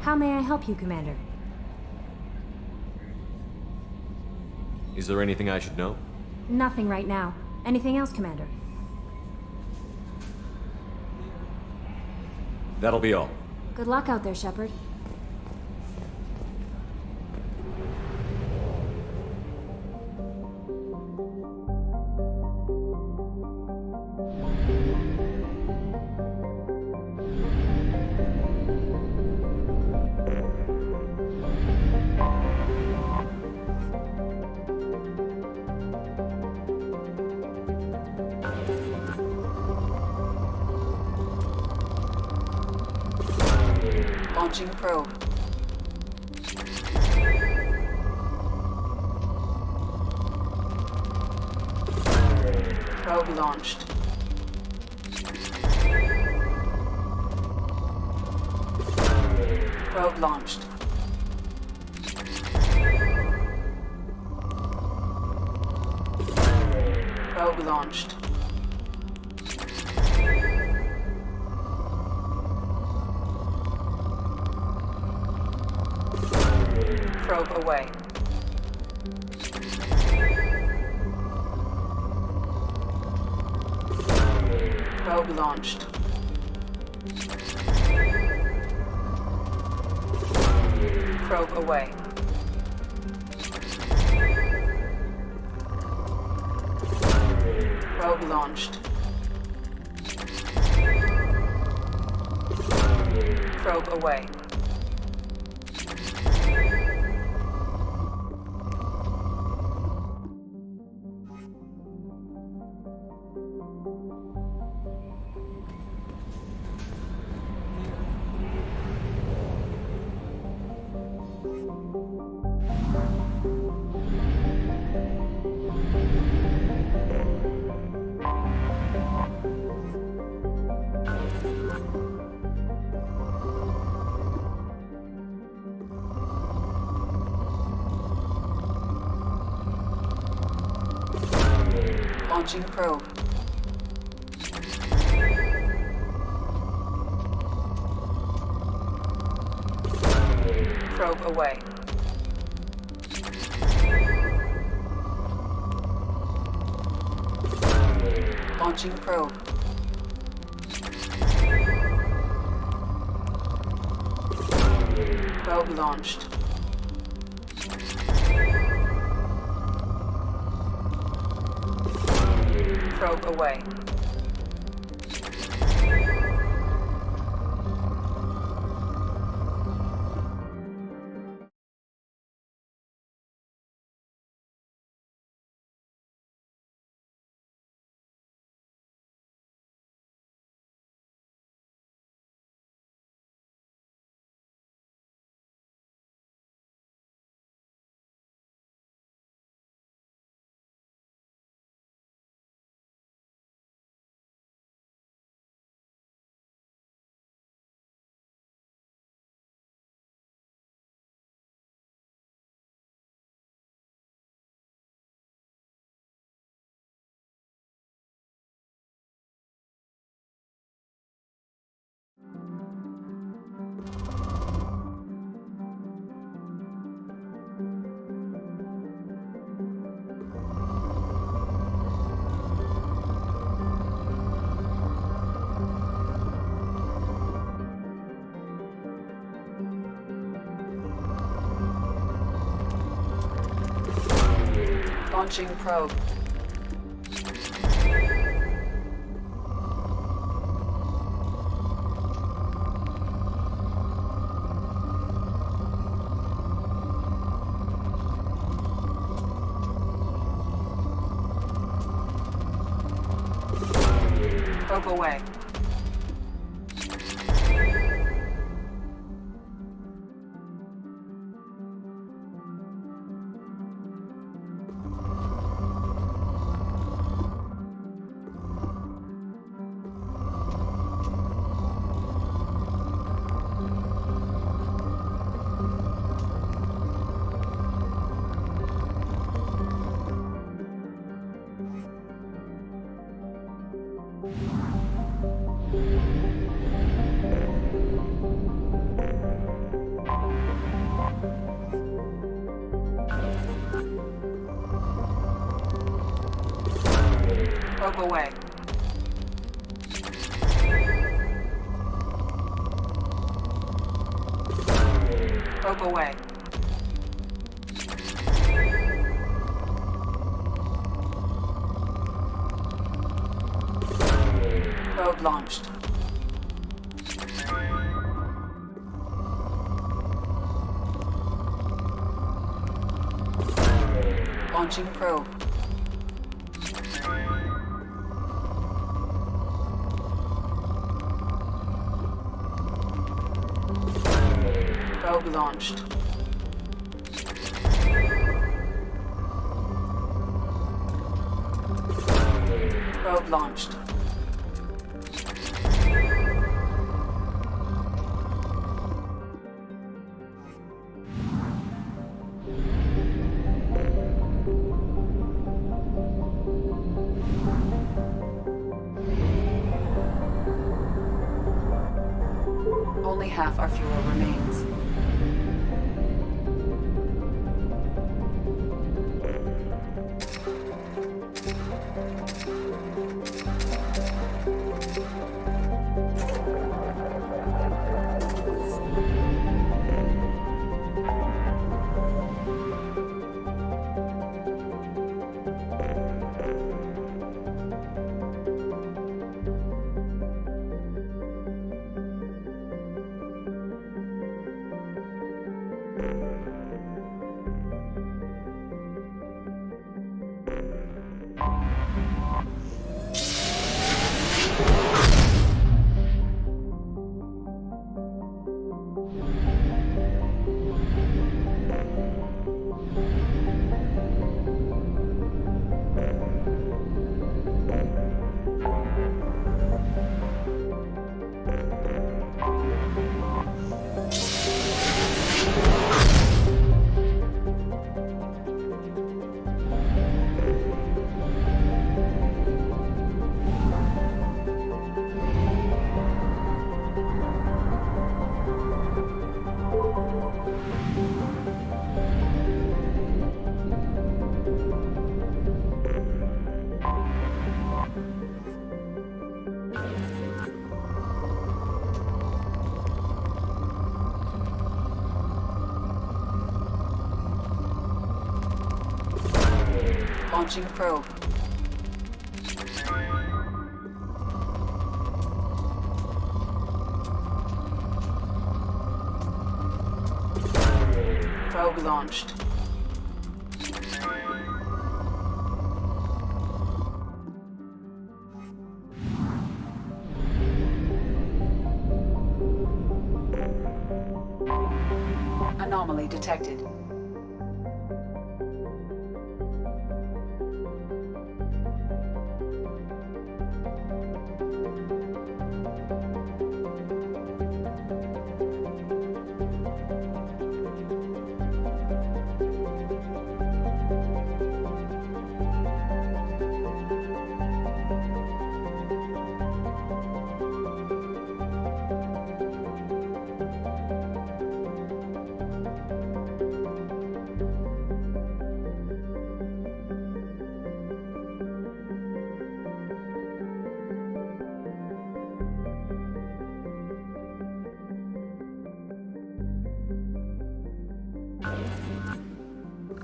How may I help you, Commander? Is there anything I should know? Nothing right now. Anything else, Commander? That'll be all. Good luck out there, Shepard. Launching probe. Probe launched. Probe launched. Probe launched. Probe away. Probe launched. Probe away. Probe launched. Probe away. Launching probe. Probe away. Launching probe. Probe launched. Probe away. Launching probe. Probe away. Probe away. Probe away. Probe launched. Launching probe. Probe launched. Probe launched. Only half our fuel remains. Launching probe. Probe launched. Anomaly detected.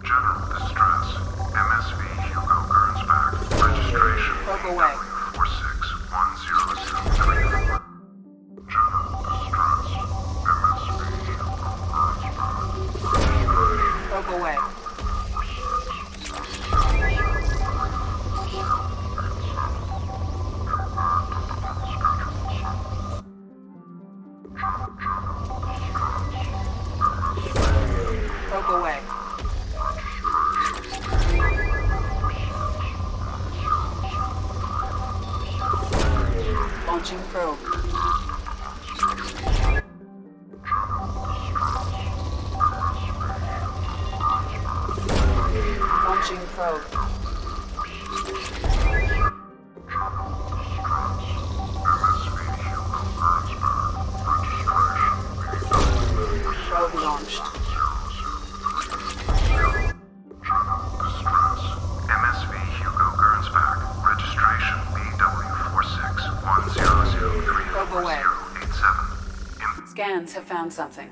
General distress. MSV Hugo Gernsback. Registration Probe away. W461034. General distress. MSV Hugo Gernsback. Registration Probe away. Probe away. Launching probe. Launching probe. Probe launched. MSV Hugo Gernsback. Registration Move away. 087. Scans have found something.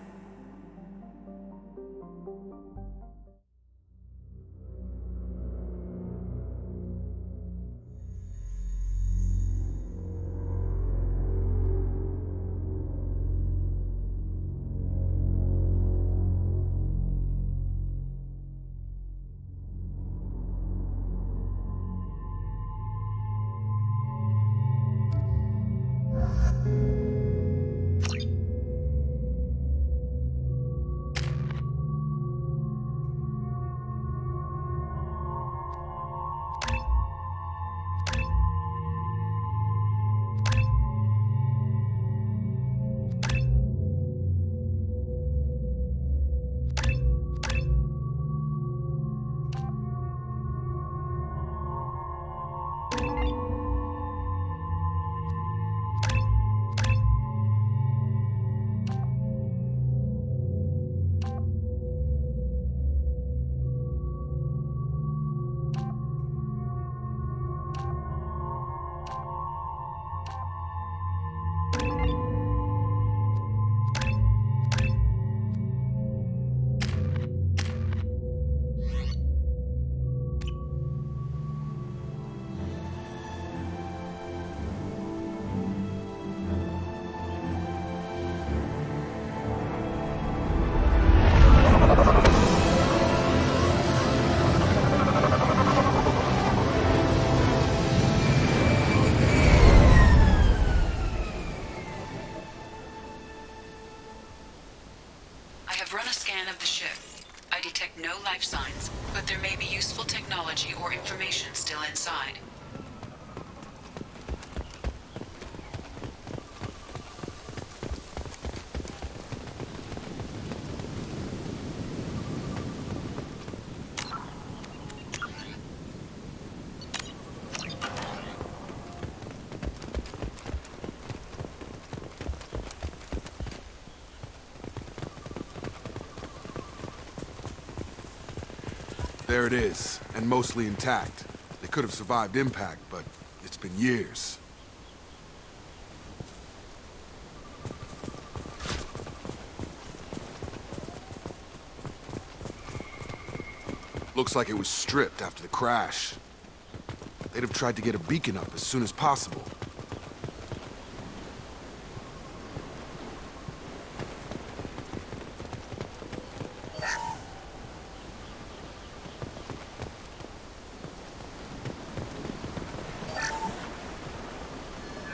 Run a scan of the ship. I detect no life signs, but there may be useful technology or information still inside. There it is, and mostly intact. They could have survived impact, but it's been years. Looks like it was stripped after the crash. They'd have tried to get a beacon up as soon as possible.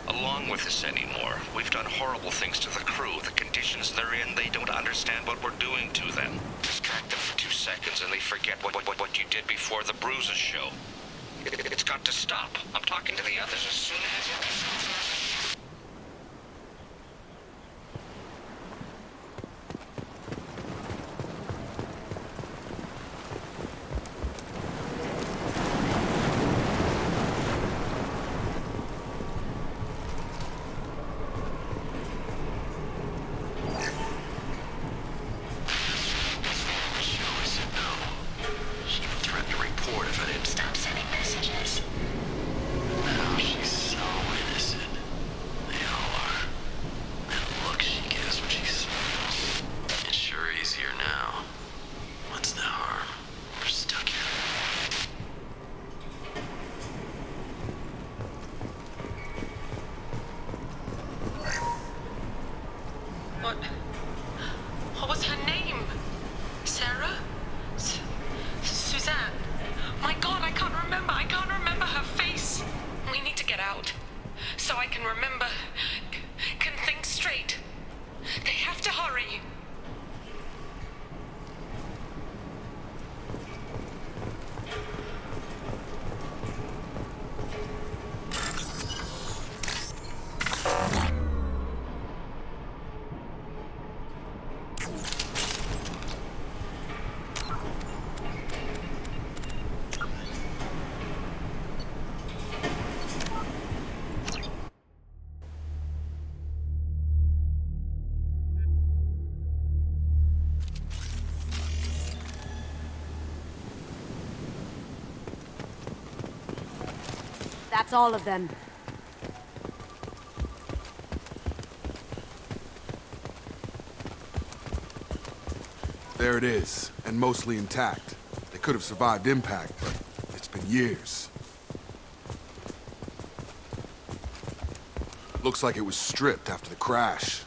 Along with this anymore. We've done horrible things to the crew. The conditions they're in, they don't understand what we're doing to them. Distract them for 2 seconds and they forget what you did before the bruises show. It's got to stop. I'm talking to the others as soon as you... What was her name? Sarah? Suzanne? My God, I can't remember. I can't remember her face. We need to get out. So I can remember. Can think straight. They have to hurry. That's all of them. There it is, and mostly intact. They could have survived impact, but it's been years. Looks like it was stripped after the crash.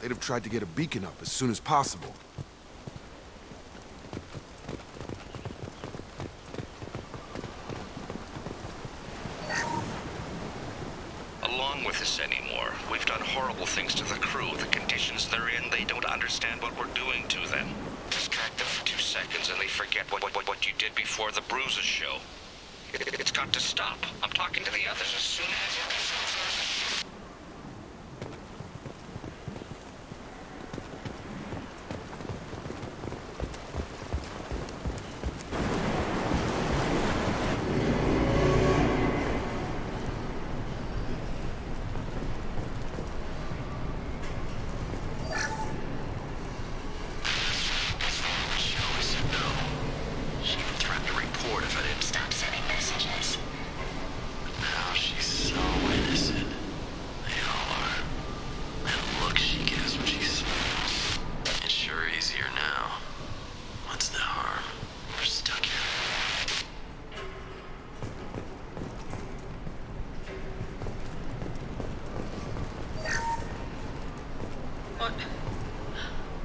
They'd have tried to get a beacon up as soon as possible. Along with this anymore. We've done horrible things to the crew. The conditions they're in, they don't understand what we're doing to them. Distract them for 2 seconds and they forget what you did before the bruises show. It's got to stop. I'm talking to the others as soon as...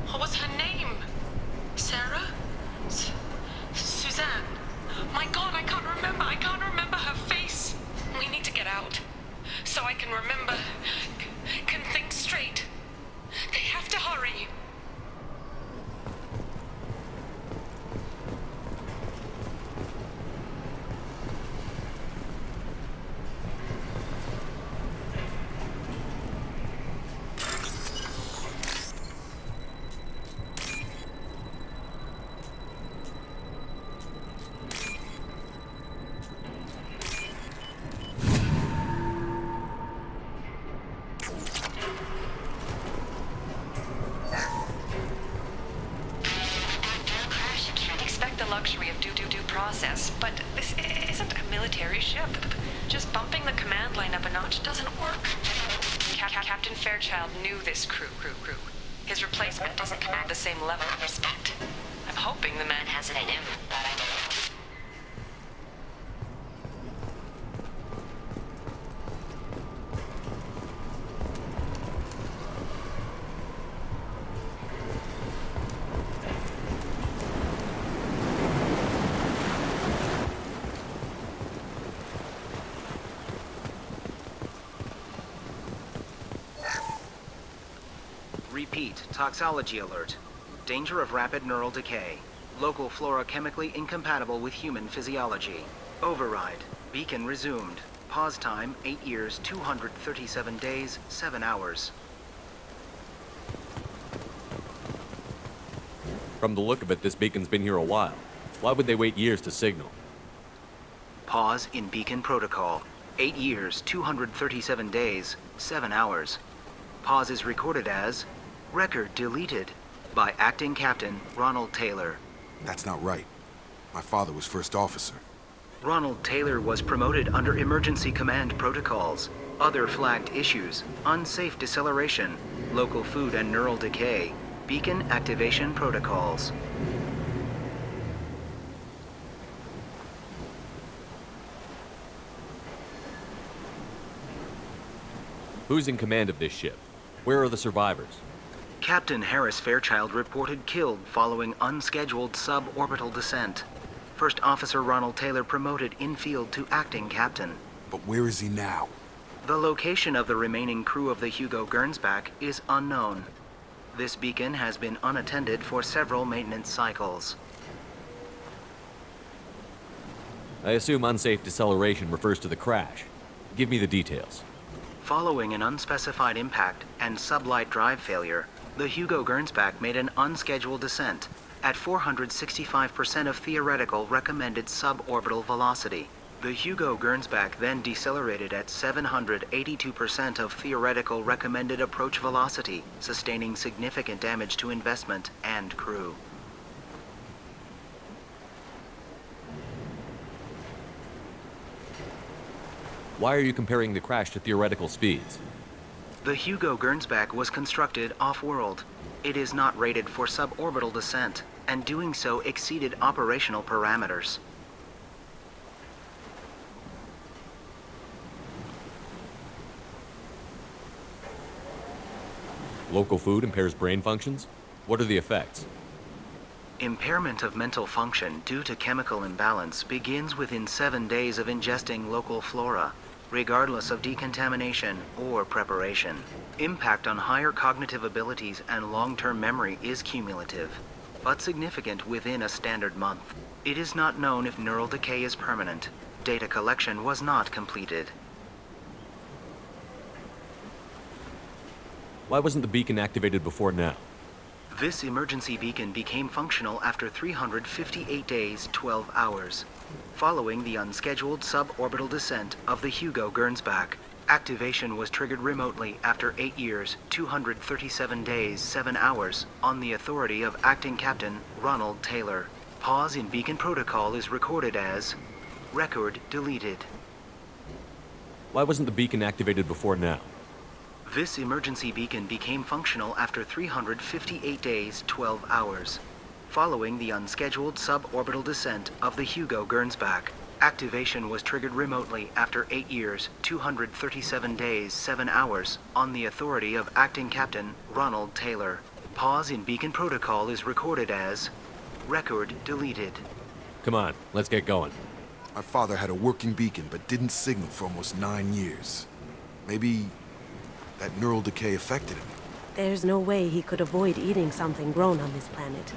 What was her name? Sarah? Suzanne? My God, I can't remember. I can't remember her face. We need to get out. So I can remember, can think straight. They have to hurry. Luxury of due process, but this isn't a military ship. Just bumping the command line up a notch doesn't work. Captain Fairchild knew this crew. His replacement doesn't command the same level of respect. I'm hoping the man has it in him, but I don't know. Repeat, toxology alert. Danger of rapid neural decay. Local flora chemically incompatible with human physiology. Override. Beacon resumed. Pause time, 8 years, 237 days, 7 hours. From the look of it, this beacon's been here a while. Why would they wait years to signal? Pause in beacon protocol. 8 years, 237 days, 7 hours. Pause is recorded as record deleted by Acting Captain Ronald Taylor. That's not right. My father was first officer. Ronald Taylor was promoted under emergency command protocols. Other flagged issues: unsafe deceleration, local food and neural decay, beacon activation protocols. Who's in command of this ship? Where are the survivors? Captain Harris Fairchild reported killed following unscheduled suborbital descent. First Officer Ronald Taylor promoted in-field to acting captain. But where is he now? The location of the remaining crew of the Hugo Gernsback is unknown. This beacon has been unattended for several maintenance cycles. I assume unsafe deceleration refers to the crash. Give me the details. Following an unspecified impact and sublight drive failure, the Hugo Gernsback made an unscheduled descent at 465% of theoretical recommended suborbital velocity. The Hugo Gernsback then decelerated at 782% of theoretical recommended approach velocity, sustaining significant damage to investment and crew. Why are you comparing the crash to theoretical speeds? The Hugo Gernsback was constructed off-world. It is not rated for suborbital descent, and doing so exceeded operational parameters. Local food impairs brain functions? What are the effects? Impairment of mental function due to chemical imbalance begins within 7 days of ingesting local flora, regardless of decontamination or preparation. Impact on higher cognitive abilities and long-term memory is cumulative, but significant within a standard month. It is not known if neural decay is permanent. Data collection was not completed. Why wasn't the beacon activated before now? This emergency beacon became functional after 358 days, 12 hours, following the unscheduled suborbital descent of the Hugo Gernsback. Activation was triggered remotely after 8 years, 237 days, 7 hours, on the authority of Acting Captain Ronald Taylor. Pause in beacon protocol is recorded as record deleted. Why wasn't the beacon activated before now? This emergency beacon became functional after 358 days, 12 hours, following the unscheduled suborbital descent of the Hugo Gernsback. Activation was triggered remotely after 8 years, 237 days, 7 hours, on the authority of Acting Captain Ronald Taylor. Pause in beacon protocol is recorded as record deleted. Come on, let's get going. My father had a working beacon but didn't signal for almost 9 years. Maybe that neural decay affected him. There's no way he could avoid eating something grown on this planet.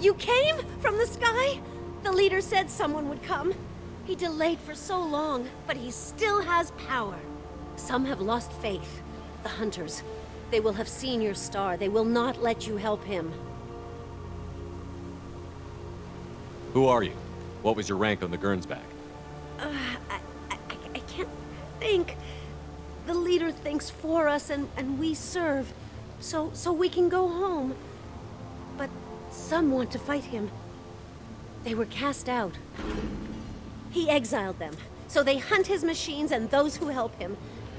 You came from the sky? The leader said someone would come. He delayed for so long, but he still has power. Some have lost faith. The hunters. They will have seen your star. They will not let you help him. Who are you? What was your rank on the Gernsback? I can't think. The leader thinks for us and we serve. So we can go home. But some want to fight him. They were cast out. He exiled them. So they hunt his machines and those who help him.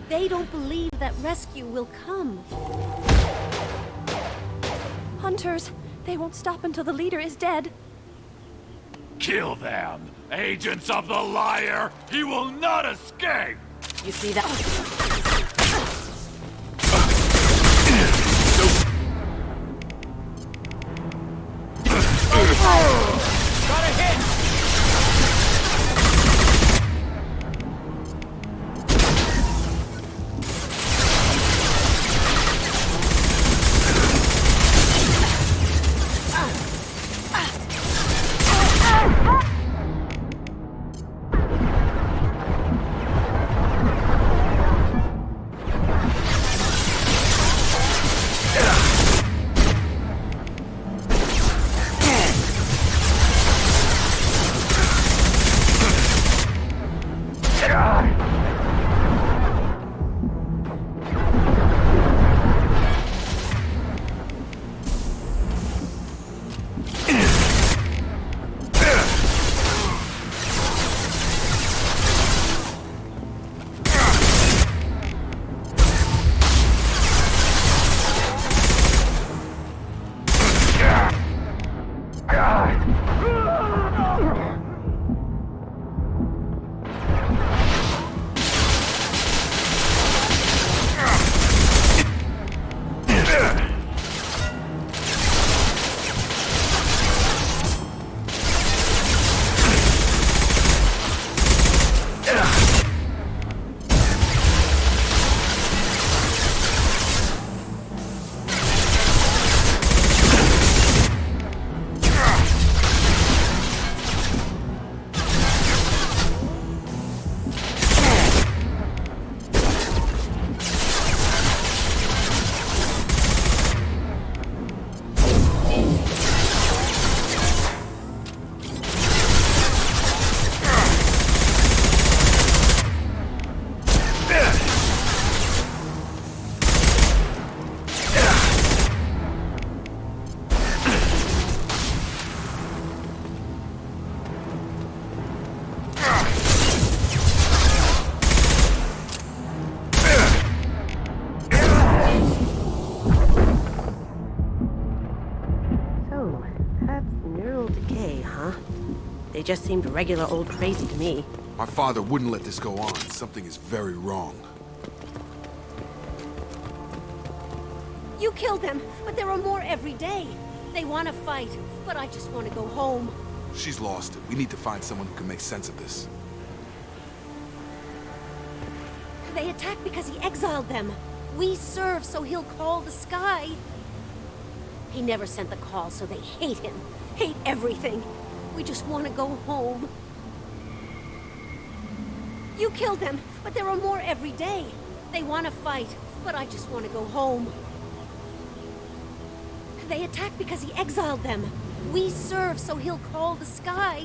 They don't believe that rescue will come. Hunters! They won't stop until the leader is dead. Kill them! Agents of the liar! He will not escape! You see that? They just seemed regular old crazy to me. My father wouldn't let this go on. Something is very wrong. You killed them, but there are more every day. They want to fight, but I just want to go home. She's lost it. We need to find someone who can make sense of this. They attacked because he exiled them. We serve, so he'll call the sky. He never sent the call, so they hate him. Hate everything. We just want to go home. You killed them, but there are more every day. They want to fight, but I just want to go home. They attacked because he exiled them. We serve, so he'll call the sky.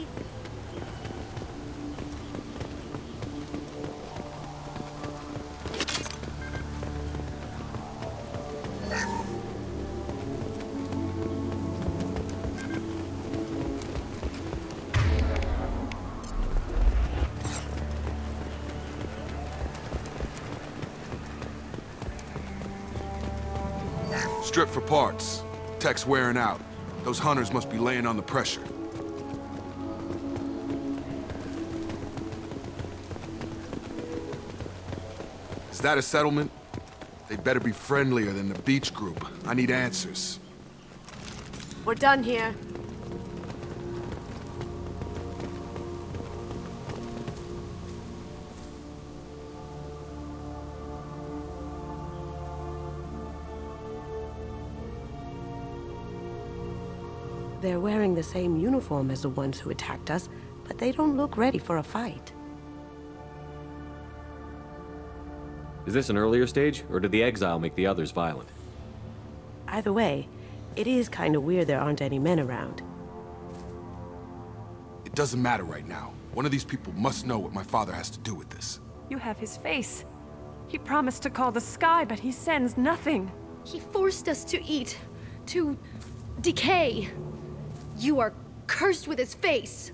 Strip for parts. Tech's wearing out. Those hunters must be laying on the pressure. Is that a settlement? They'd better be friendlier than the beach group. I need answers. We're done here. They're wearing the same uniform as the ones who attacked us, but they don't look ready for a fight. Is this an earlier stage, or did the exile make the others violent? Either way, it is kind of weird there aren't any men around. It doesn't matter right now. One of these people must know what my father has to do with this. You have his face. He promised to call the sky, but he sends nothing. He forced us to eat, to decay. You are cursed with his face.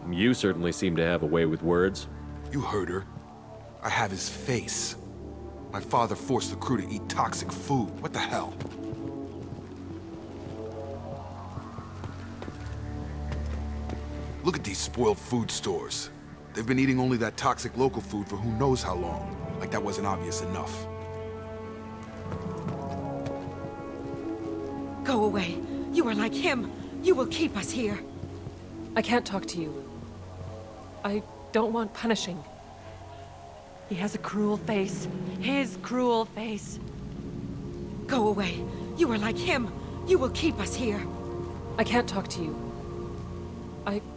You certainly seem to have a way with words. You heard her. I have his face. My father forced the crew to eat toxic food. What the hell? Look at these spoiled food stores. They've been eating only that toxic local food for who knows how long. Like that wasn't obvious enough. Go away. You are like him. You will keep us here. I can't talk to you. I don't want punishing. He has a cruel face. His cruel face. Go away. You are like him. You will keep us here. I can't talk to you.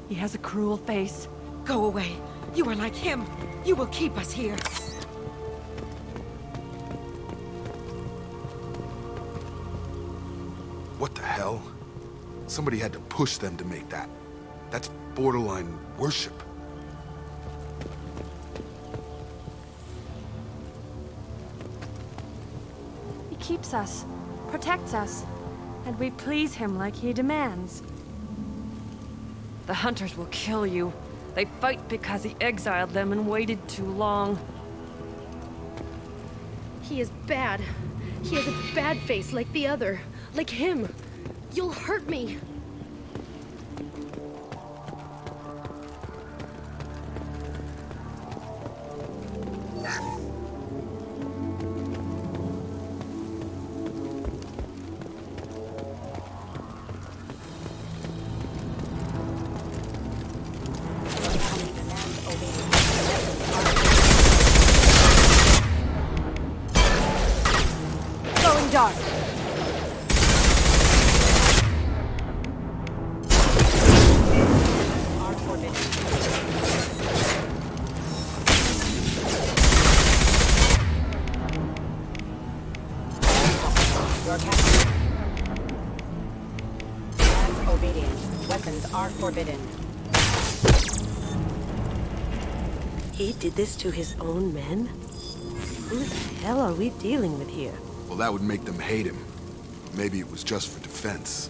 He has a cruel face. Go away. You are like him. You will keep us here. What the hell? Somebody had to push them to make that. That's borderline worship. He keeps us, protects us, and we please him like he demands. The hunters will kill you. They fight because he exiled them and waited too long. He is bad. He has a bad face like the other. Like him. You'll hurt me. Going dark. Forbidden. He did this to his own men? Who the hell are we dealing with here? Well, that would make them hate him. Maybe it was just for defense.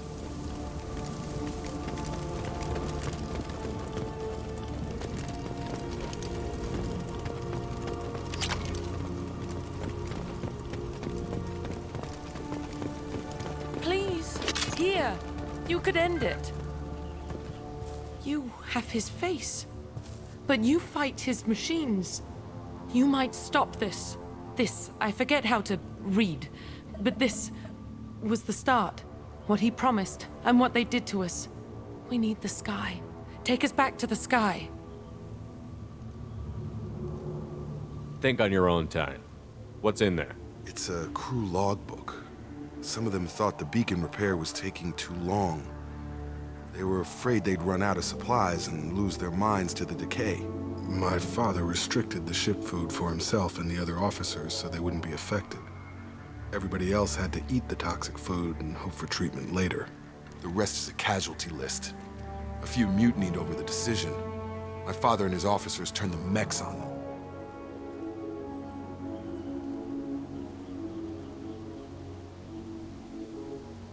Please, here. You could end it. You have his face, but you fight his machines. You might stop this. This, I forget how to read, but this was the start. What he promised, and what they did to us. We need the sky. Take us back to the sky. Think on your own time. What's in there? It's a crew logbook. Some of them thought the beacon repair was taking too long. They were afraid they'd run out of supplies and lose their minds to the decay. My father restricted the ship food for himself and the other officers so they wouldn't be affected. Everybody else had to eat the toxic food and hope for treatment later. The rest is a casualty list. A few mutinied over the decision. My father and his officers turned the mechs on them.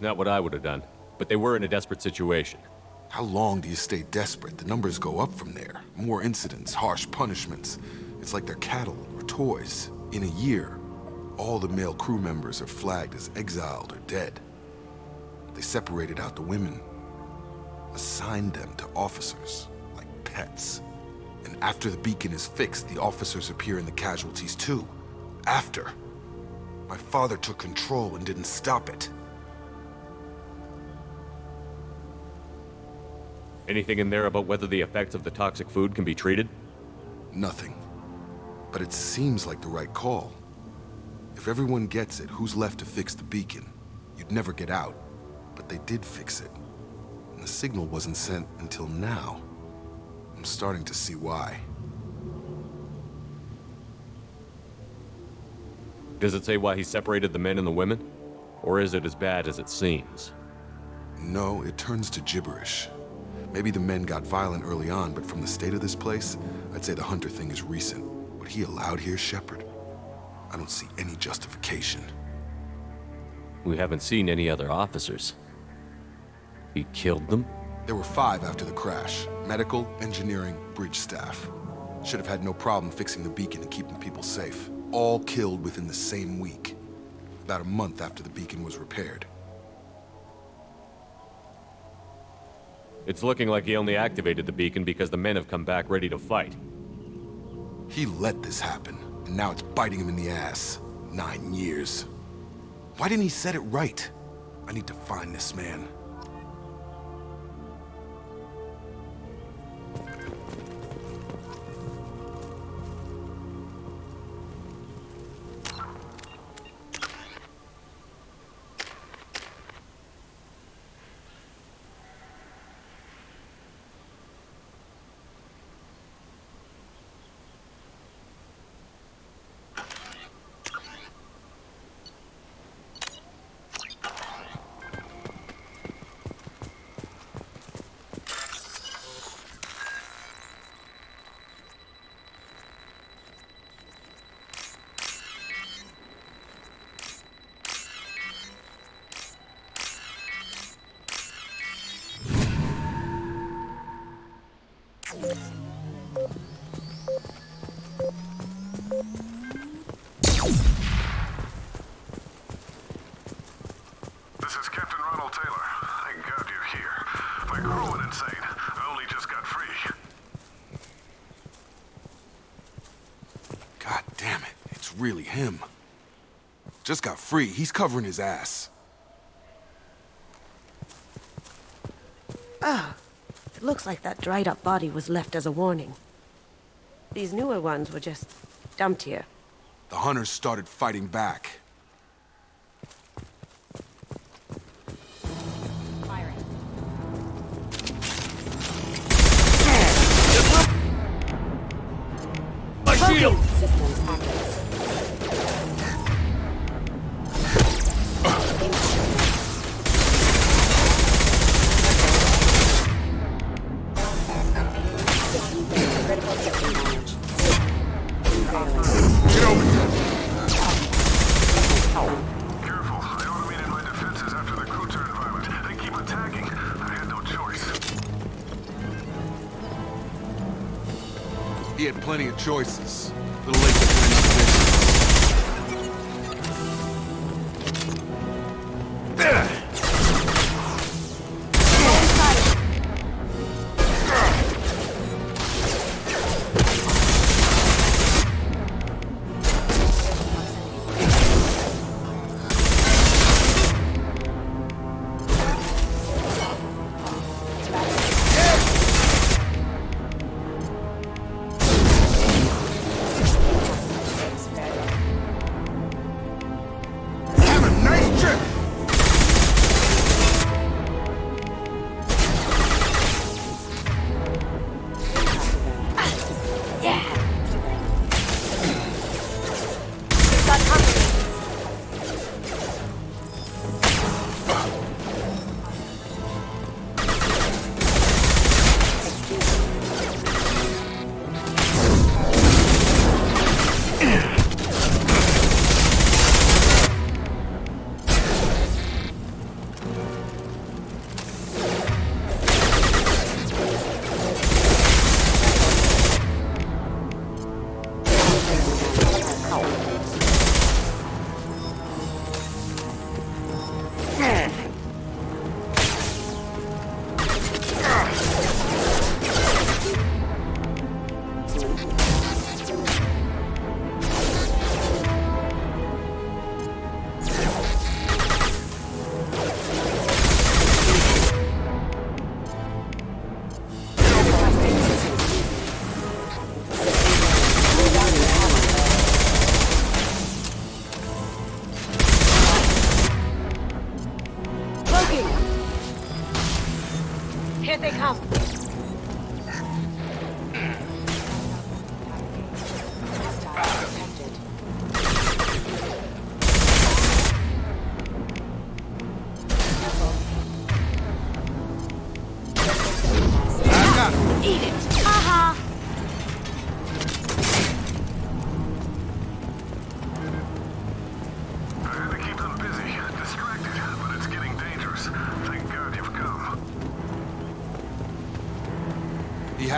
Not what I would have done, but they were in a desperate situation. How long do you stay desperate? The numbers go up from there. More incidents, harsh punishments. It's like they're cattle or toys. In a year, all the male crew members are flagged as exiled or dead. They separated out the women, assigned them to officers, like pets. And after the beacon is fixed, the officers appear in the casualties too. After. My father took control and didn't stop it. Anything in there about whether the effects of the toxic food can be treated? Nothing. But it seems like the right call. If everyone gets it, who's left to fix the beacon? You'd never get out, but they did fix it. And the signal wasn't sent until now. I'm starting to see why. Does it say why he separated the men and the women? Or is it as bad as it seems? No, it turns to gibberish. Maybe the men got violent early on, but from the state of this place, I'd say the Hunter thing is recent. What he allowed here, Shepard? I don't see any justification. We haven't seen any other officers. He killed them? There were 5 after the crash. Medical, engineering, bridge staff. Should have had no problem fixing the beacon and keeping people safe. All killed within the same week. About a month after the beacon was repaired. It's looking like he only activated the beacon because the men have come back ready to fight. He let this happen, and now it's biting him in the ass. 9 years. Why didn't he set it right? I need to find this man. This is Captain Ronald Taylor. Thank God you're here. My crew went insane. I only just got free. God damn it, it's really him. Just got free. He's covering his ass. Ah, it looks like that dried up body was left as a warning. These newer ones were just dumped here. The Hunters started fighting back. My shield! Systems active. Get over here! Careful. I automated my defenses after the crew turned violent. They keep attacking. I had no choice. He had plenty of choices. A little late to blame positions.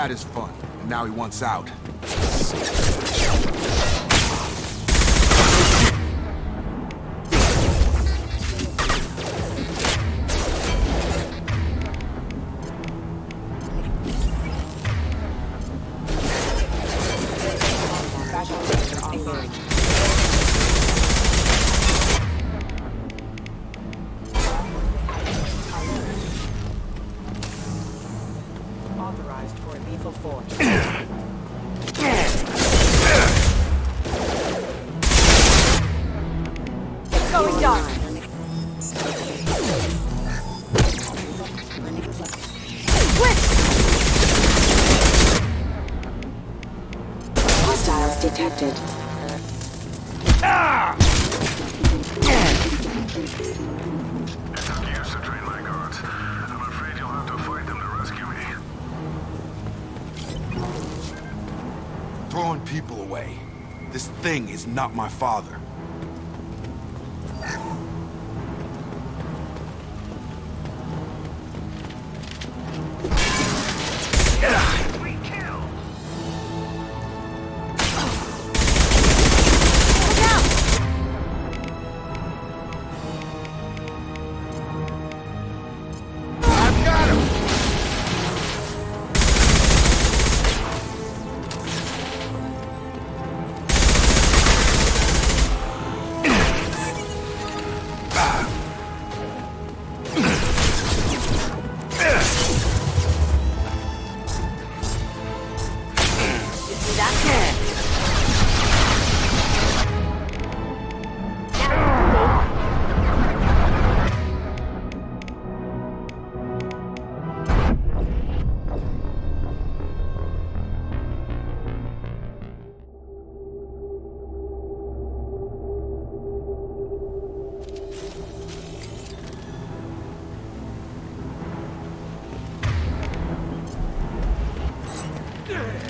had his fun, and now he wants out. Authorized for lethal force. Going dark. Hostiles detected. It took years to train my guards. I'm afraid you'll have to fight them to rescue me. Throwing people away. This thing is not my father.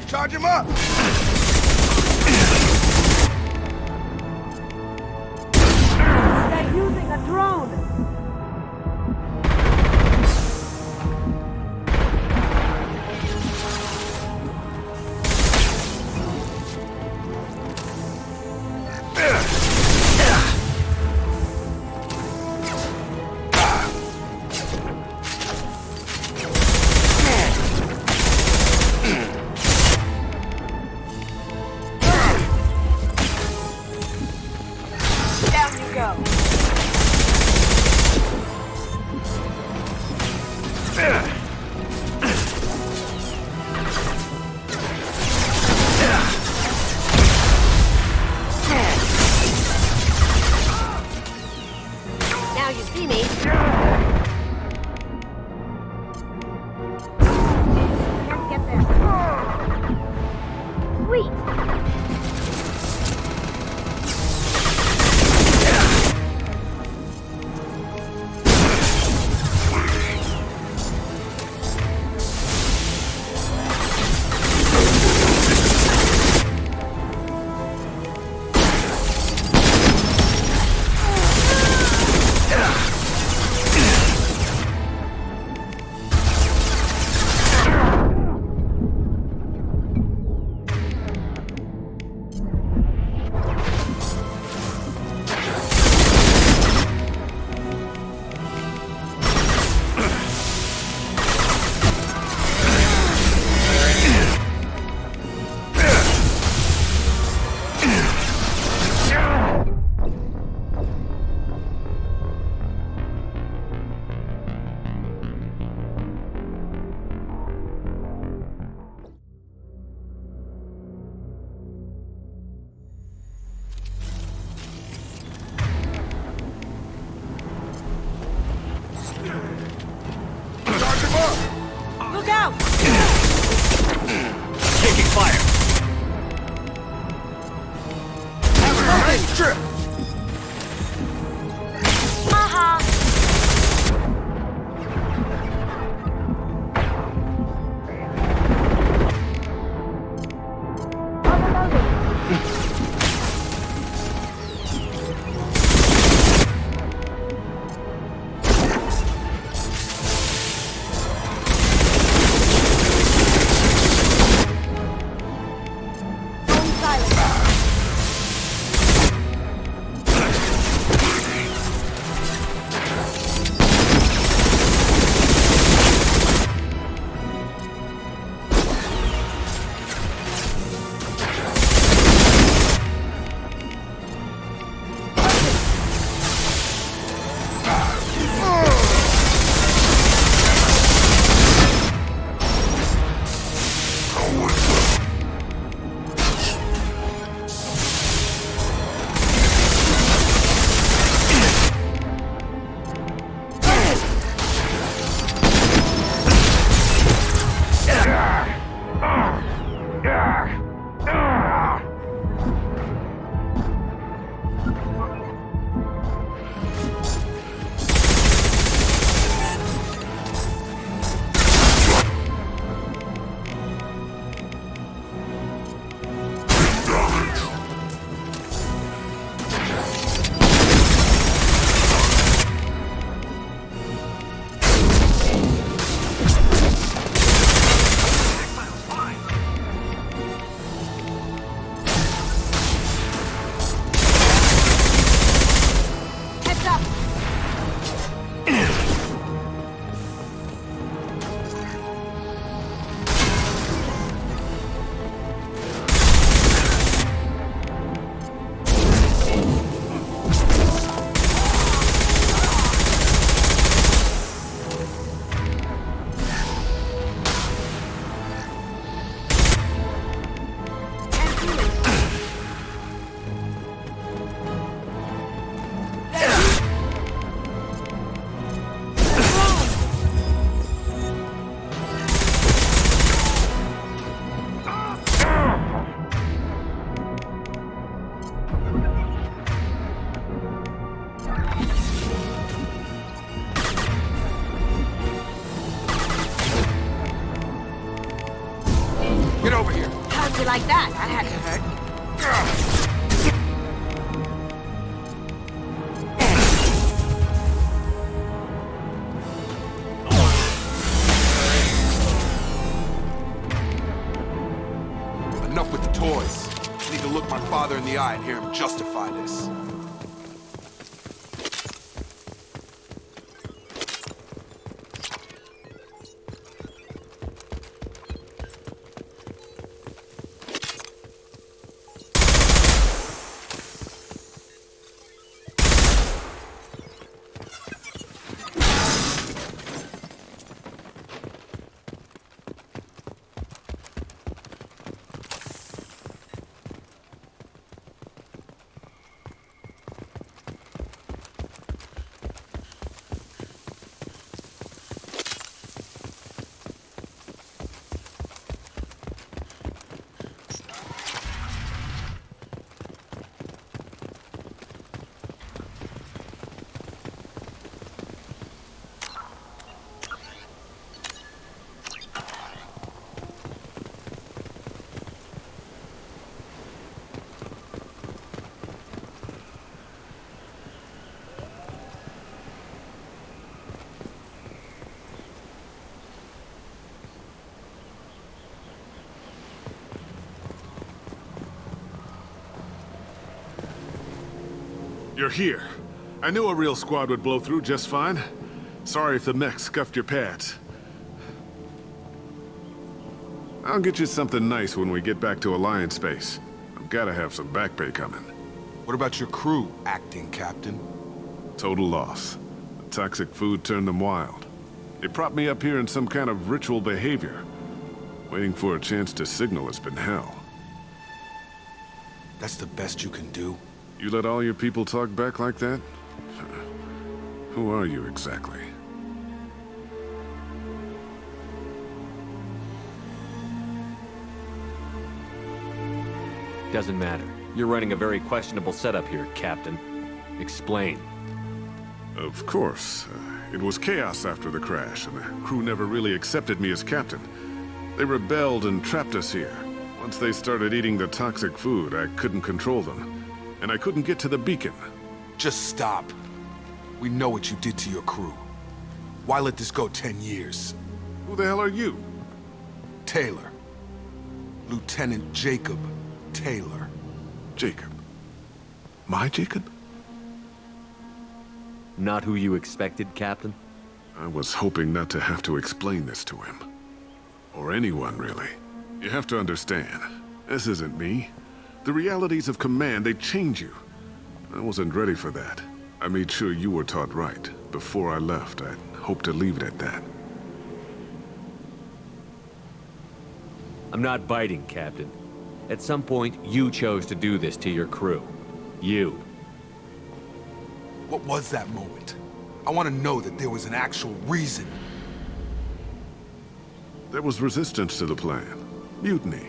Charge him up! They're using a drone! Down you go. Now you see me. Can't get there. Sweet. Look out! Taking fire! Nice trip! like that. That had to hurt. Enough with the toys. I need to look my father in the eye and hear him justify this. You're here. I knew a real squad would blow through just fine. Sorry if the mech scuffed your pads. I'll get you something nice when we get back to Alliance space. I've gotta have some back pay coming. What about your crew, acting captain? Total loss. The toxic food turned them wild. They propped me up here in some kind of ritual behavior. Waiting for a chance to signal has been hell. That's the best you can do? You let all your people talk back like that? Who are you exactly? Doesn't matter. You're running a very questionable setup here, Captain. Explain. Of course. It was chaos after the crash, and the crew never really accepted me as captain. They rebelled and trapped us here. Once they started eating the toxic food, I couldn't control them. And I couldn't get to the beacon. Just stop. We know what you did to your crew. Why let this go 10 years? Who the hell are you? Taylor. Lieutenant Jacob Taylor. Jacob? My Jacob? Not who you expected, Captain? I was hoping not to have to explain this to him. Or anyone, really. You have to understand, this isn't me. The realities of command, they change you. I wasn't ready for that. I made sure you were taught right. Before I left, I hoped to leave it at that. I'm not biting, Captain. At some point, you chose to do this to your crew. You. What was that moment? I want to know that there was an actual reason. There was resistance to the plan. Mutiny.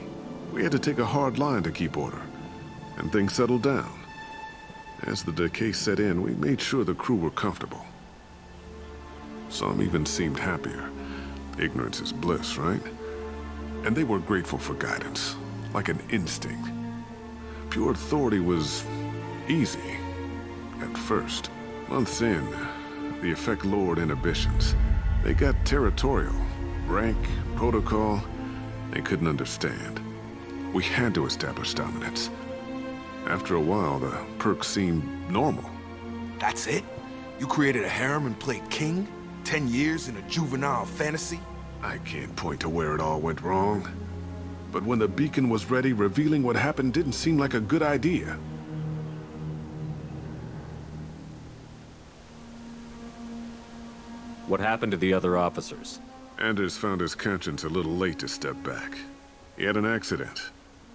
We had to take a hard line to keep order. And things settled down. As the decay set in, we made sure the crew were comfortable. Some even seemed happier. Ignorance is bliss, right? And they were grateful for guidance, like an instinct. Pure authority was easy, at first. Months in, the effect lowered inhibitions. They got territorial. Rank, protocol, they couldn't understand. We had to establish dominance. After a while, the perks seemed normal. That's it? You created a harem and played king? 10 years in a juvenile fantasy? I can't point to where it all went wrong. But when the beacon was ready, revealing what happened didn't seem like a good idea. What happened to the other officers? Anders found his conscience a little late to step back. He had an accident.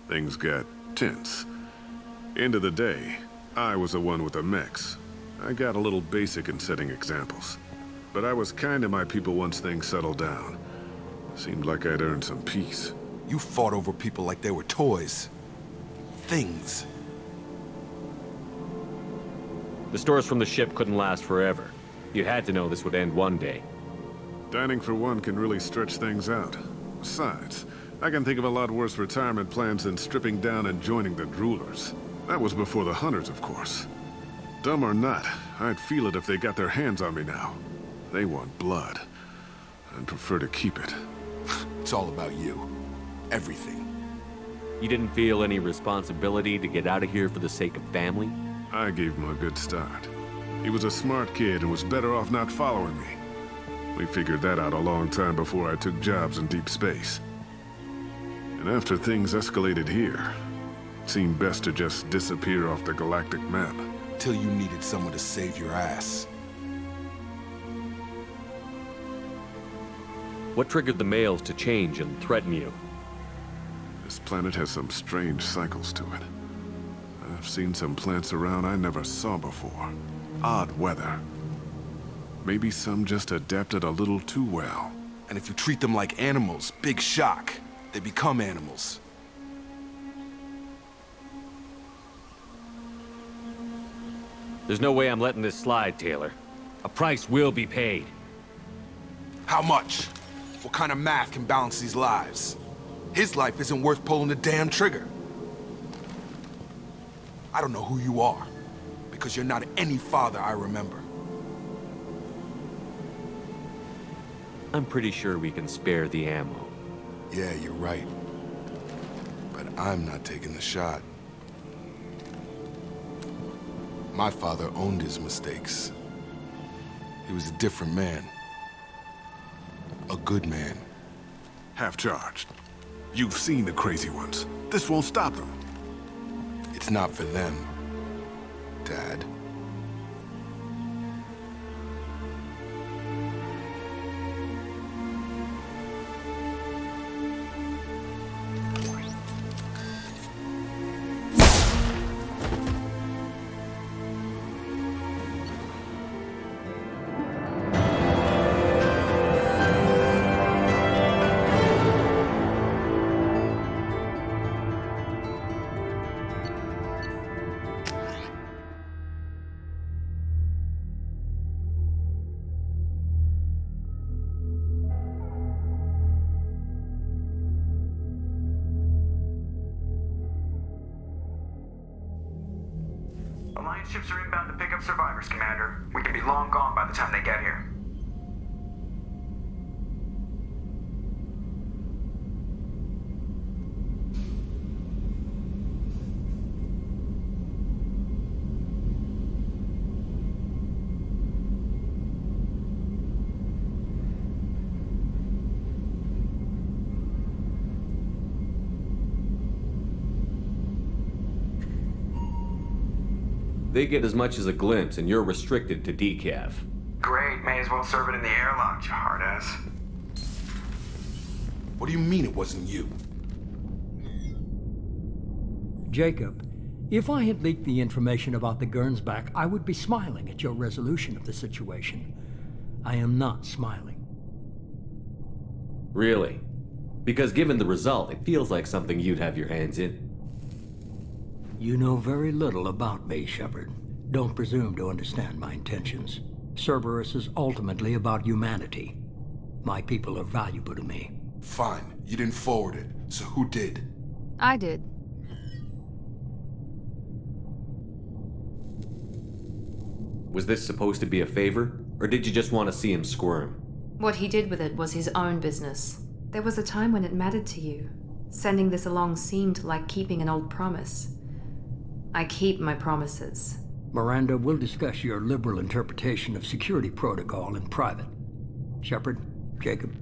Things got tense. End of the day, I was the one with the mechs. I got a little basic in setting examples. But I was kind to my people once things settled down. Seemed like I'd earned some peace. You fought over people like they were toys. Things. The stores from the ship couldn't last forever. You had to know this would end one day. Dining for one can really stretch things out. Besides, I can think of a lot worse retirement plans than stripping down and joining the Droolers. That was before the Hunters, of course. Dumb or not, I'd feel it if they got their hands on me now. They want blood. I'd prefer to keep it. It's all about you. Everything. You didn't feel any responsibility to get out of here for the sake of family? I gave him a good start. He was a smart kid and was better off not following me. We figured that out a long time before I took jobs in deep space. And after things escalated here, it seemed best to just disappear off the galactic map. Till you needed someone to save your ass. What triggered the males to change and threaten you? This planet has some strange cycles to it. I've seen some plants around I never saw before. Odd weather. Maybe some just adapted a little too well. And if you treat them like animals, big shock. They become animals. There's no way I'm letting this slide, Taylor. A price will be paid. How much? What kind of math can balance these lives? His life isn't worth pulling the damn trigger. I don't know who you are, because you're not any father I remember. I'm pretty sure we can spare the ammo. Yeah, you're right. But I'm not taking the shot. My father owned his mistakes. He was a different man. A good man. Half-charged. You've seen the crazy ones. This won't stop them. It's not for them, Dad. Alliance ships are inbound to pick up survivors, Commander. We can be long gone by the time they get here. They get as much as a glimpse, and you're restricted to decaf. Great, may as well serve it in the airlock, you hard ass. What do you mean it wasn't you? Jacob, if I had leaked the information about the Gernsback, I would be smiling at your resolution of the situation. I am not smiling. Really? Because given the result, it feels like something you'd have your hands in. You know very little about me, Shepard. Don't presume to understand my intentions. Cerberus is ultimately about humanity. My people are valuable to me. Fine. You didn't forward it, so who did? I did. Was this supposed to be a favor? Or did you just want to see him squirm? What he did with it was his own business. There was a time when it mattered to you. Sending this along seemed like keeping an old promise. I keep my promises. Miranda, we'll discuss your liberal interpretation of security protocol in private. Shepard, Jacob.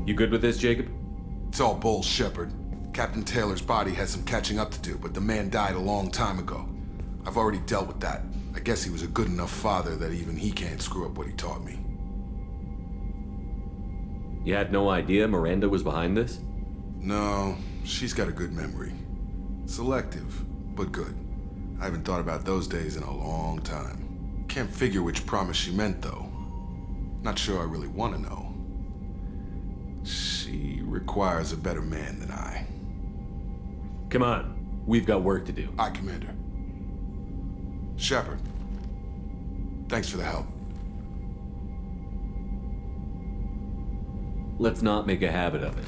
You good with this, Jacob? It's all bull, Shepard. Captain Taylor's body has some catching up to do, but the man died a long time ago. I've already dealt with that. I guess he was a good enough father that even he can't screw up what he taught me. You had no idea Miranda was behind this? No, she's got a good memory. Selective, but good. I haven't thought about those days in a long time. Can't figure which promise she meant, though. Not sure I really want to know. She requires a better man than I. Come on. We've got work to do. Aye, Commander. Shepard, thanks for the help. Let's not make a habit of it.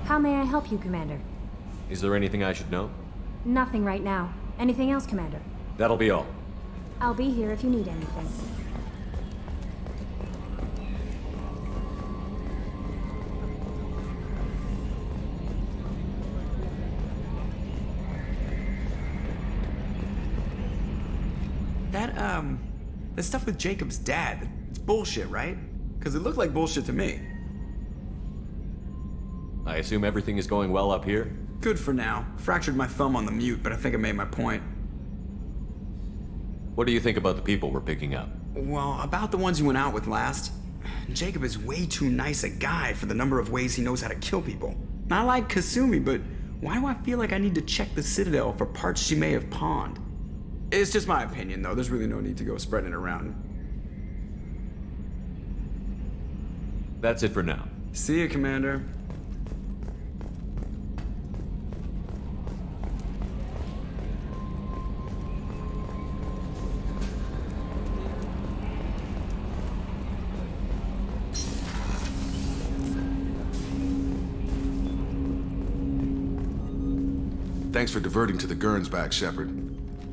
How may I help you, Commander? Is there anything I should know? Nothing right now. Anything else, Commander? That'll be all. I'll be here if you need anything. That stuff with Jacob's dad, it's bullshit, right? Because it looked like bullshit to me. I assume everything is going well up here? Good for now. Fractured my thumb on the mute, but I think I made my point. What do you think about the people we're picking up? Well, about the ones you went out with last. Jacob is way too nice a guy for the number of ways he knows how to kill people. I like Kasumi, but why do I feel like I need to check the Citadel for parts she may have pawned? It's just my opinion, though. There's really no need to go spreading it around. That's it for now. See you, Commander. Thanks for diverting to the Gernsback, Shepard.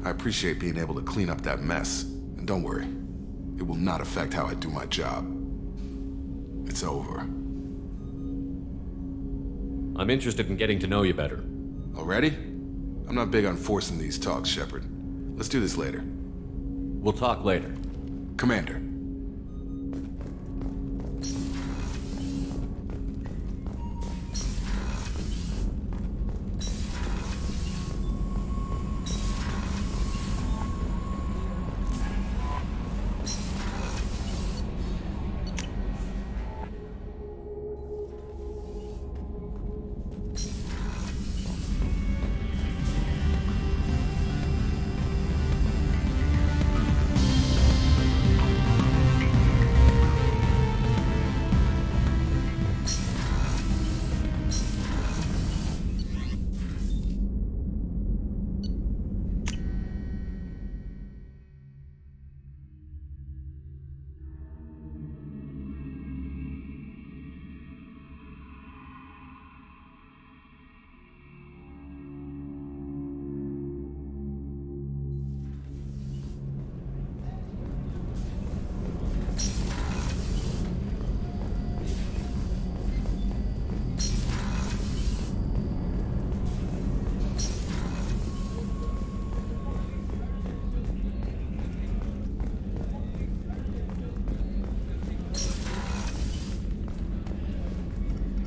I appreciate being able to clean up that mess. And don't worry, it will not affect how I do my job. It's over. I'm interested in getting to know you better. Already? I'm not big on forcing these talks, Shepard. Let's do this later. We'll talk later. Commander.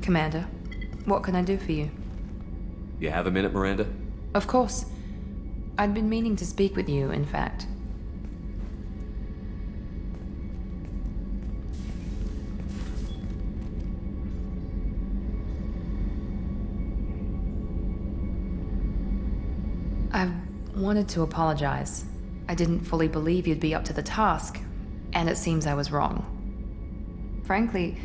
Commander, what can I do for you? You have a minute, Miranda? Of course. I'd been meaning to speak with you, in fact. I wanted to apologize. I didn't fully believe you'd be up to the task, and it seems I was wrong. Frankly,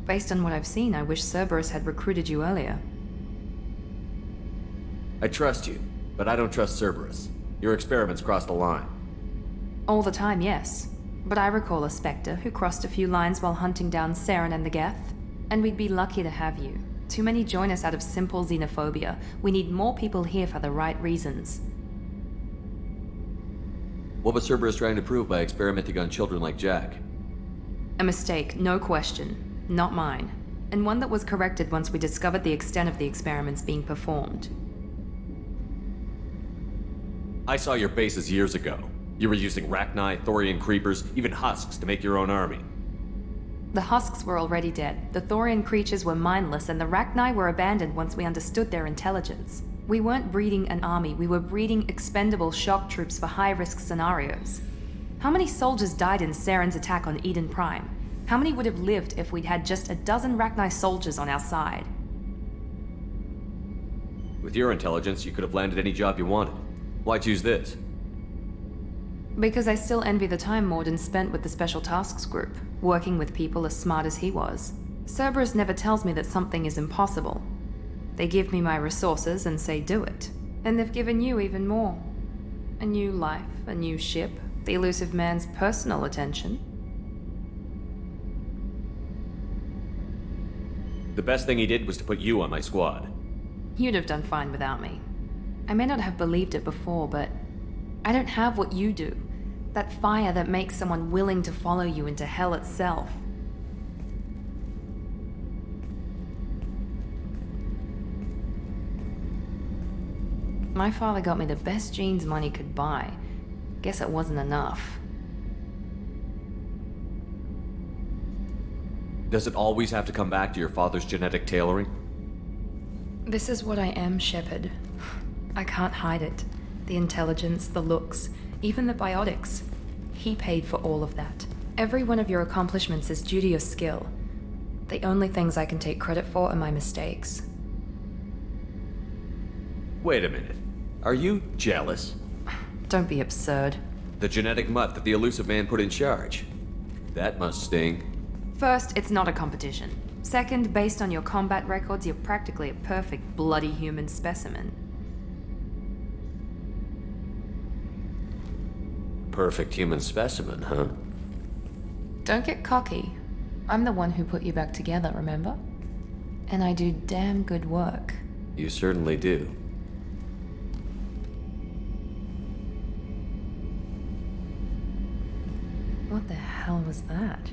based on what I've seen, I wish Cerberus had recruited you earlier. I trust you, but I don't trust Cerberus. Your experiments crossed the line. All the time, yes. But I recall a Spectre who crossed a few lines while hunting down Saren and the Geth. And we'd be lucky to have you. Too many join us out of simple xenophobia. We need more people here for the right reasons. What was Cerberus trying to prove by experimenting on children like Jack? A mistake, no question. Not mine. And one that was corrected once we discovered the extent of the experiments being performed. I saw your bases years ago. You were using Rachni, Thorian creepers, even husks to make your own army. The husks were already dead, the Thorian creatures were mindless, and the Rachni were abandoned once we understood their intelligence. We weren't breeding an army, we were breeding expendable shock troops for high-risk scenarios. How many soldiers died in Saren's attack on Eden Prime? How many would have lived if we'd had just a dozen Rachni soldiers on our side? With your intelligence, you could have landed any job you wanted. Why choose this? Because I still envy the time Morden spent with the Special Tasks Group, working with people as smart as he was. Cerberus never tells me that something is impossible. They give me my resources and say do it. And they've given you even more. A new life, a new ship, the elusive man's personal attention. The best thing he did was to put you on my squad. You'd have done fine without me. I may not have believed it before, but I don't have what you do. That fire that makes someone willing to follow you into hell itself. My father got me the best genes money could buy. Guess it wasn't enough. Does it always have to come back to your father's genetic tailoring? This is what I am, Shepard. I can't hide it. The intelligence, the looks, even the biotics. He paid for all of that. Every one of your accomplishments is due to your skill. The only things I can take credit for are my mistakes. Wait a minute. Are you jealous? Don't be absurd. The genetic mutt that the elusive man put in charge. That must sting. First, it's not a competition. Second, based on your combat records, you're practically a perfect bloody human specimen. Perfect human specimen, huh? Don't get cocky. I'm the one who put you back together, remember? And I do damn good work. You certainly do. What the hell was that?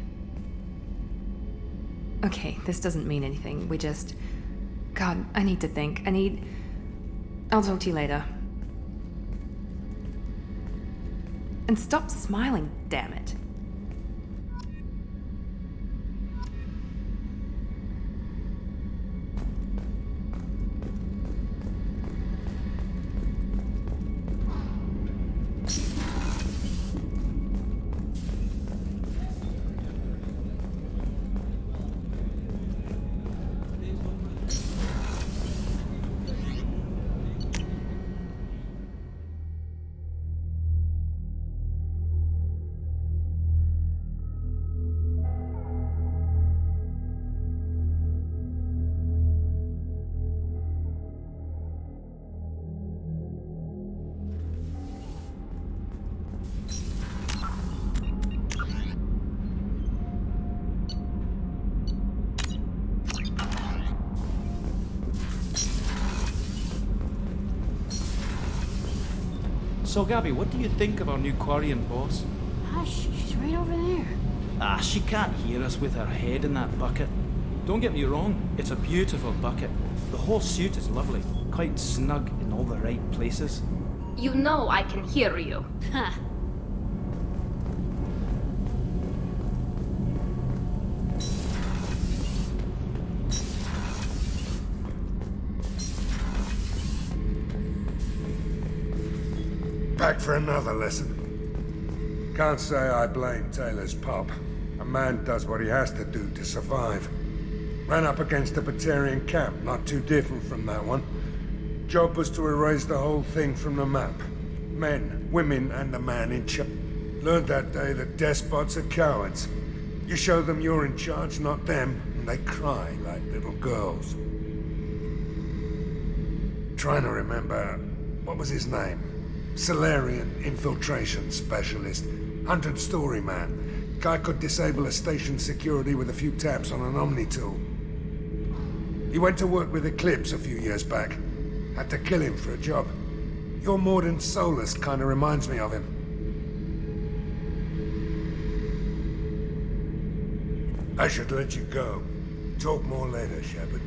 Okay, this doesn't mean anything. We just... God, I need to think. I'll talk to you later. And stop smiling, damn it. So, Gabby, what do you think of our new Quarian boss? Hush, she's right over there. Ah, she can't hear us with her head in that bucket. Don't get me wrong, it's a beautiful bucket. The whole suit is lovely, quite snug in all the right places. You know I can hear you. Huh. Back for another lesson. Can't say I blame Taylor's pop. A man does what he has to do to survive. Ran up against a Batarian camp, not too different from that one. Job was to erase the whole thing from the map. Men, women, and the man in charge. Learned that day that despots are cowards. You show them you're in charge, not them, and they cry like little girls. Trying to remember, what was his name? Solarian infiltration specialist. 100-story man. Guy could disable a station security with a few taps on an Omni tool. He went to work with Eclipse a few years back. Had to kill him for a job. Your Mordin Solus kind of reminds me of him. I should let you go. Talk more later, Shepard.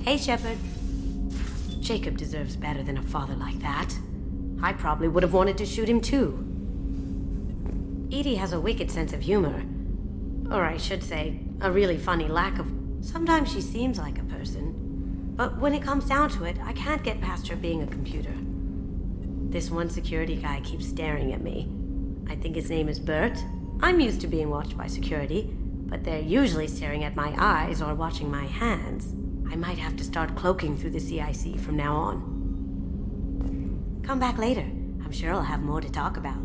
Hey, Shepard. Jacob deserves better than a father like that. I probably would have wanted to shoot him too. Edie has a wicked sense of humor. Or I should say, a really funny lack of... Sometimes she seems like a person. But when it comes down to it, I can't get past her being a computer. This one security guy keeps staring at me. I think his name is Bert. I'm used to being watched by security, but they're usually staring at my eyes or watching my hands. I might have to start cloaking through the CIC from now on. Come back later. I'm sure I'll have more to talk about.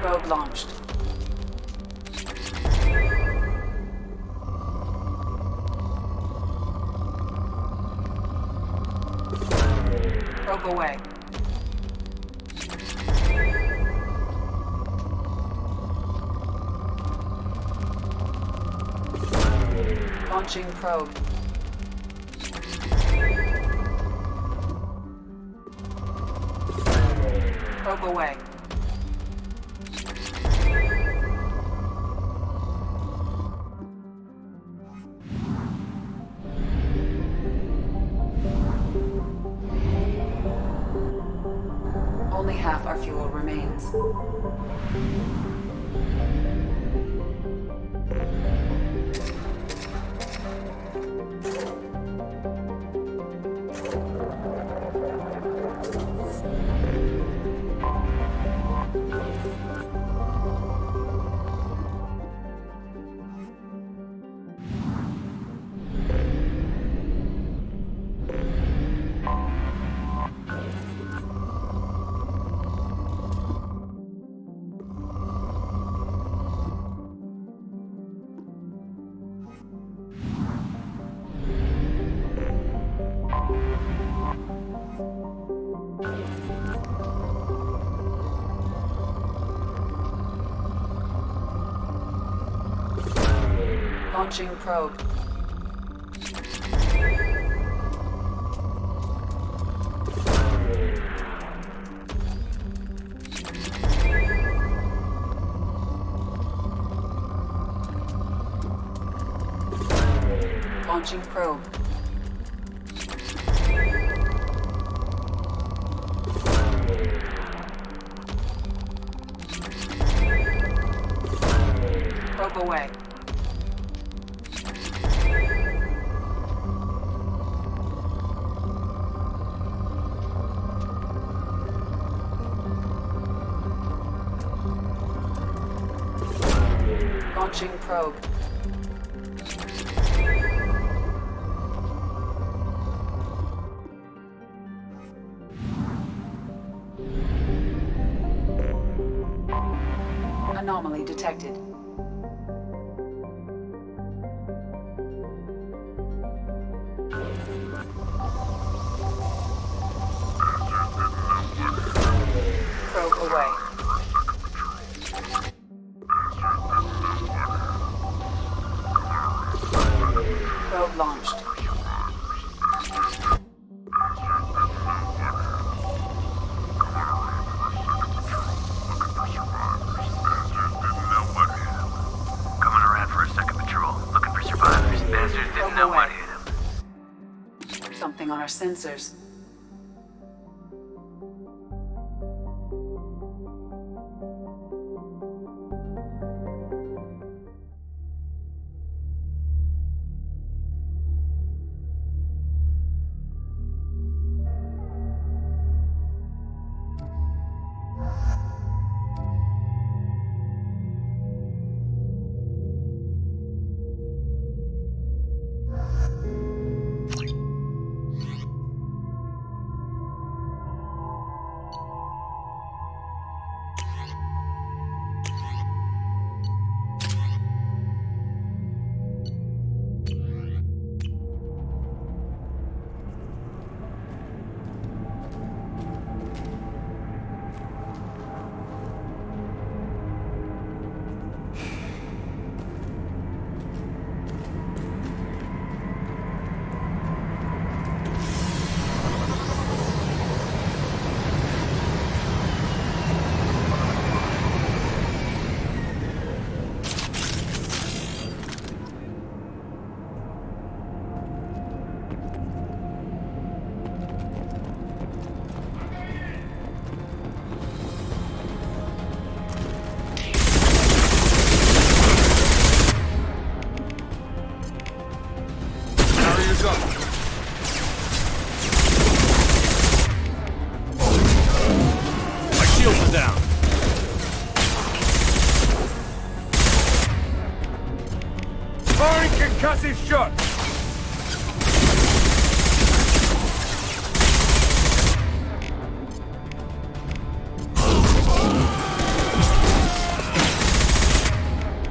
Probe launched. Probe away. Launching probe. Probe away. Only half our fuel remains. Launching probe. Launching probe. Probe away. Launching probe. Anomaly detected. Probe away. Probe launched. Coming around for a second patrol, looking for survivors. Bastards didn't know what hit them. Something on our sensors. My shields are down. Firing concussive shot!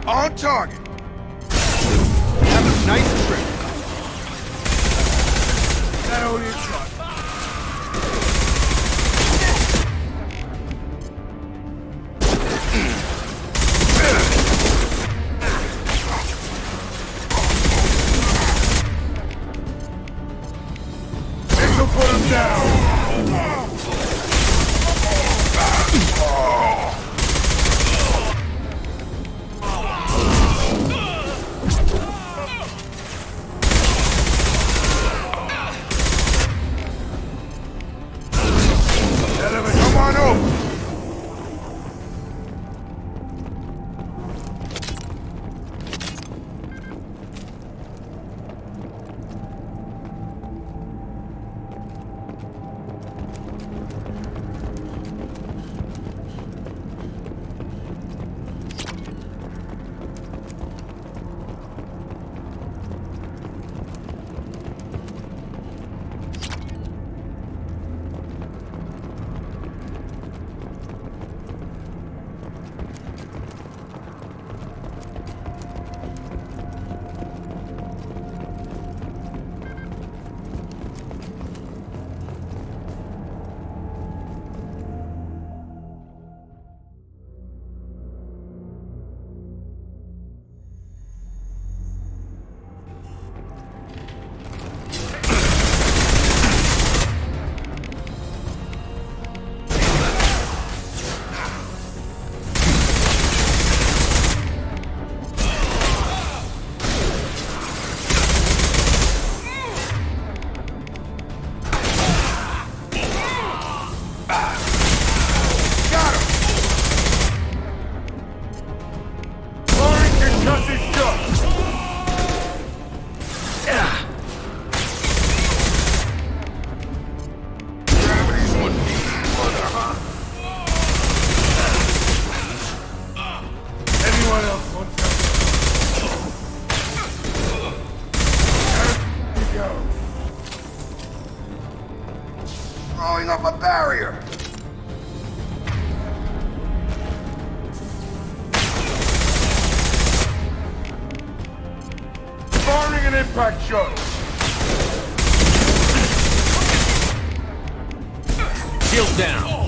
On target! Have a nice trip. Is that all you got? This'll put him down! Throwing up a barrier! Firing an impact shot! Shield down!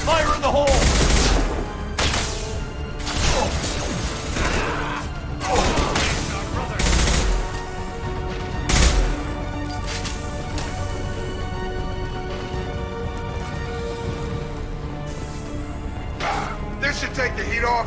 Fire in the hole! This should take the heat off.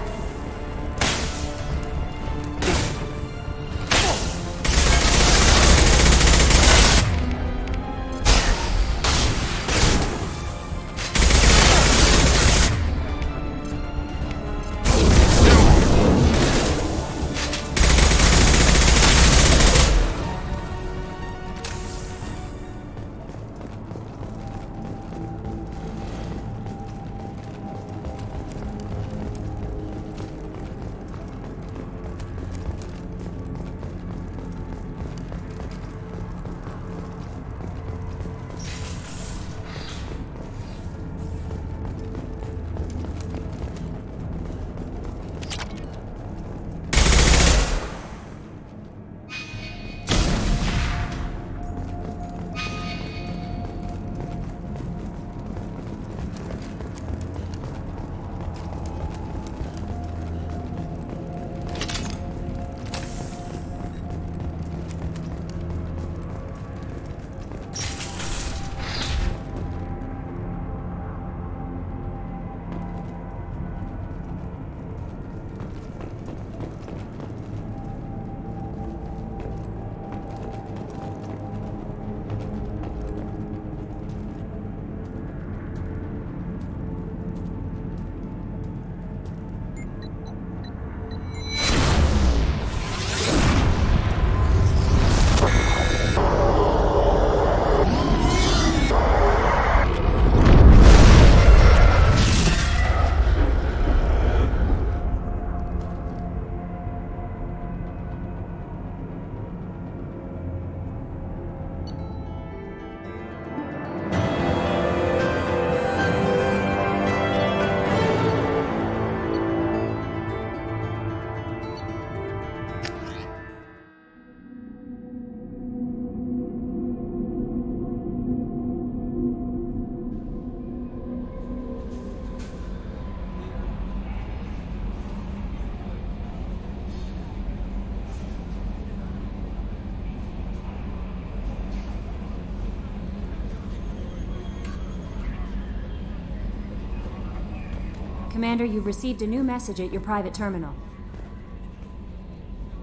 Commander, you've received a new message at your private terminal.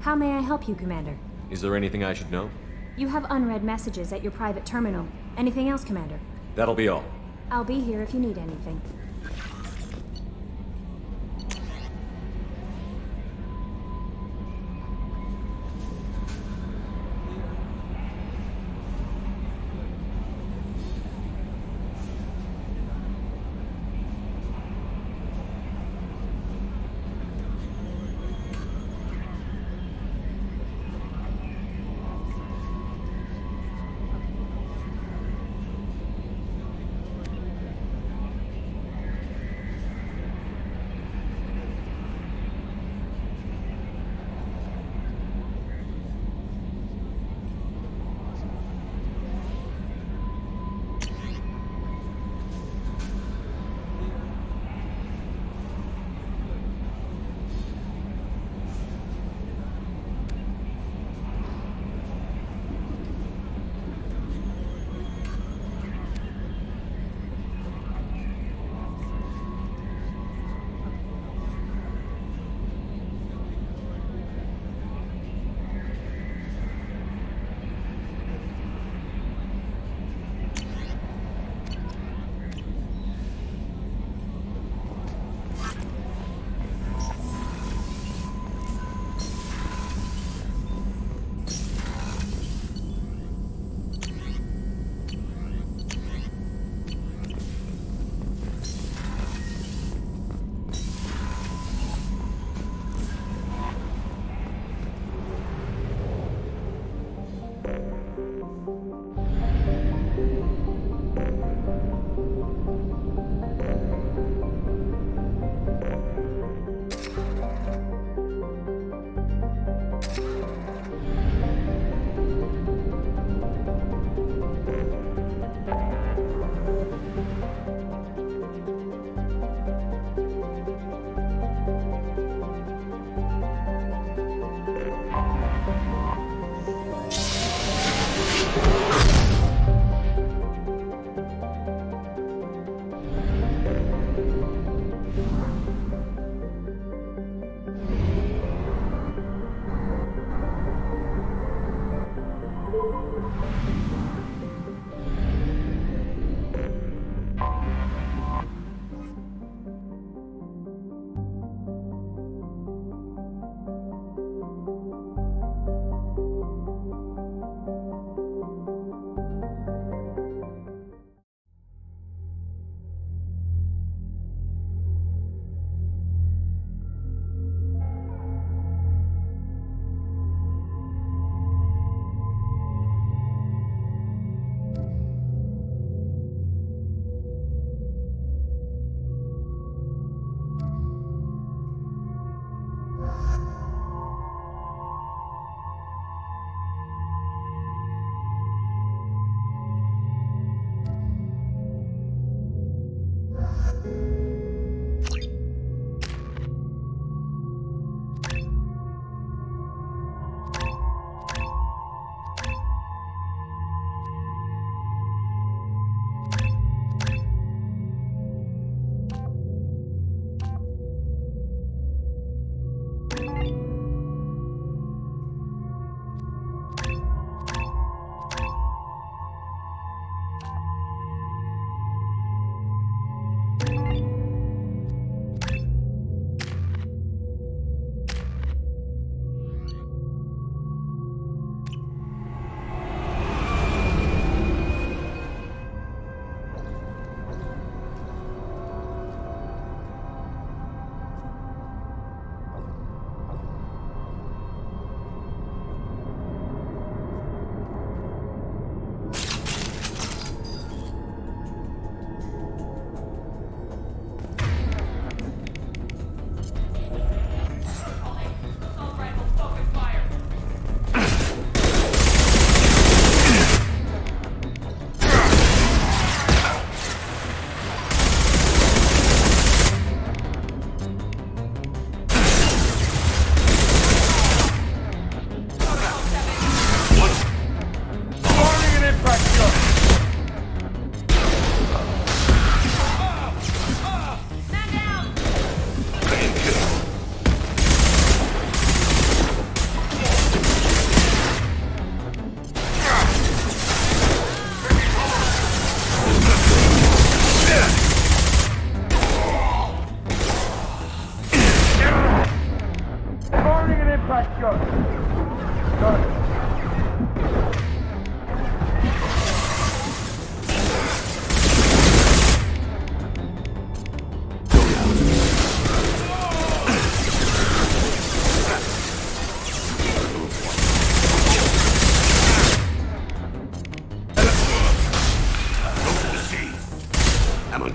How may I help you, Commander? Is there anything I should know? You have unread messages at your private terminal. Anything else, Commander? That'll be all. I'll be here if you need anything.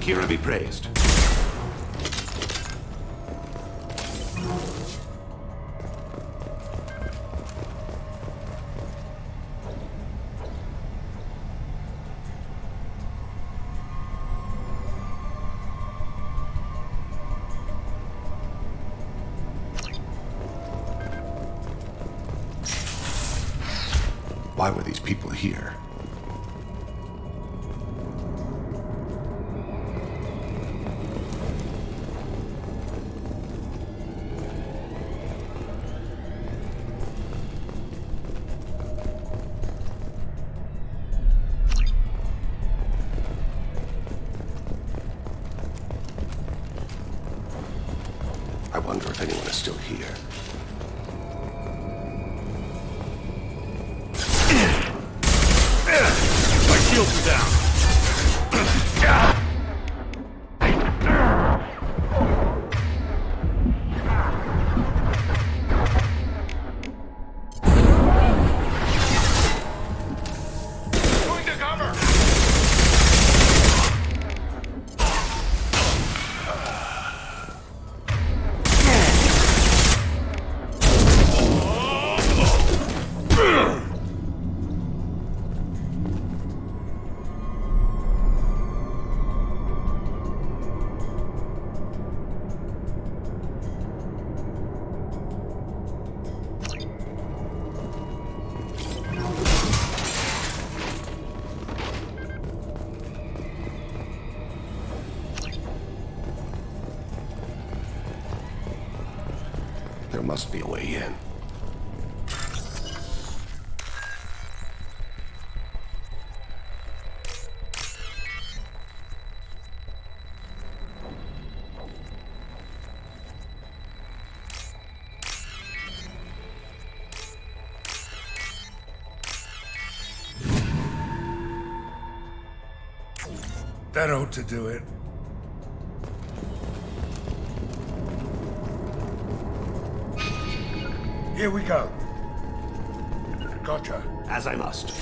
Kira be praised. Why were these people here? I wonder if anyone is still here. My shields are down. Going to cover. There must be a way in. That ought to do it. Here we go. Gotcha. As I must.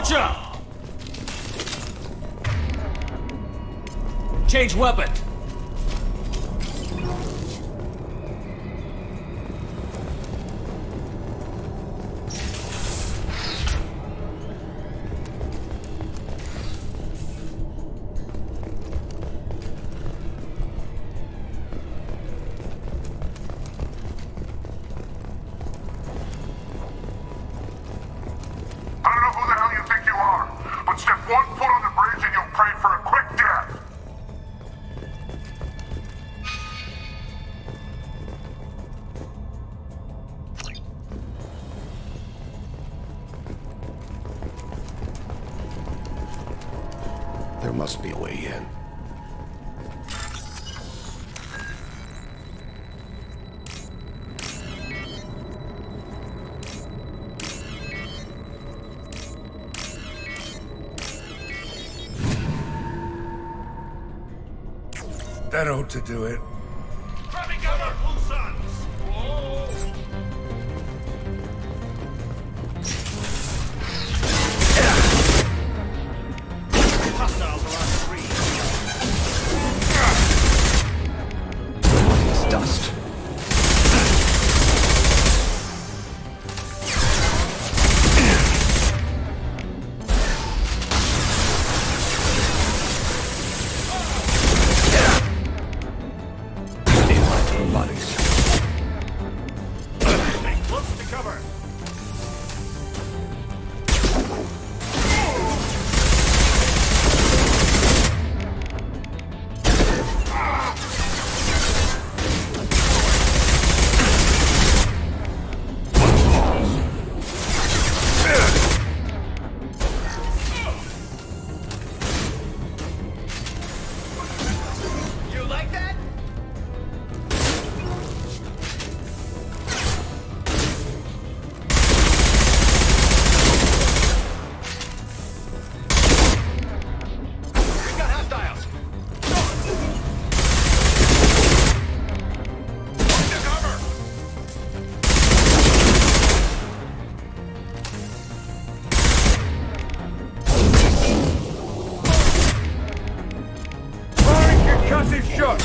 Roger! Change weapon. There must be a way in. That ought to do it. Grabbing cover, Blue Suns! Hostiles are on three. It's dust. Close to cover. You like that? We got hostiles. To cover. Firing concussive shot.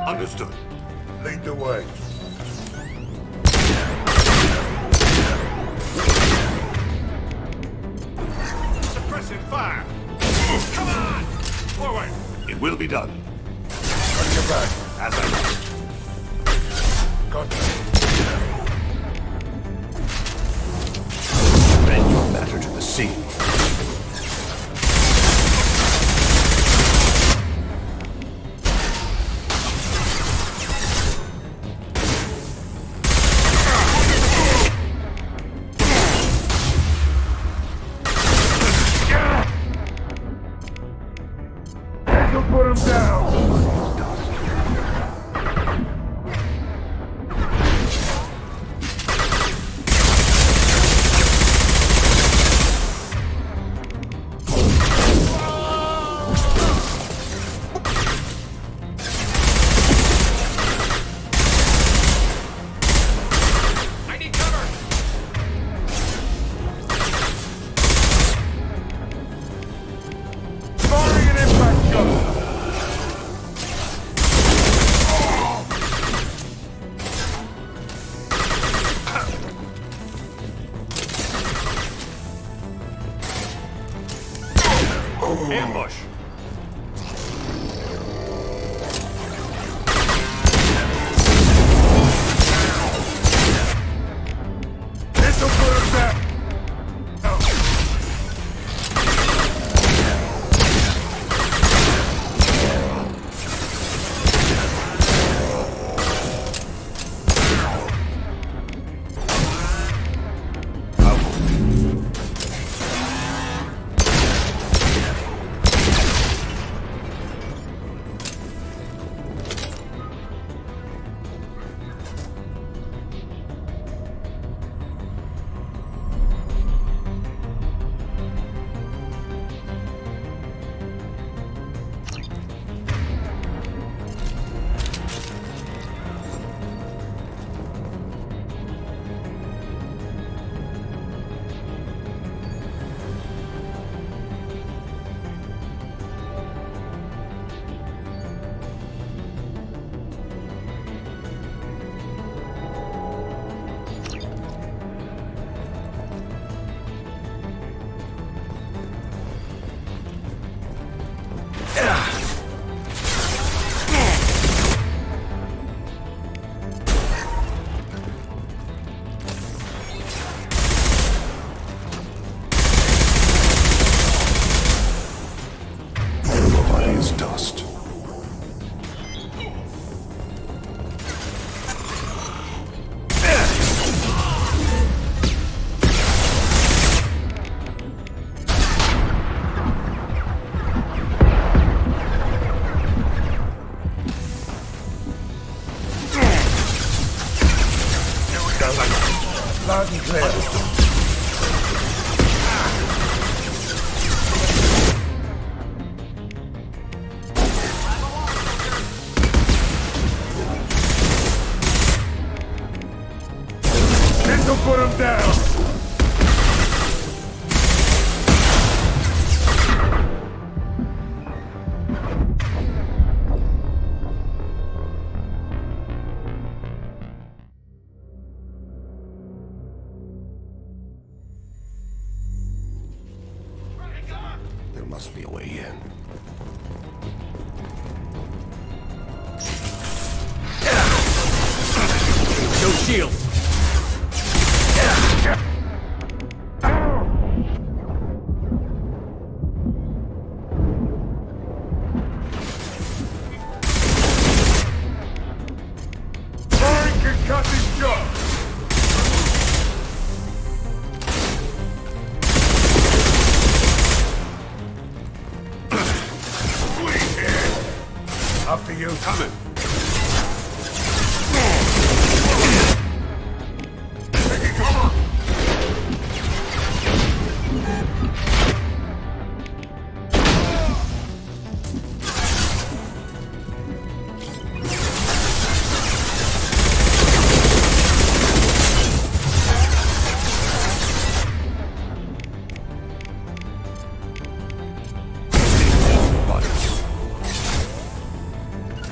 Understood. Lead the way. Suppressing fire. Come on. Forward. It will be done. Got your back. As I must. Got Bring your matter to the scene. This'll put him down. and clear. This'll put him down. There must be a way in. No shield. Mine can cut his jaw. After you. Coming. Taking cover.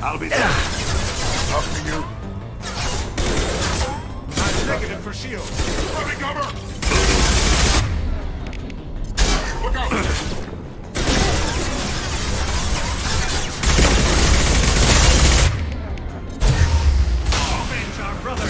I'll be there. After you. Negative for shield. Taking cover. Look out. Avenge our brother.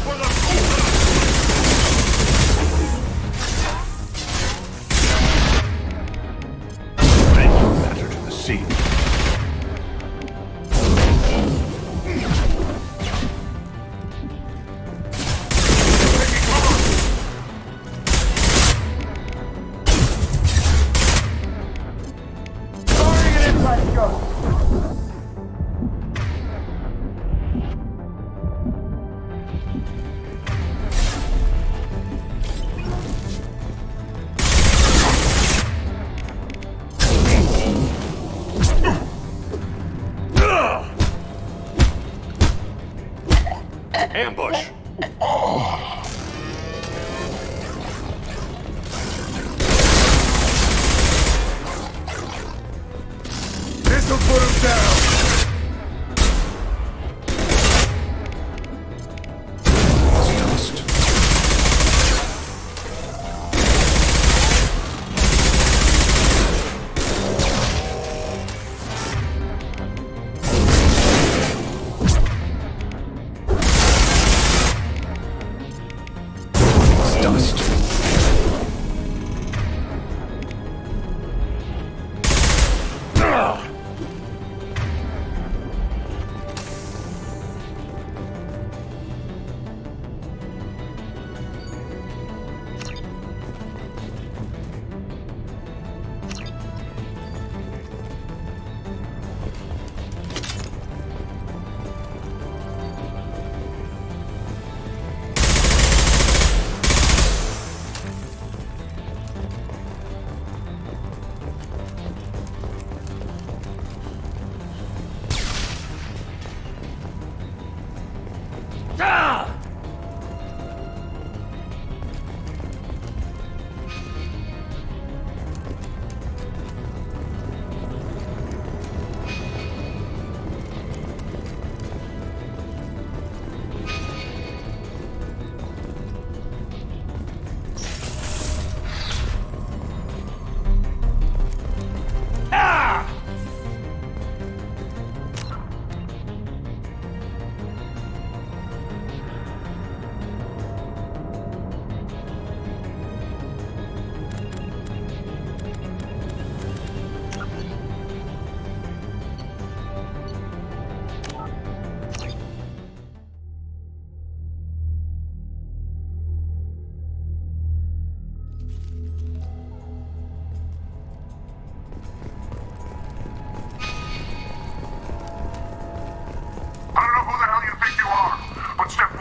For the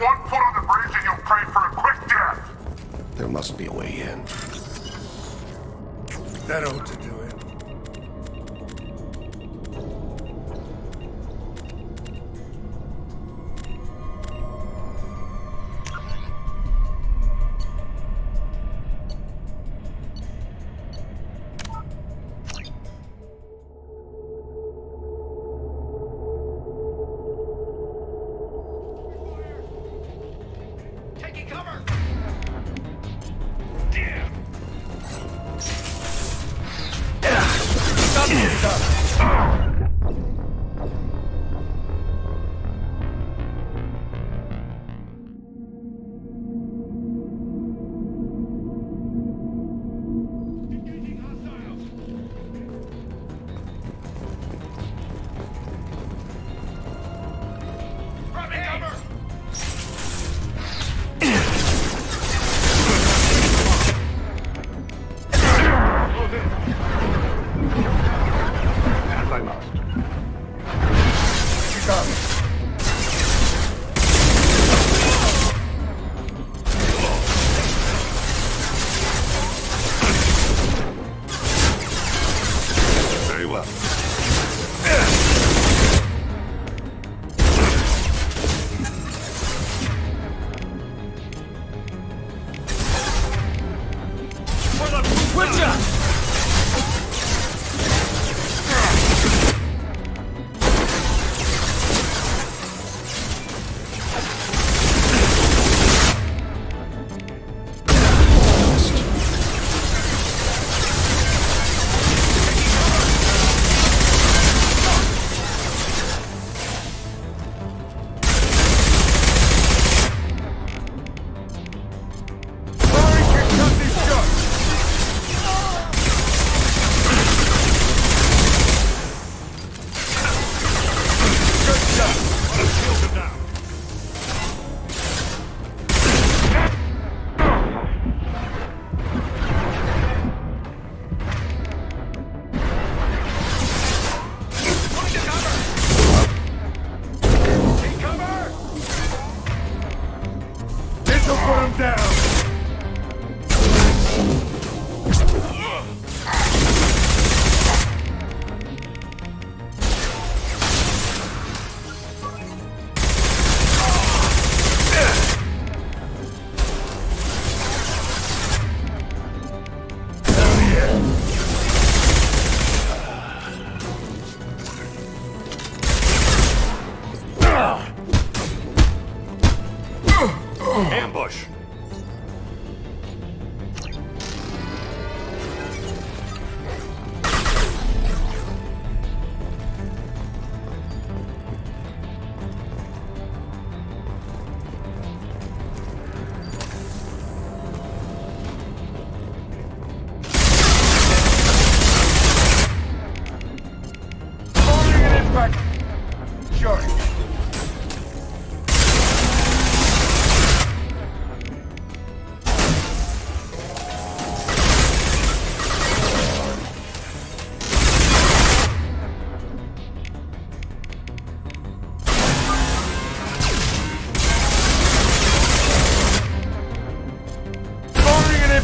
one foot on the bridge and you'll pray for a quick death! There must be a way in. That ought to do it. Ambush!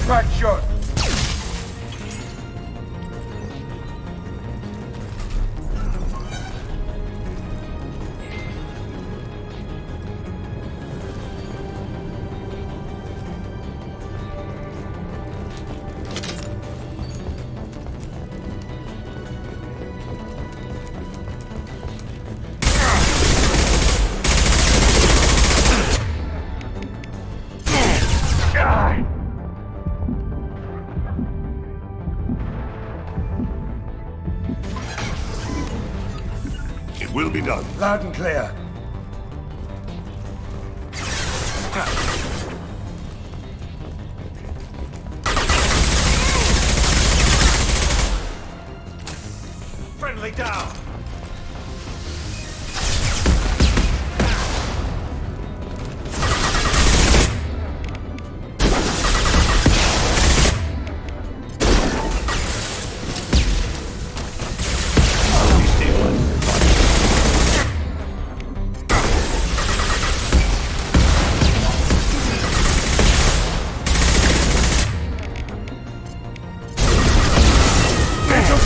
Impact shot! Will be done. Loud and clear. Friendly down!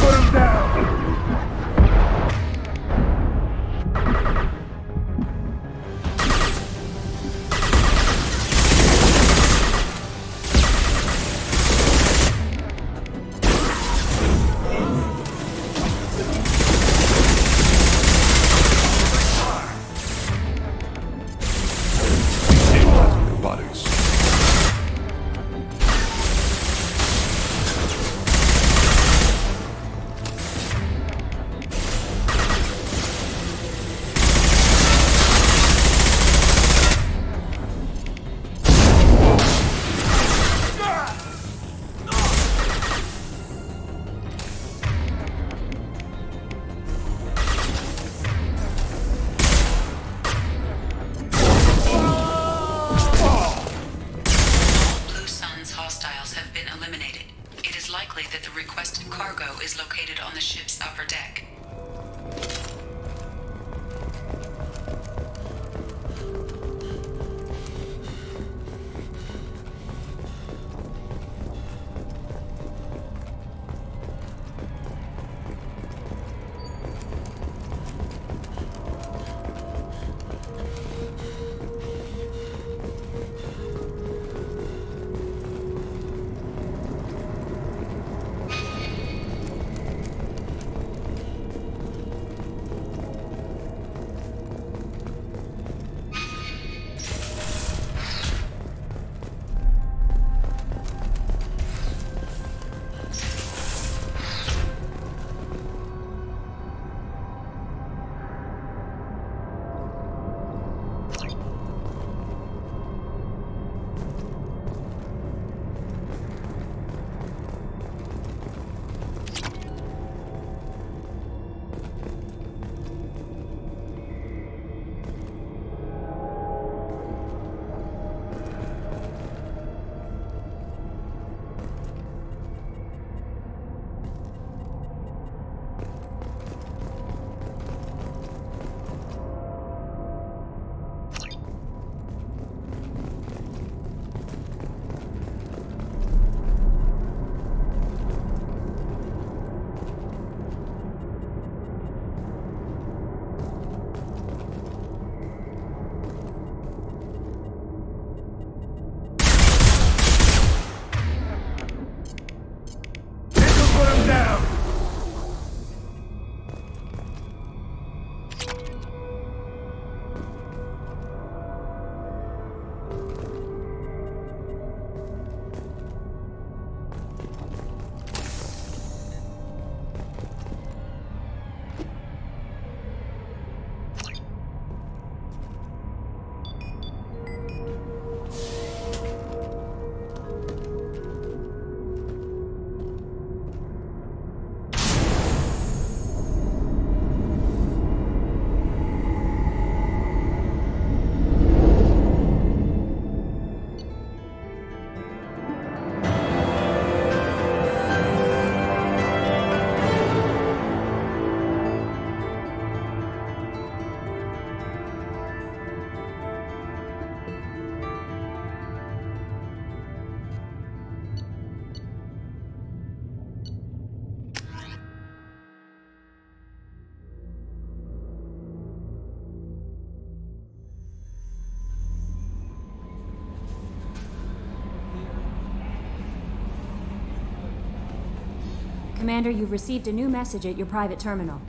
put him down! Bodies. Blue Sun's hostiles have been eliminated. It is likely that the requested cargo is located on the ship's upper deck. Commander, you've received a new message at your private terminal.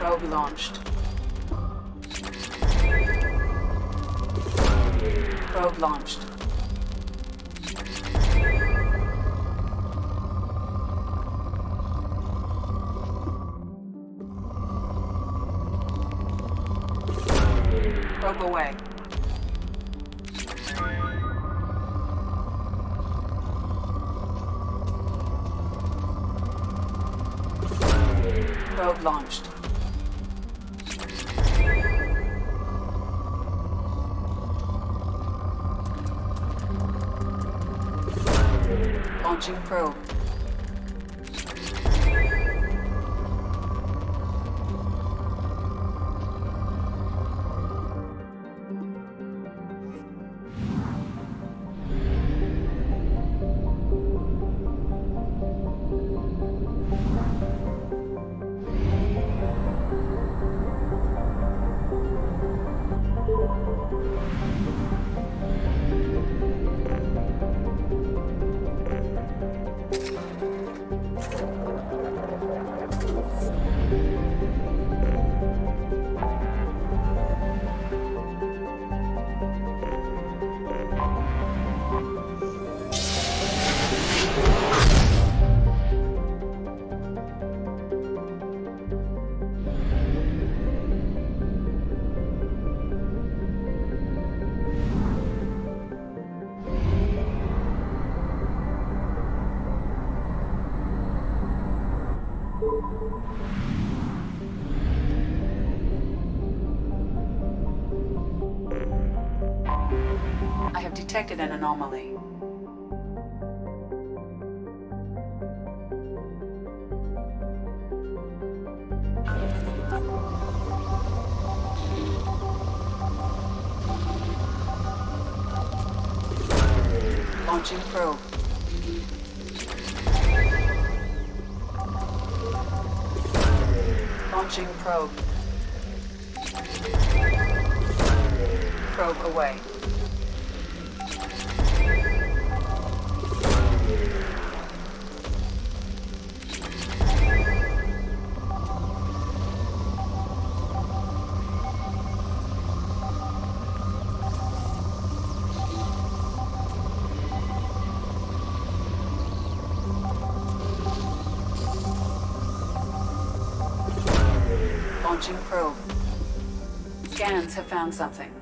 Probe launched. Probe launched. Probe away. Probe launched. Launching probe. I have detected an anomaly. Launching probe. Launching probe. Probe away. Launching probe. Scans have found something.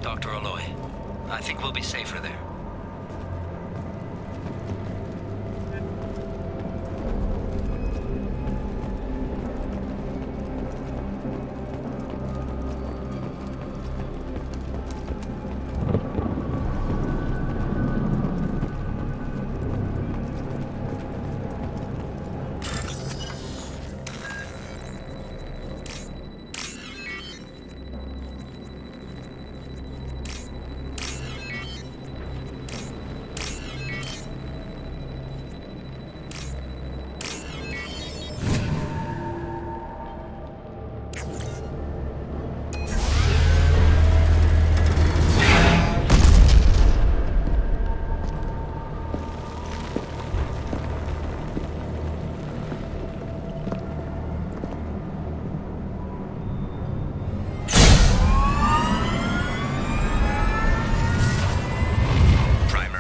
Dr. Aloy. I think we'll be safer there.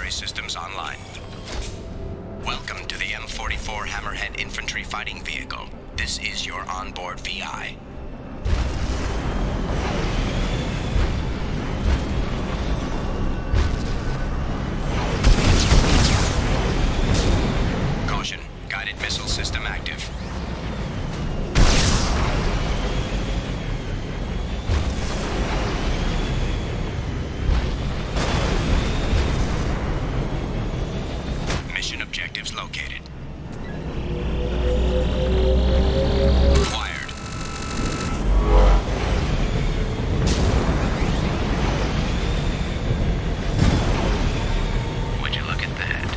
artillery systems online. Welcome to the M44 Hammerhead Infantry Fighting Vehicle. This is your onboard VI. Caution, guided missile system active. Mission objectives located. Acquired. Would you look at that?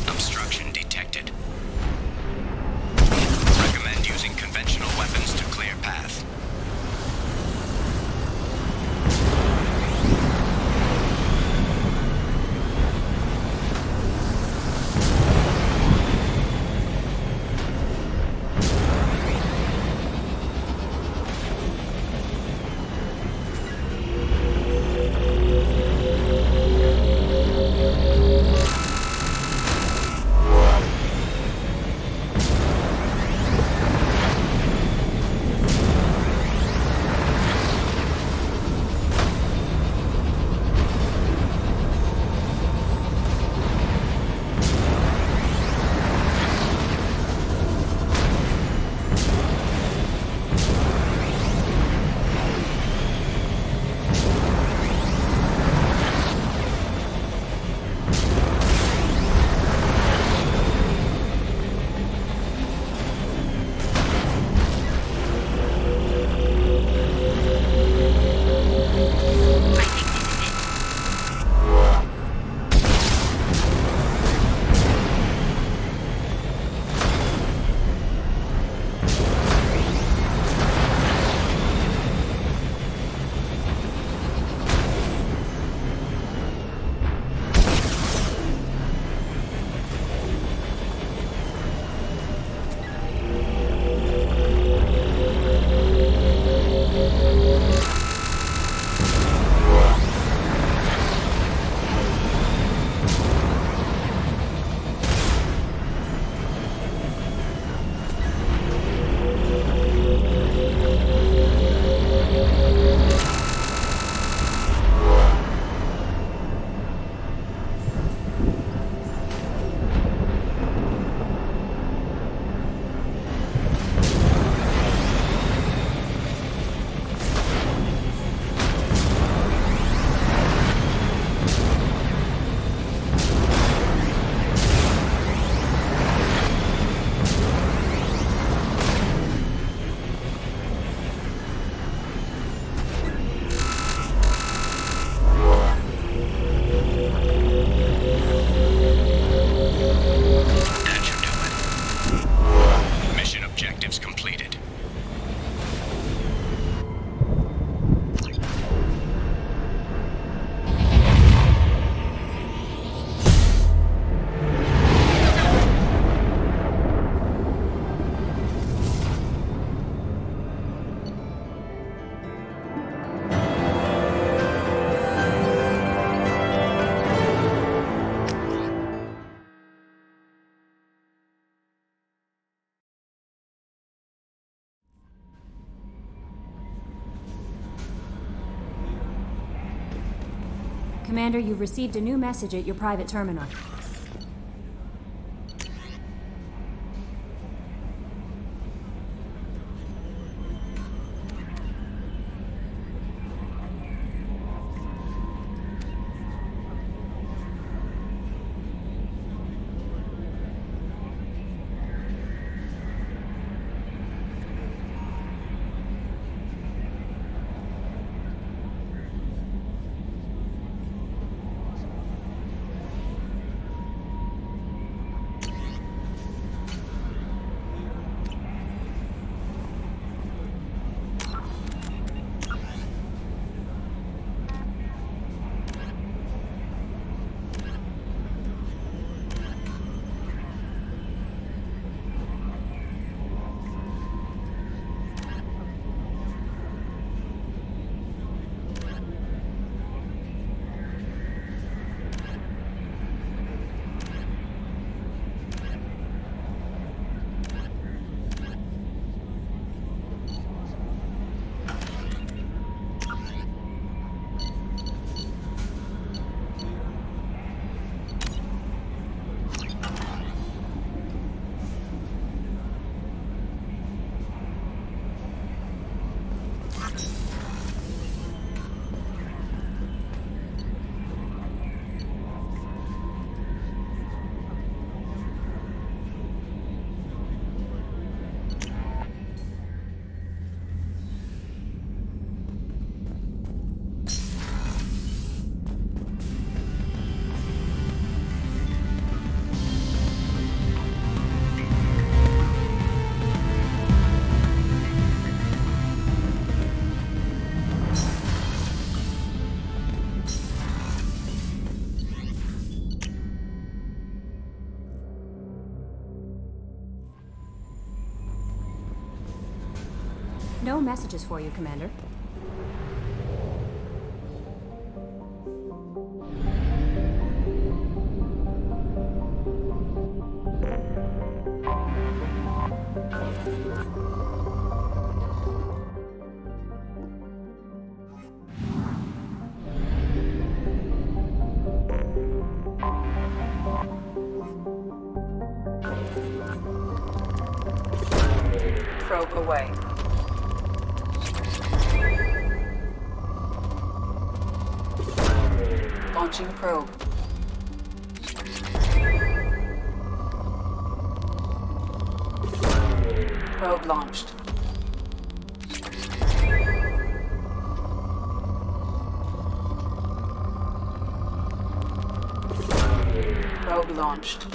Obstruction detected. Recommend using conventional weapons to clear path. That should do it. Mission objectives completed. Commander, you've received a new message at your private terminal. No messages for you, Commander. Probe away. Launching probe. Probe launched. Probe launched.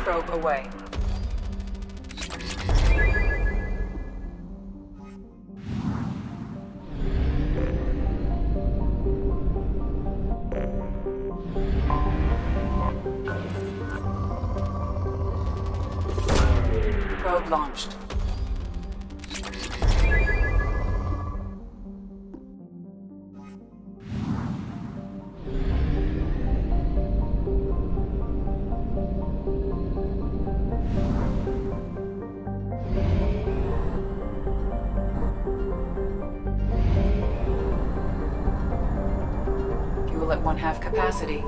Probe away. Probe launched. Fuel at 1/2 capacity.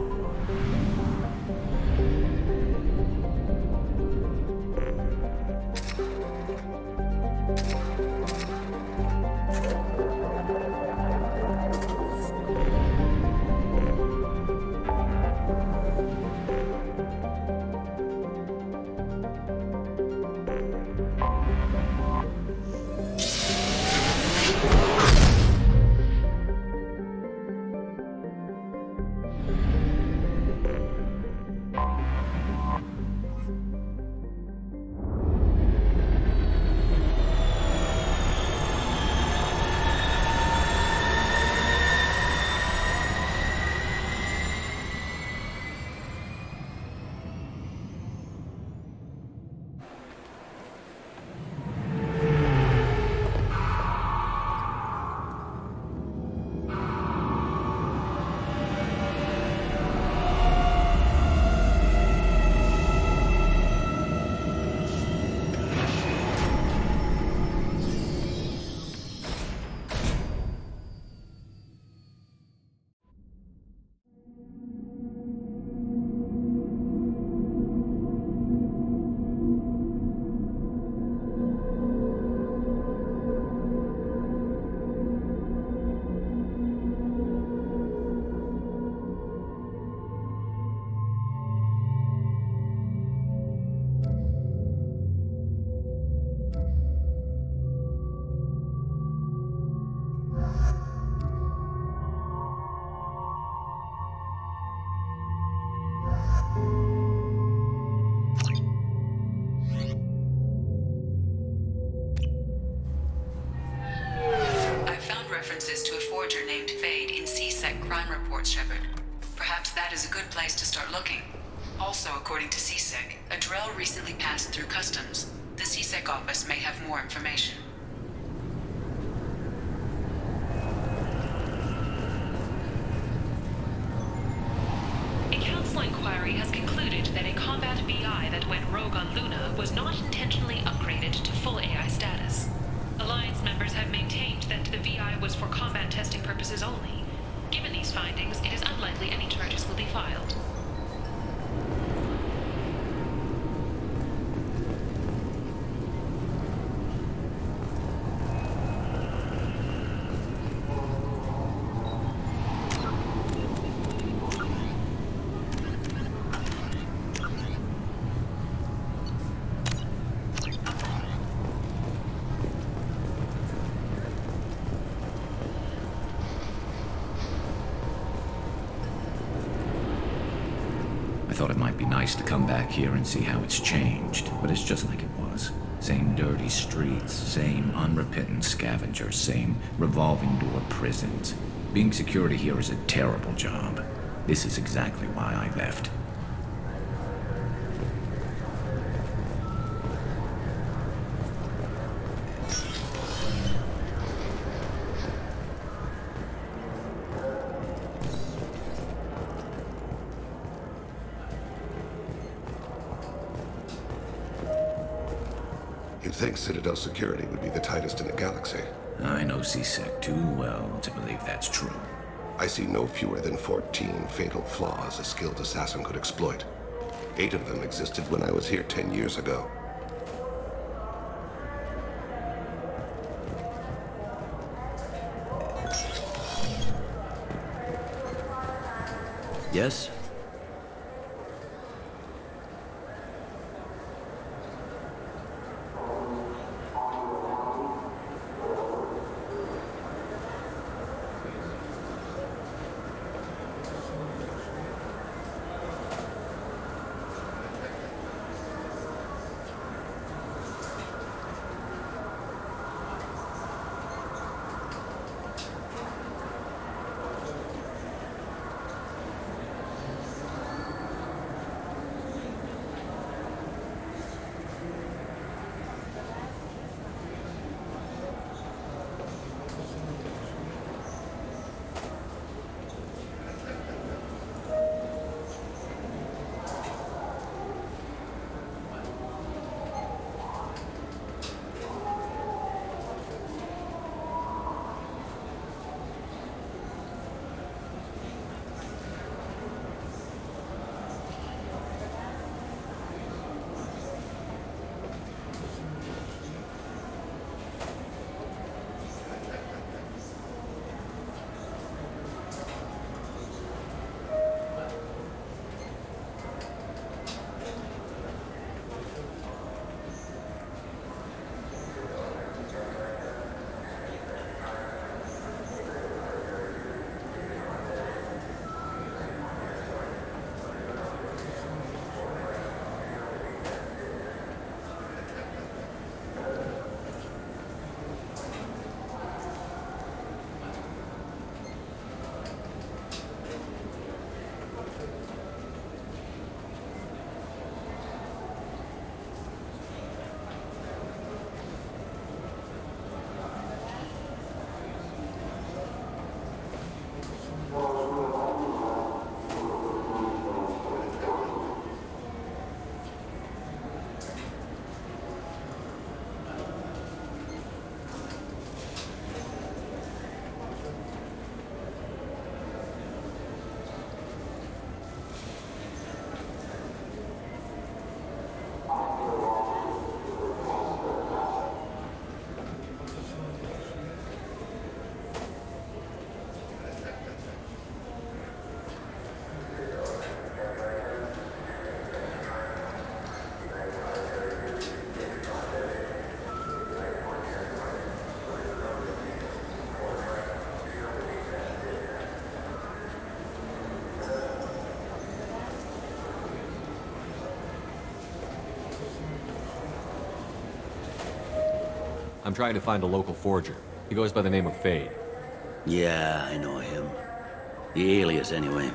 References to a forger named Fade in C-Sec crime reports, Shepard. Perhaps that is a good place to start looking. Also, according to C-Sec, a Drell recently passed through customs. The C-Sec office may have more information. A council inquiry has concluded that a combat VI that went rogue on Luna was not intentionally upgraded to full AI status. Alliance members have maintained that the VI was for combat testing purposes only. Given these findings, it is unlikely any charges will be filed. thought it might be nice to come back here and see how it's changed, but it's just like it was. Same dirty streets, same unrepentant scavengers, same revolving door prisons. Being security here is a terrible job. This is exactly why I left. You'd think Citadel security would be the tightest in the galaxy. I know C-Sec too well to believe that's true. I see no fewer than 14 fatal flaws a skilled assassin could exploit. 8 of them existed when I was here 10 years ago. Yes? I'm trying to find a local forger. He goes by the name of Fade. Yeah, I know him. The alias, anyway.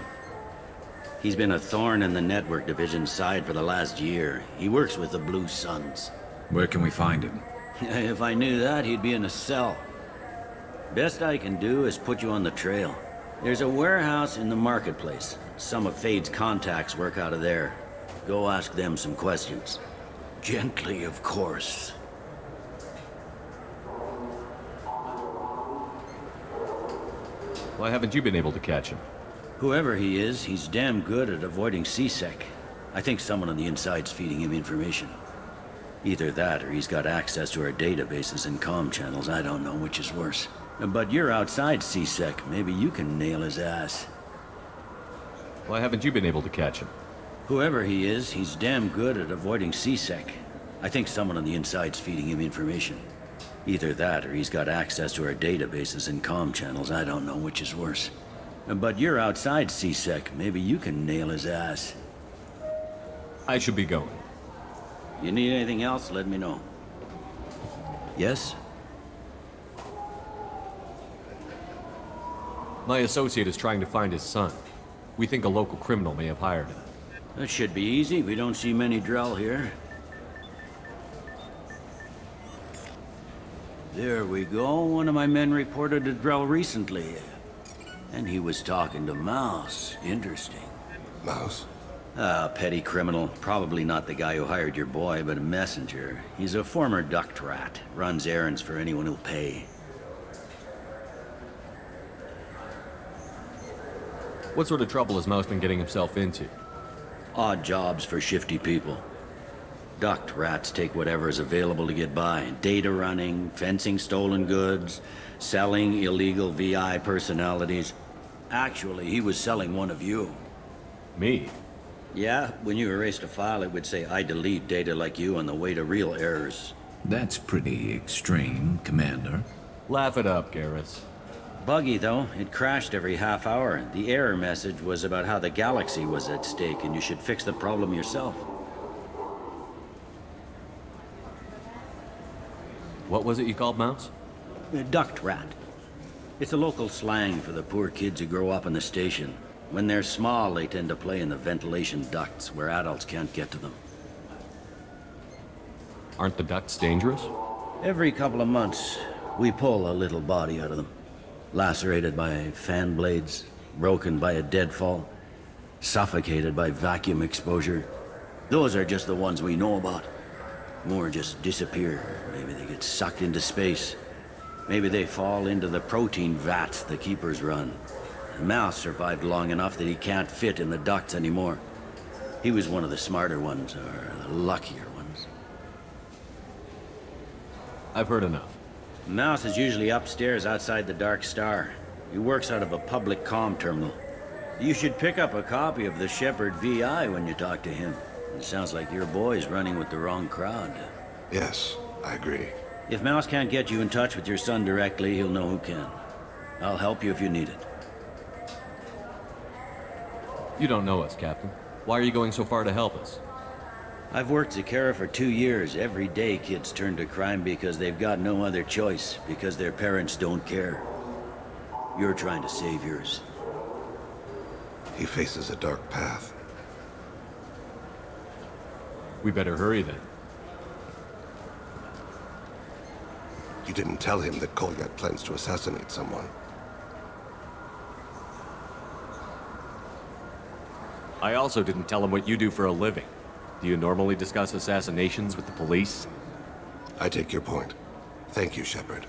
He's been a thorn in the network division's side for the last year. He works with the Blue Suns. Where can we find him? If I knew that, he'd be in a cell. Best I can do is put you on the trail. There's a warehouse in the marketplace. Some of Fade's contacts work out of there. Go ask them some questions. Gently, of course. Why haven't you been able to catch him? Whoever he is, he's damn good at avoiding C-Sec. I think someone on the inside's feeding him information. Either that, or he's got access to our databases and comm channels. I don't know which is worse. But you're outside C-Sec. Maybe you can nail his ass. Why haven't you been able to catch him? Whoever he is, he's damn good at avoiding C-Sec. I think someone on the inside's feeding him information. Either that, or he's got access to our databases and comm channels. I don't know which is worse. But you're outside C-Sec. Maybe you can nail his ass. I should be going. You need anything else, let me know. Yes? My associate is trying to find his son. We think a local criminal may have hired him. That should be easy. We don't see many Drell here. There we go. One of my men reported a Drell recently. And he was talking to Mouse. Interesting. Mouse? Petty criminal. Probably not the guy who hired your boy, but a messenger. He's a former duct rat. Runs errands for anyone who'll pay. What sort of trouble has Mouse been getting himself into? Odd jobs for shifty people. Duct rats take whatever is available to get by. Data running, fencing stolen goods, selling illegal VI personalities. Actually, he was selling one of you. Me? Yeah, when you erased a file, it would say, I delete data like you on the way to real errors. That's pretty extreme, Commander. Laugh it up, Garrus. Buggy, though. It crashed every half hour. The error message was about how the galaxy was at stake, and you should fix the problem yourself. What was it you called Mouse? A duct rat. It's a local slang for the poor kids who grow up in the station. When they're small, they tend to play in the ventilation ducts where adults can't get to them. Aren't the ducts dangerous? Every couple of months, we pull a little body out of them. Lacerated by fan blades, broken by a deadfall, suffocated by vacuum exposure. Those are just the ones we know about. More just disappear. Maybe they get sucked into space. Maybe they fall into the protein vats the Keepers run. Mouse survived long enough that he can't fit in the ducts anymore. He was one of the smarter ones, or the luckier ones. I've heard enough. Mouse is usually upstairs outside the Dark Star. He works out of a public comm terminal. You should pick up a copy of the Shepard VI when you talk to him. It sounds like your boy's running with the wrong crowd. Yes, I agree. If Mouse can't get you in touch with your son directly, he'll know who can. I'll help you if you need it. You don't know us, Captain. Why are you going so far to help us? I've worked Zakera for 2 years. Every day kids turn to crime because they've got no other choice, because their parents don't care. You're trying to save yours. He faces a dark path. We better hurry then. You didn't tell him that Kolyat plans to assassinate someone. I also didn't tell him what you do for a living. Do you normally discuss assassinations with the police? I take your point. Thank you, Shepard.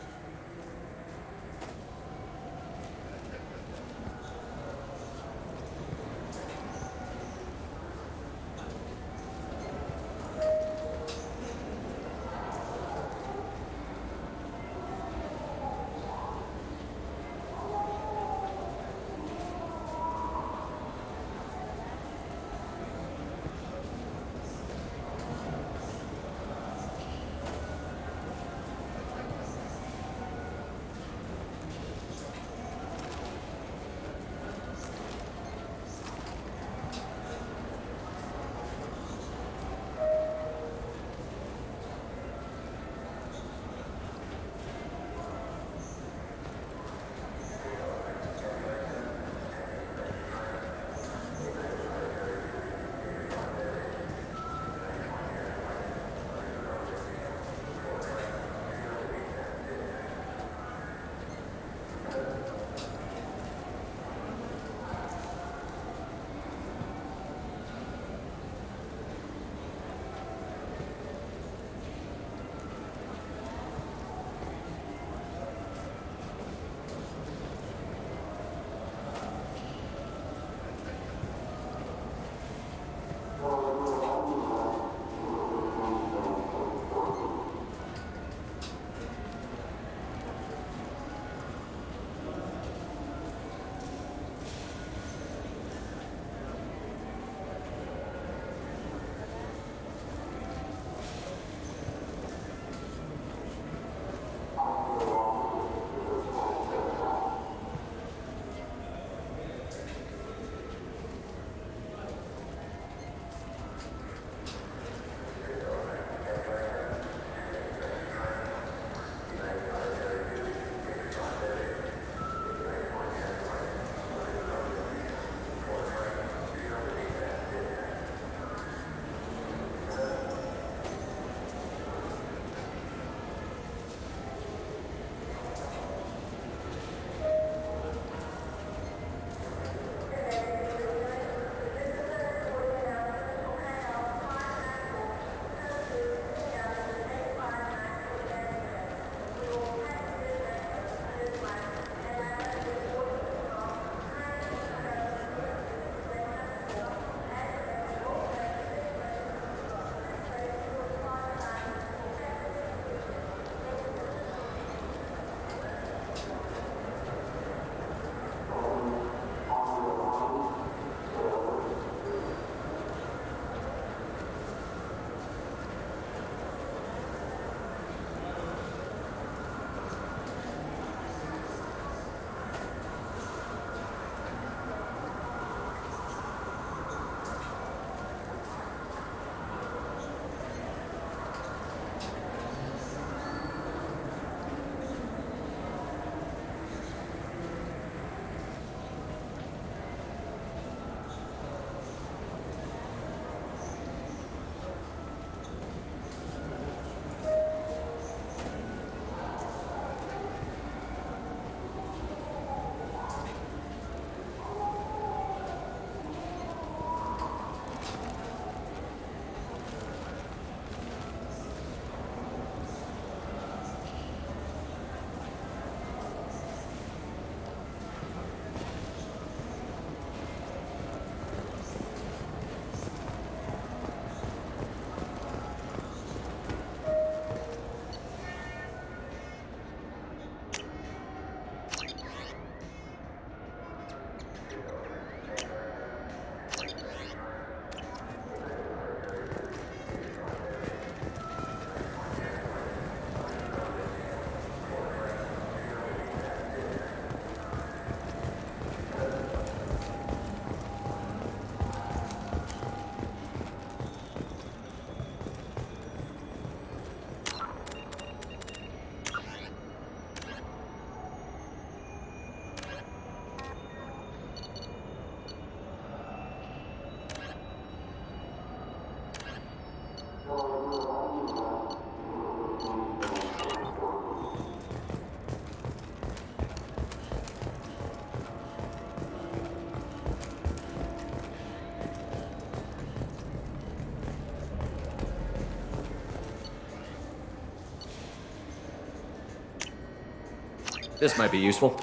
This might be useful.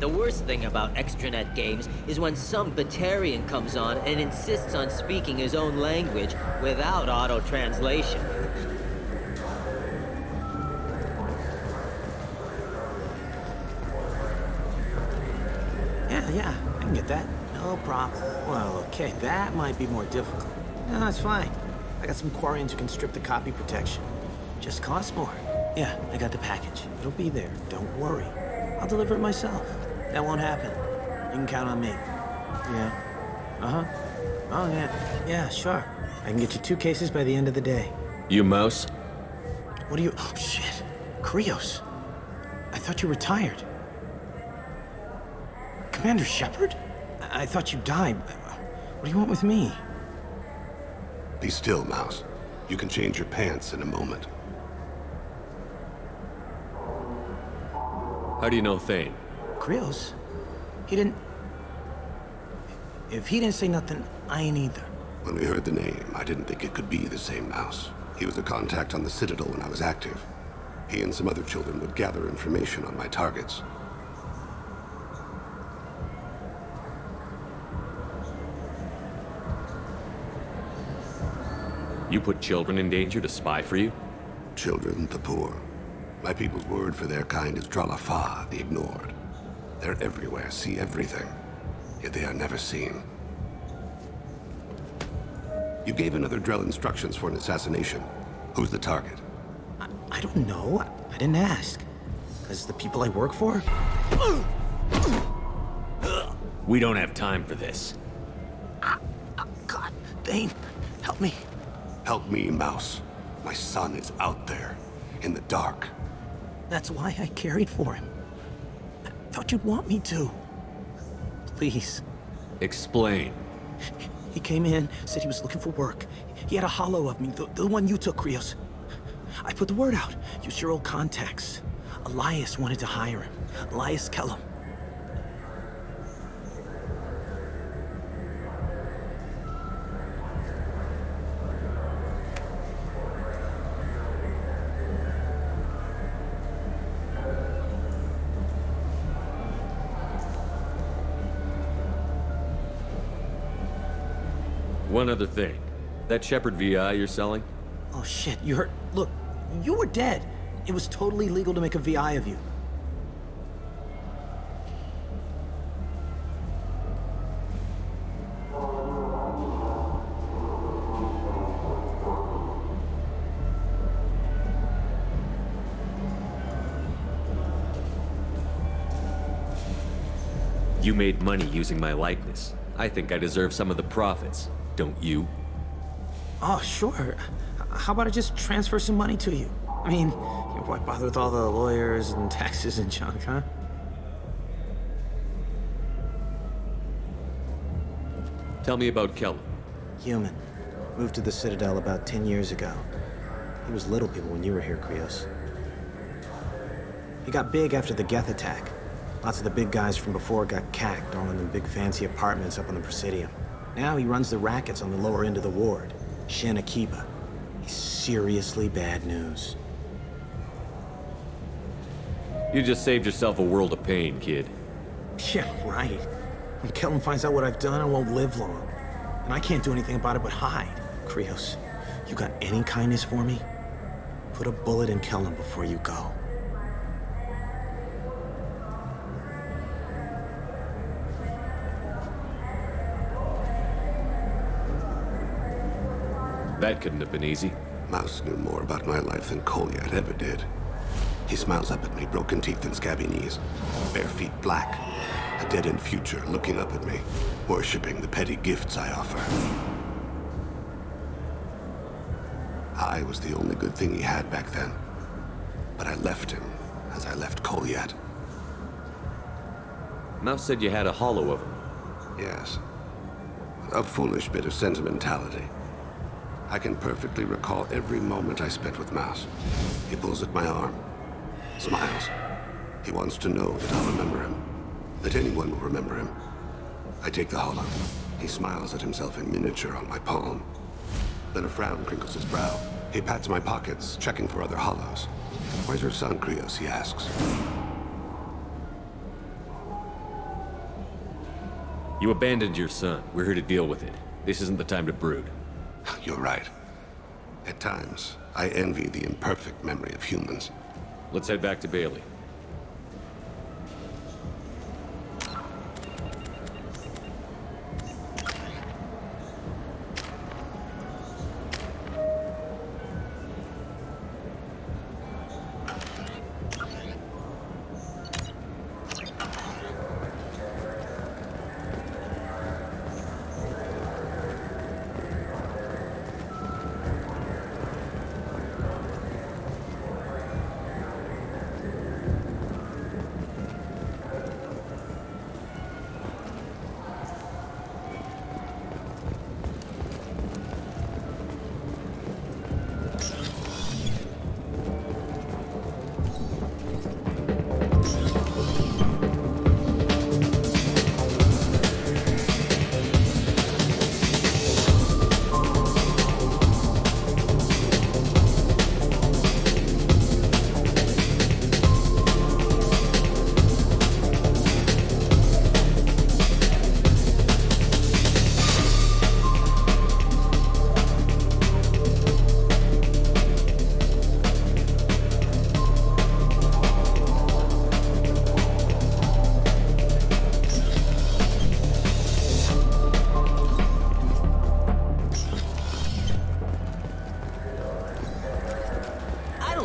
The worst thing about extranet games is when some Batarian comes on and insists on speaking his own language without auto-translation. Yeah, I can get that. No problem. Well, okay, that might be more difficult. No, it's fine. I got some Quarians who can strip the copy protection. Just costs more. Yeah, I got the package. It'll be there. Don't worry. I'll deliver it myself. That won't happen. You can count on me. Yeah. Uh-huh. Oh, yeah. Yeah, sure. I can get you 2 cases by the end of the day. You mouse? What are you... Oh, shit. Krios. I thought you retired. Commander Shepard? I thought you died. What do you want with me? Be still, Mouse. You can change your pants in a moment. How do you know Thane? Krios? He didn't... If he didn't say nothing, I ain't either. When we heard the name, I didn't think it could be the same Mouse. He was a contact on the Citadel when I was active. He and some other children would gather information on my targets. You put children in danger to spy for you? Children, the poor. My people's word for their kind is Dralafa, the ignored. They're everywhere, see everything, yet they are never seen. You gave another Drell instructions for an assassination. Who's the target? I don't know. I didn't ask. Because the people I work for? We don't have time for this. God, Thane, help me. Help me, Mouse. My son is out there, in the dark. That's why I carried for him. I thought you'd want me to. Please. Explain. He came in, said he was looking for work. He had a holo of me, the one you took, Krios. I put the word out. Use your old contacts. Elias wanted to hire him. Elias Kellum. One other thing. That Shepard VI you're selling? Oh shit, you heard? Look, you were dead. It was totally legal to make a VI of you. You made money using my likeness. I think I deserve some of the profits. Don't you? Oh, sure. How about I just transfer some money to you? I mean, why bother with all the lawyers and taxes and junk, huh? Tell me about Kellum. Human. Moved to the Citadel about 10 years ago. He was little people when you were here, Krios. He got big after the Geth attack. Lots of the big guys from before got cacked, all in them big fancy apartments up on the Presidium. Now he runs the rackets on the lower end of the ward, Shin Akiba. He's seriously bad news. You just saved yourself a world of pain, kid. Yeah, right. When Kellum finds out what I've done, I won't live long. And I can't do anything about it but hide. Krios, you got any kindness for me? Put a bullet in Kellum before you go. That couldn't have been easy. Mouse knew more about my life than Kolyat ever did. He smiles up at me, broken teeth and scabby knees, bare feet black, a dead-end future looking up at me, worshipping the petty gifts I offer. I was the only good thing he had back then, but I left him as I left Kolyat. Mouse said you had a holo of him. Yes. A foolish bit of sentimentality. I can perfectly recall every moment I spent with Mouse. He pulls at my arm, smiles. He wants to know that I'll remember him, that anyone will remember him. I take the holo. He smiles at himself in miniature on my palm. Then a frown crinkles his brow. He pats my pockets, checking for other hollows. Where's your son, Krios? He asks. You abandoned your son. We're here to deal with it. This isn't the time to brood. You're right. At times, I envy the imperfect memory of humans. Let's head back to Bailey.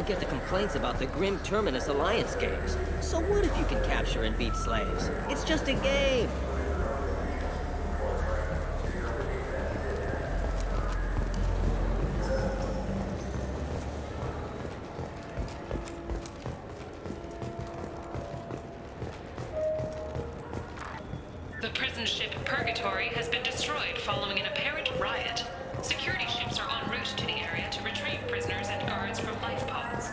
Get the complaints about the Grim Terminus Alliance games. So what if you can capture and beat slaves? It's just a game. The prison ship Purgatory has been destroyed following an apparent riot. Security ships are en route to the area to retrieve prisoners and guards from life pods.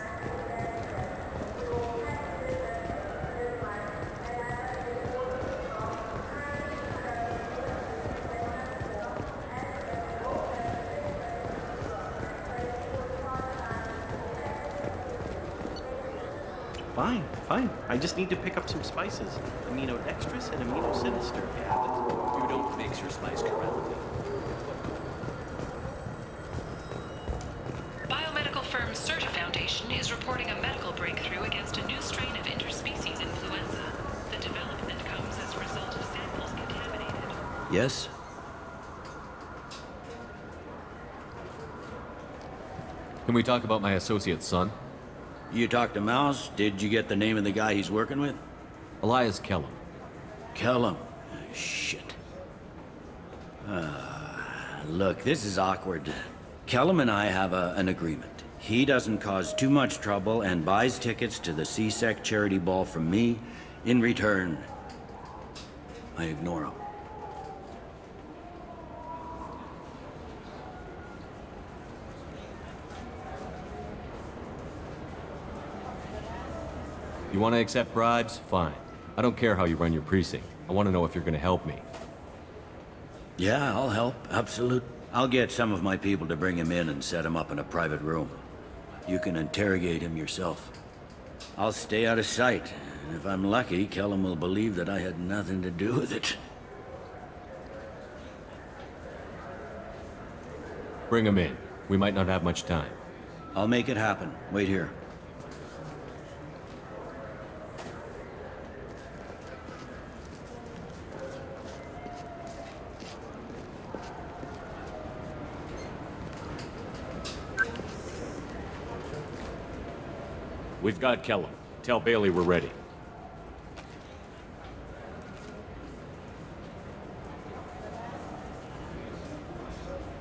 Fine. I just need to pick up some spices. Amino dextrous and amino sinister. You don't mix your spice correctly. Biomedical firm Certa Foundation is reporting a medical breakthrough against a new strain of interspecies influenza. The development comes as a result of samples contaminated. Yes? Can we talk about my associate's son? You talked to Mouse? Did you get the name of the guy he's working with? Elias Kellum. Kellum? Shit. Look, this is awkward. Kellum and I have an agreement. He doesn't cause too much trouble and buys tickets to the C-Sec charity ball from me. In return, I ignore him. You want to accept bribes? Fine. I don't care how you run your precinct. I want to know if you're going to help me. Yeah, I'll help. Absolute. I'll get some of my people to bring him in and set him up in a private room. You can interrogate him yourself. I'll stay out of sight, and if I'm lucky, Kellum will believe that I had nothing to do with it. Bring him in. We might not have much time. I'll make it happen. Wait here. We've got Kellum. Tell Bailey we're ready.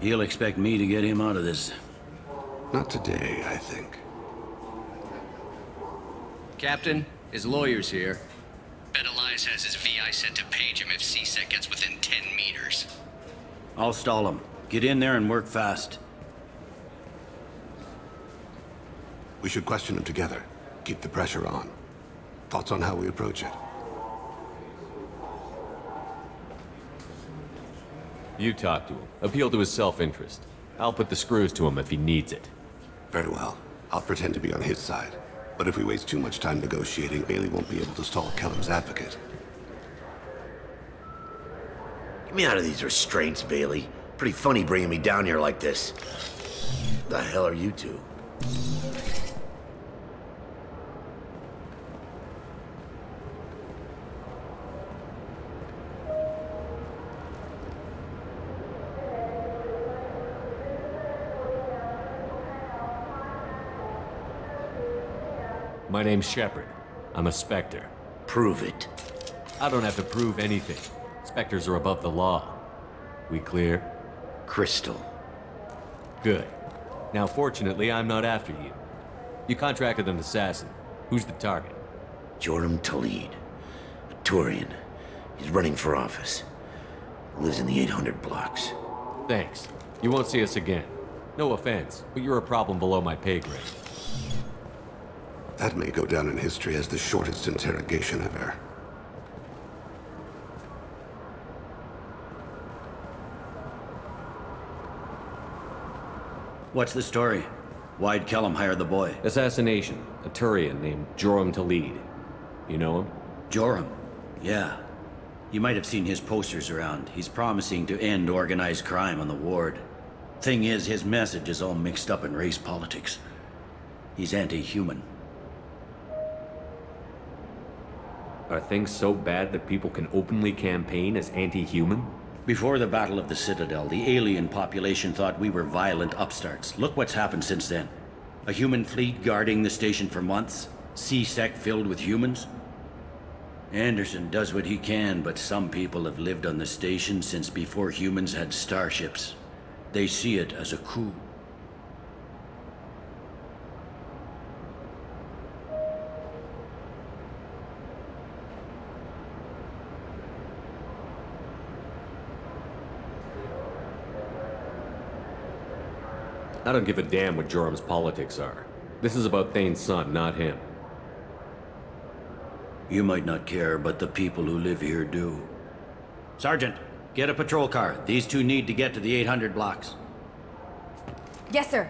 He'll expect me to get him out of this. Not today, I think. Captain, his lawyer's here. Bet Elias has his VI set to page him if C-Sec gets within 10 meters. I'll stall him. Get in there and work fast. We should question him together. Keep the pressure on. Thoughts on how we approach it? You talk to him. Appeal to his self-interest. I'll put the screws to him if he needs it. Very well. I'll pretend to be on his side. But if we waste too much time negotiating, Bailey won't be able to stall Kellum's advocate. Get me out of these restraints, Bailey. Pretty funny bringing me down here like this. The hell are you two? My name's Shepard. I'm a Spectre. Prove it. I don't have to prove anything. Spectres are above the law. We clear? Crystal. Good. Now, fortunately, I'm not after you. You contracted an assassin. Who's the target? Joram Talid. A Turian. He's running for office. Lives in the 800 blocks. Thanks. You won't see us again. No offense, but you're a problem below my pay grade. That may go down in history as the shortest interrogation ever. What's the story? Why'd Kellum hire the boy? Assassination. A Turian named Joram Talid. You know him? Joram? Yeah. You might have seen his posters around. He's promising to end organized crime on the ward. Thing is, his message is all mixed up in race politics. He's anti-human. Are things so bad that people can openly campaign as anti-human? Before the Battle of the Citadel, the alien population thought we were violent upstarts. Look what's happened since then. A human fleet guarding the station for months. C-Sec filled with humans. Anderson does what he can, but some people have lived on the station since before humans had starships. They see it as a coup. I don't give a damn what Joram's politics are. This is about Thane's son, not him. You might not care, but the people who live here do. Sergeant, get a patrol car. These two need to get to the 800 blocks. Yes, sir.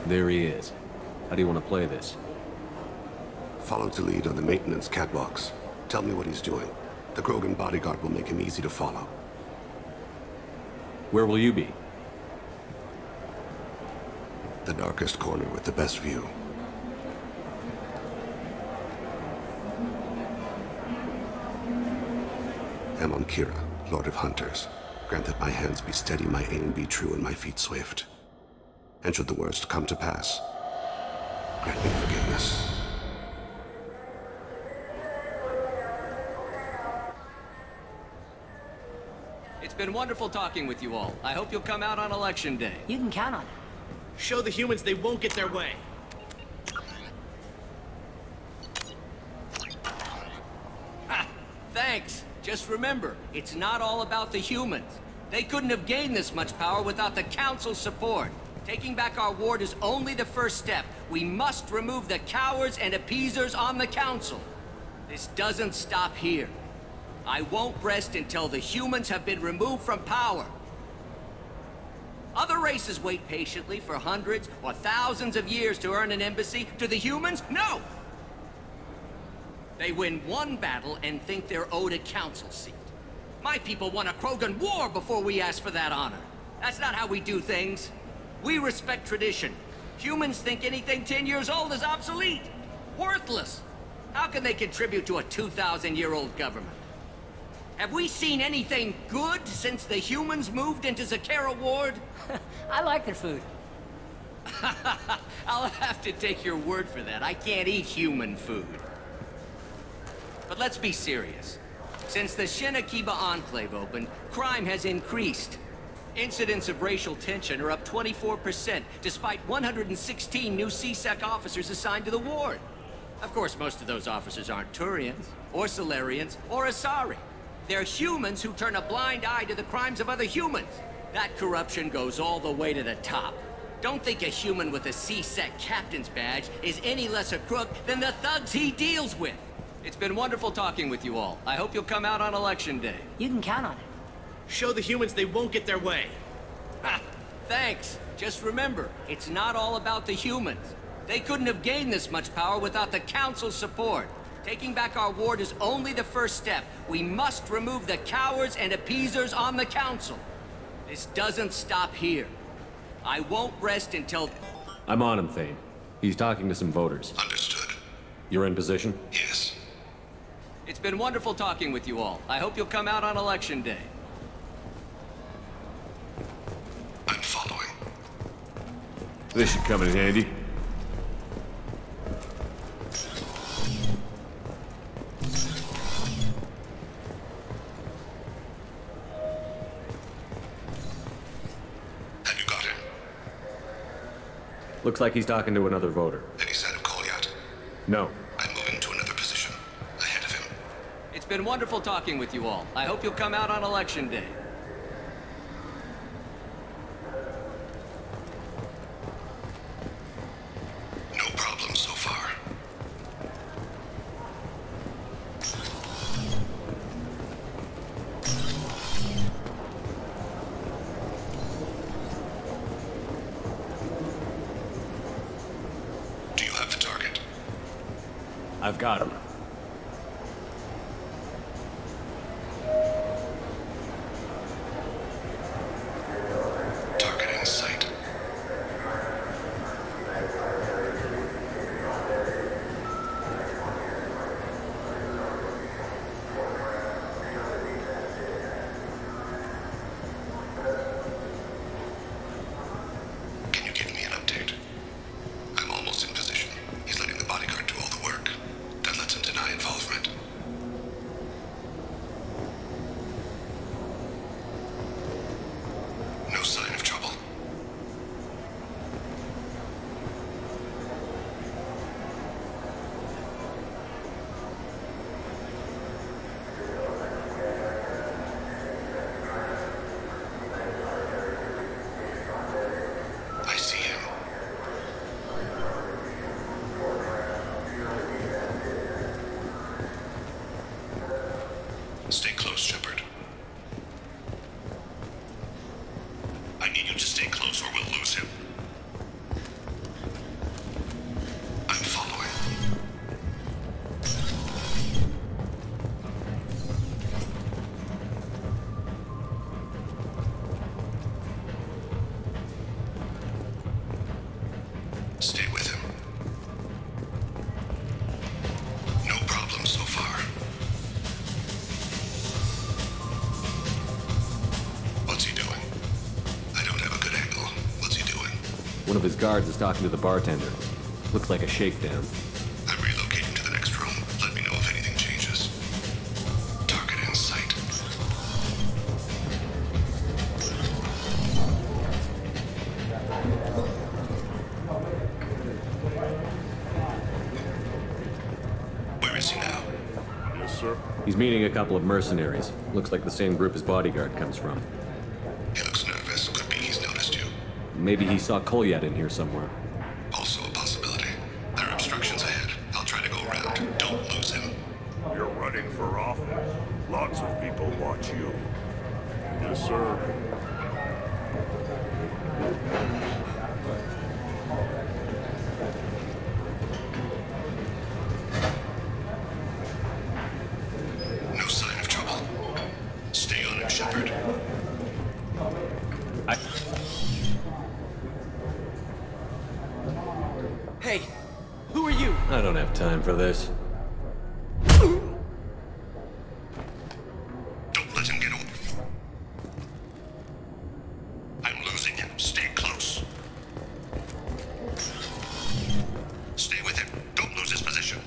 There he is. How do you want to play this? Follow Talid on the maintenance catwalks. Tell me what he's doing. The Krogan bodyguard will make him easy to follow. Where will you be? The darkest corner with the best view. Amon Kira, Lord of Hunters. Grant that my hands be steady, my aim be true, and my feet swift. And should the worst come to pass, grant me forgiveness. It's been wonderful talking with you all. I hope you'll come out on Election Day. You can count on it. Show the humans they won't get their way. Ha! Thanks. Just remember, it's not all about the humans. They couldn't have gained this much power without the Council's support. Taking back our ward is only the first step. We must remove the cowards and appeasers on the Council. This doesn't stop here. I won't rest until the humans have been removed from power. Other races wait patiently for hundreds or thousands of years to earn an embassy. To the humans, no! They win one battle and think they're owed a council seat. My people won a Krogan war before we asked for that honor. That's not how we do things. We respect tradition. Humans think anything 10 years old is obsolete. Worthless. How can they contribute to a 2,000-year-old government? Have we seen anything good since the humans moved into Zakera Ward? I like their food. I'll have to take your word for that. I can't eat human food. But let's be serious. Since the Shinakiba Enclave opened, crime has increased. Incidents of racial tension are up 24%, despite 116 new C-Sec officers assigned to the ward. Of course, most of those officers aren't Turians, or Solarians, or Asari. They're humans who turn a blind eye to the crimes of other humans. That corruption goes all the way to the top. Don't think a human with a C-Sec captain's badge is any less a crook than the thugs he deals with. It's been wonderful talking with you all. I hope you'll come out on Election Day. You can count on it. Show the humans they won't get their way. Ha! Thanks. Just remember, it's not all about the humans. They couldn't have gained this much power without the Council's support. Taking back our ward is only the first step. We must remove the cowards and appeasers on the Council. This doesn't stop here. I won't rest until... I'm on him, Thane. He's talking to some voters. Understood. You're in position? Yes. It's been wonderful talking with you all. I hope you'll come out on Election Day. I'm following. This should come in handy. Have you got him? Looks like he's talking to another voter. Any sign of Kolyat? No. I'm moving to another position. Ahead of him. It's been wonderful talking with you all. I hope you'll come out on Election Day. No problem so far. Do you have the target? I've got him. Target in sight. Can you give me an update? I'm almost in position. He's letting the bodyguard do all the work. That lets him deny involvement. No sign of trouble. I see him. Stay close, Shepard. I need you to stay close or we'll lose him. I'm following. Stay with him. No problem so far. What's he doing? I don't have a good angle. What's he doing? One of his guards is talking to the bartender. Looks like a shakedown. I'm relocating to the next room. Let me know if anything changes. Target in sight. Where is he now? Yes, sir. He's meeting a couple of mercenaries. Looks like the same group his bodyguard comes from. He looks nervous. Could be he's noticed you. Maybe he saw Kolyat in here somewhere. Also a possibility. There are obstructions ahead. I'll try to go around. Don't lose him. You're running for office. Lots of people watch you. Yes, sir. No sign of trouble. Stay on him, Shepard. Hey, who are you? I don't have time for this. Don't let him get away. I'm losing him. Stay close. Stay with him. Don't lose his position.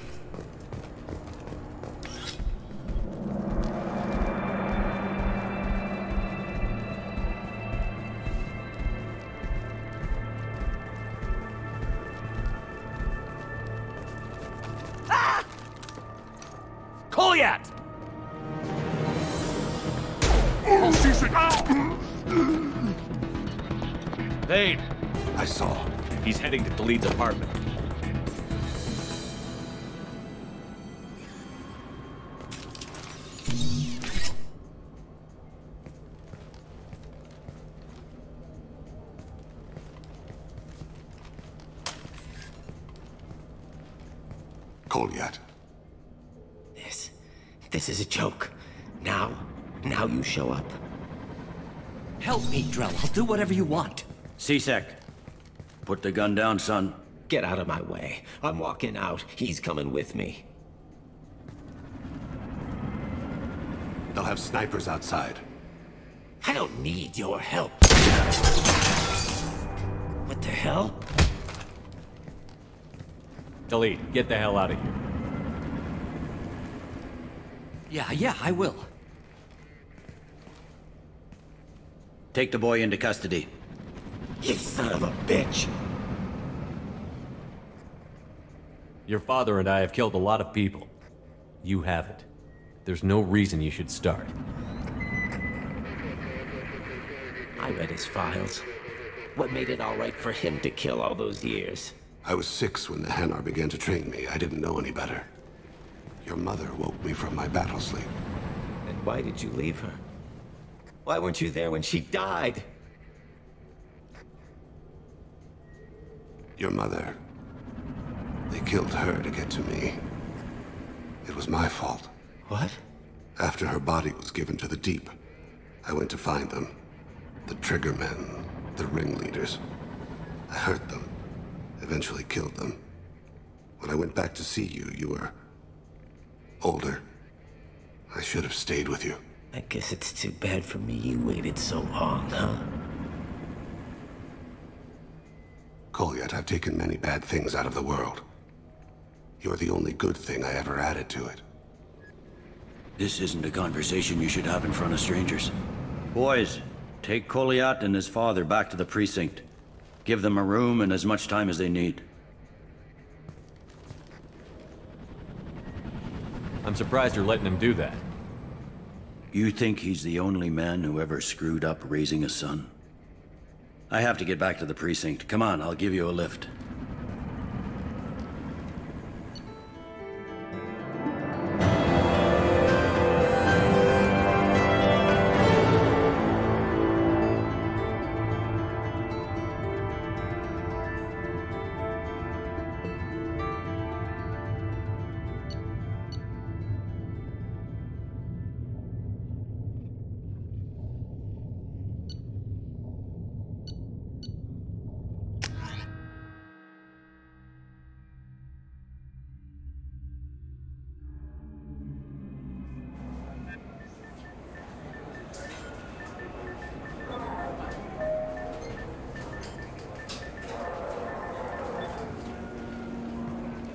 Vane! I saw. He's heading to Talid's apartment. Kolyat. This is a joke. Now you show up. Help me, Drell. I'll do whatever you want. C-Sec. Put the gun down, son. Get out of my way. I'm walking out. He's coming with me. They'll have snipers outside. I don't need your help. What the hell? Talid, get the hell out of here. Yeah, I will. Take the boy into custody. You son of a bitch! Your father and I have killed a lot of people. You haven't. There's no reason you should start. I read his files. What made it all right for him to kill all those years? I was 6 when the Hanar began to train me. I didn't know any better. Your mother woke me from my battle sleep. And why did you leave her? Why weren't you there when she died? Your mother. They killed her to get to me. It was my fault. What? After her body was given to the Deep, I went to find them. The Triggermen, the ringleaders. I hurt them. Eventually killed them. When I went back to see you, you were older. I should have stayed with you. I guess it's too bad for me you waited so long, huh? Kolyat, I've taken many bad things out of the world. You're the only good thing I ever added to it. This isn't a conversation you should have in front of strangers. Boys, take Kolyat and his father back to the precinct. Give them a room and as much time as they need. I'm surprised you're letting him do that. You think he's the only man who ever screwed up raising a son? I have to get back to the precinct. Come on, I'll give you a lift.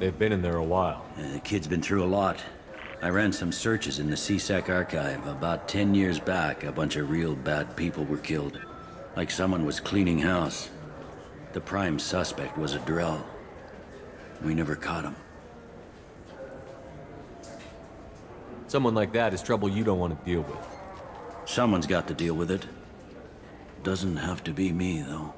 They've been in there a while. The kid's been through a lot. I ran some searches in the C-Sec archive. About 10 years back, a bunch of real bad people were killed. Like someone was cleaning house. The prime suspect was a Drell. We never caught him. Someone like that is trouble you don't want to deal with. Someone's got to deal with it. Doesn't have to be me, though.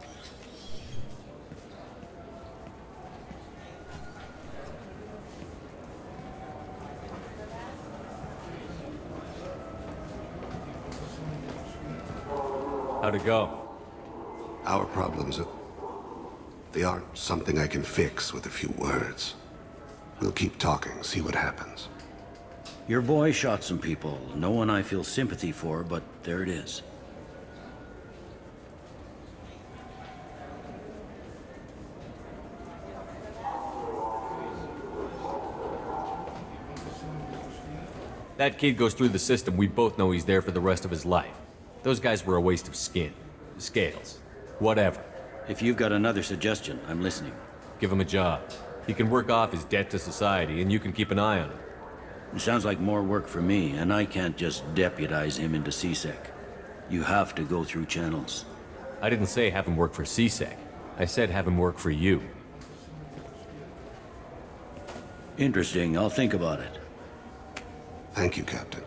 How'd it go? Our problems they aren't something I can fix with a few words. We'll keep talking, see what happens. Your boy shot some people. No one I feel sympathy for, but there it is. That kid goes through the system, we both know he's there for the rest of his life. Those guys were a waste of skin. Scales. Whatever. If you've got another suggestion, I'm listening. Give him a job. He can work off his debt to society, and you can keep an eye on him. It sounds like more work for me, and I can't just deputize him into C-Sec. You have to go through channels. I didn't say have him work for C-Sec. I said have him work for you. Interesting. I'll think about it. Thank you, Captain.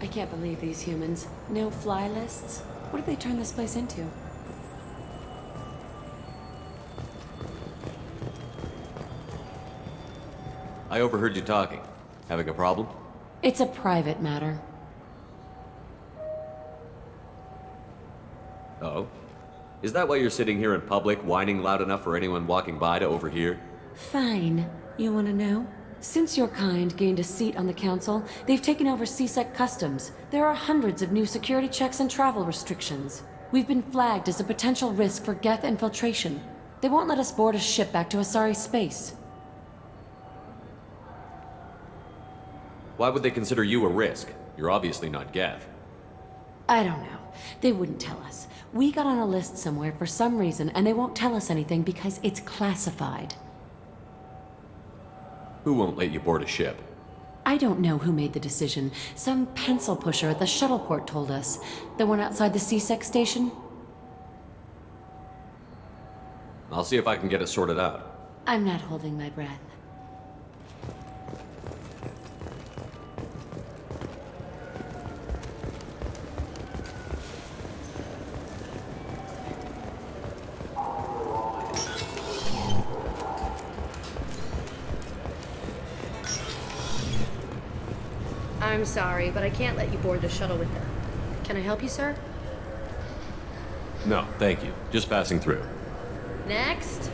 I can't believe these humans. No fly lists? What did they turn this place into? I overheard you talking. Having a problem? It's a private matter. Oh? Is that why you're sitting here in public, whining loud enough for anyone walking by to overhear? Fine. You want to know? Since your kind gained a seat on the council, they've taken over CSEC customs. There are hundreds of new security checks and travel restrictions. We've been flagged as a potential risk for Geth infiltration. They won't let us board a ship back to Asari space. Why would they consider you a risk? You're obviously not Geth. I don't know. They wouldn't tell us. We got on a list somewhere for some reason, and they won't tell us anything because it's classified. Who won't let you board a ship? I don't know who made the decision. Some pencil pusher at the shuttle port told us. The one outside the CSEC station? I'll see if I can get it sorted out. I'm not holding my breath. I'm sorry, but I can't let you board the shuttle with them. Can I help you, sir? No, thank you. Just passing through. Next.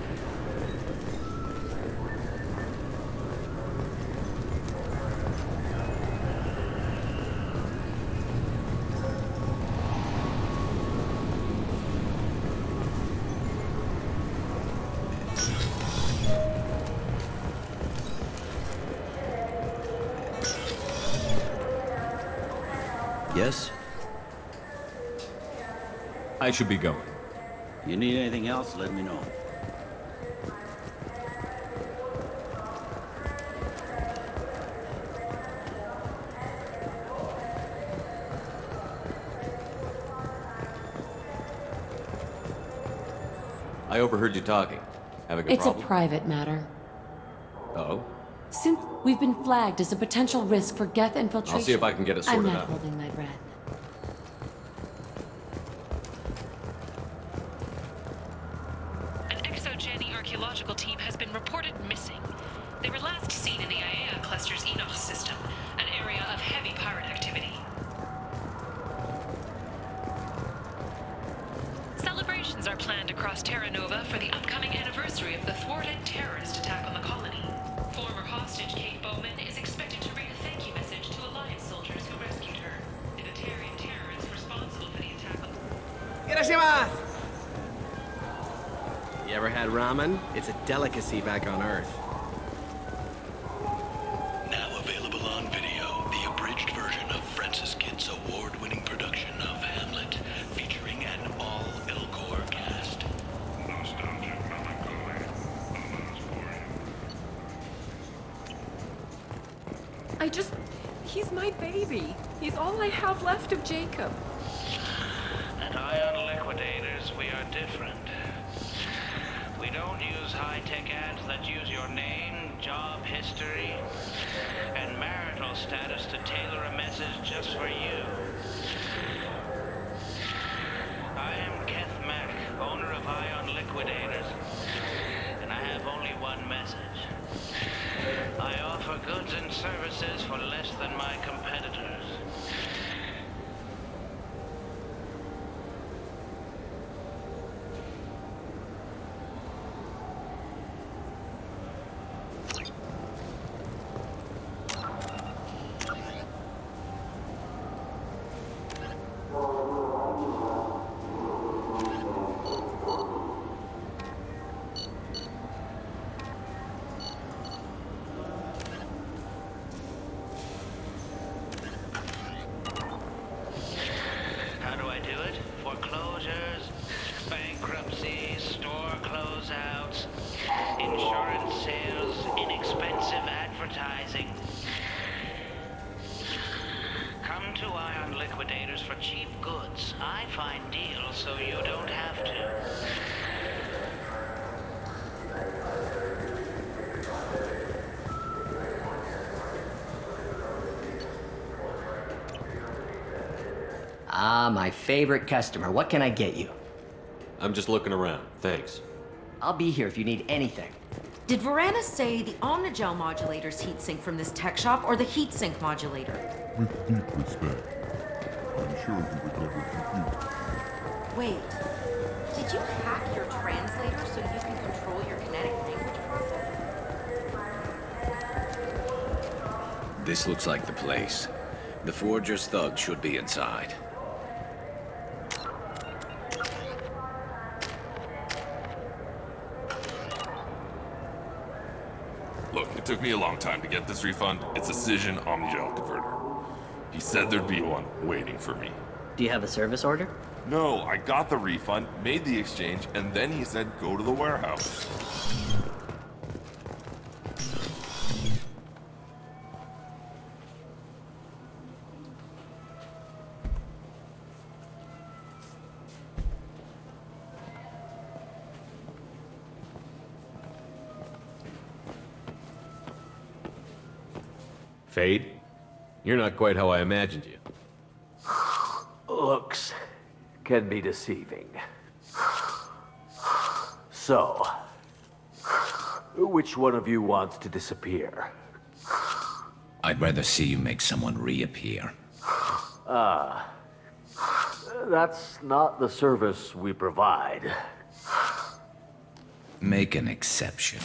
Yes? I should be going. You need anything else, let me know. I overheard you talking. Having a It's problem? a private matter. Oh? Since we've been flagged as a potential risk for Geth infiltration. I'll see if I can get it sorted I'm not out. holding my breath. An ExoGeni archaeological team has been reported missing. They were last seen in the Aiea Cluster's Enoch system, an area of heavy pirate activity. Celebrations are planned across Terra Nova for the upcoming anniversary of the thwarted terrorist attack on the colony. Former hostage Kate Bowman is expected to read a thank you message to Alliance soldiers who rescued her. The Batarian terrorists responsible for the attack on Irashimasu! You ever had ramen? It's a delicacy back on Earth. Now available on video, the abridged version of Francis Kidd's award-winning production of Hamlet, featuring an all-Elcor cast. Nostalgic melancholy, allows for you. He's my baby. He's all I have left of Jacob. At Ion Liquidators, we are different. We don't use high-tech ads that use your name, job history, and marital status to tailor a message just for you. I am Keth Mack, owner of Ion Liquidators, and I have only one message. I offer goods and services for less than my competitors. How do I do it? Foreclosures, bankruptcies, store closeouts, insurance sales, inexpensive advertising. Come to Ion Liquidators for cheap goods. I find deals so you don't have to. Ah, my favorite customer. What can I get you? I'm just looking around. Thanks. I'll be here if you need anything. Did Varanus say the Omnigel modulator's heatsink from this tech shop or the heatsink modulator? With deep respect, I'm sure you would never confuse. Wait, did you hack your translator so you can control your kinetic language processor? This looks like the place. The Forger's thugs should be inside. Look, it took me a long time to get this refund. It's a Cision Omnigel converter. He said there'd be one waiting for me. Do you have a service order? No, I got the refund, made the exchange, and then he said go to the warehouse. Fade? You're not quite how I imagined you. Looks can be deceiving. So, which one of you wants to disappear? I'd rather see you make someone reappear. Ah, that's not the service we provide. Make an exception.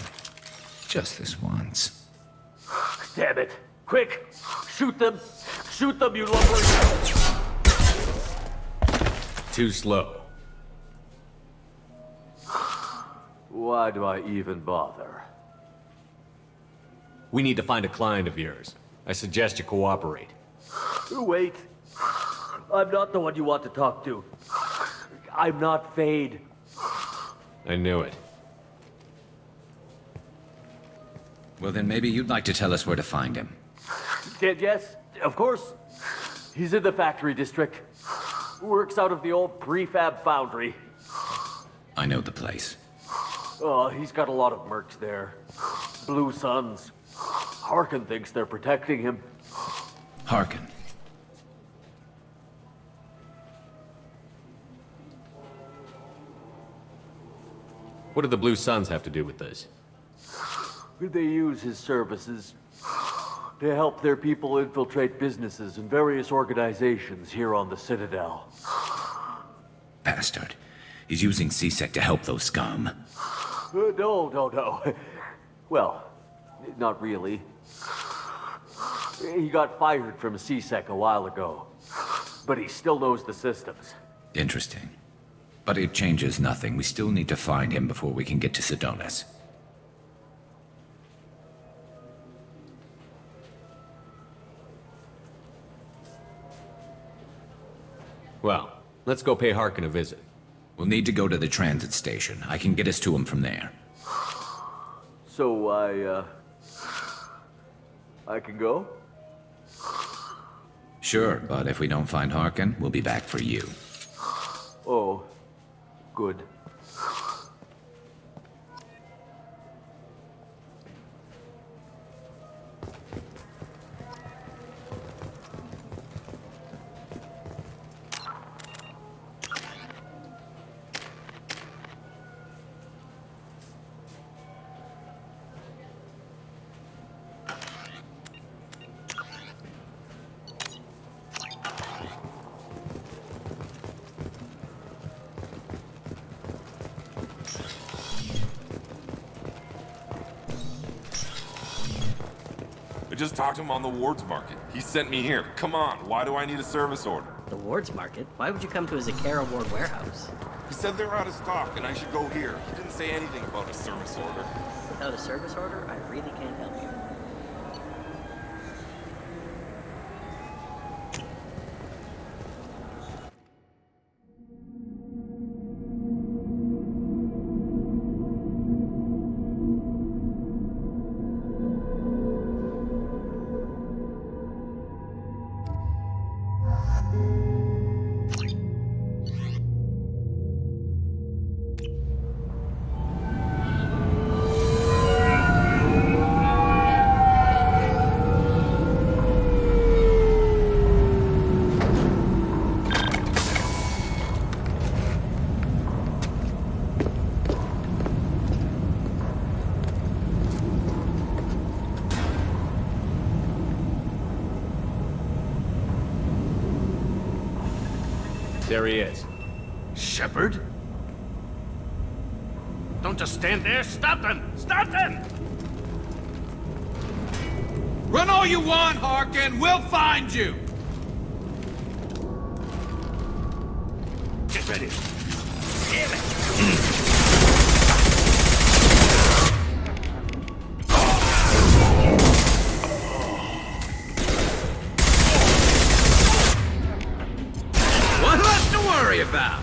Just this once. Damn it! Quick! Shoot them! Shoot them, you lumbering... Too slow. Why do I even bother? We need to find a client of yours. I suggest you cooperate. Wait. I'm not the one you want to talk to. I'm not Fade. I knew it. Well, then maybe you'd like to tell us where to find him. Yes, of course. He's in the factory district. Works out of the old prefab foundry. I know the place. Oh, he's got a lot of mercs there. Blue Suns. Harkin thinks they're protecting him. Harkin. What do the Blue Suns have to do with this? They use his services to help their people infiltrate businesses and various organizations here on the Citadel. Bastard. He's using C-Sec to help those scum. No. Well, not really. He got fired from C-Sec a while ago, but he still knows the systems. Interesting. But it changes nothing. We still need to find him before we can get to Sidonis. Well, let's go pay Harkin a visit. We'll need to go to the transit station. I can get us to him from there. So I can go? Sure, but if we don't find Harkin, we'll be back for you. Oh, good. just talked to him on the Wards Market. He sent me here. Come on, why do I need a service order? The Wards Market? Why would you come to a Zakara Ward warehouse? He said they're out of stock and I should go here. He didn't say anything about a service order. Without a service order, I really can't help you. There he is. Shepard? Don't just stand there. Stop them! Stop them! Run all you want, Harkin. We'll find you. Get ready. Damn it. One less to worry about.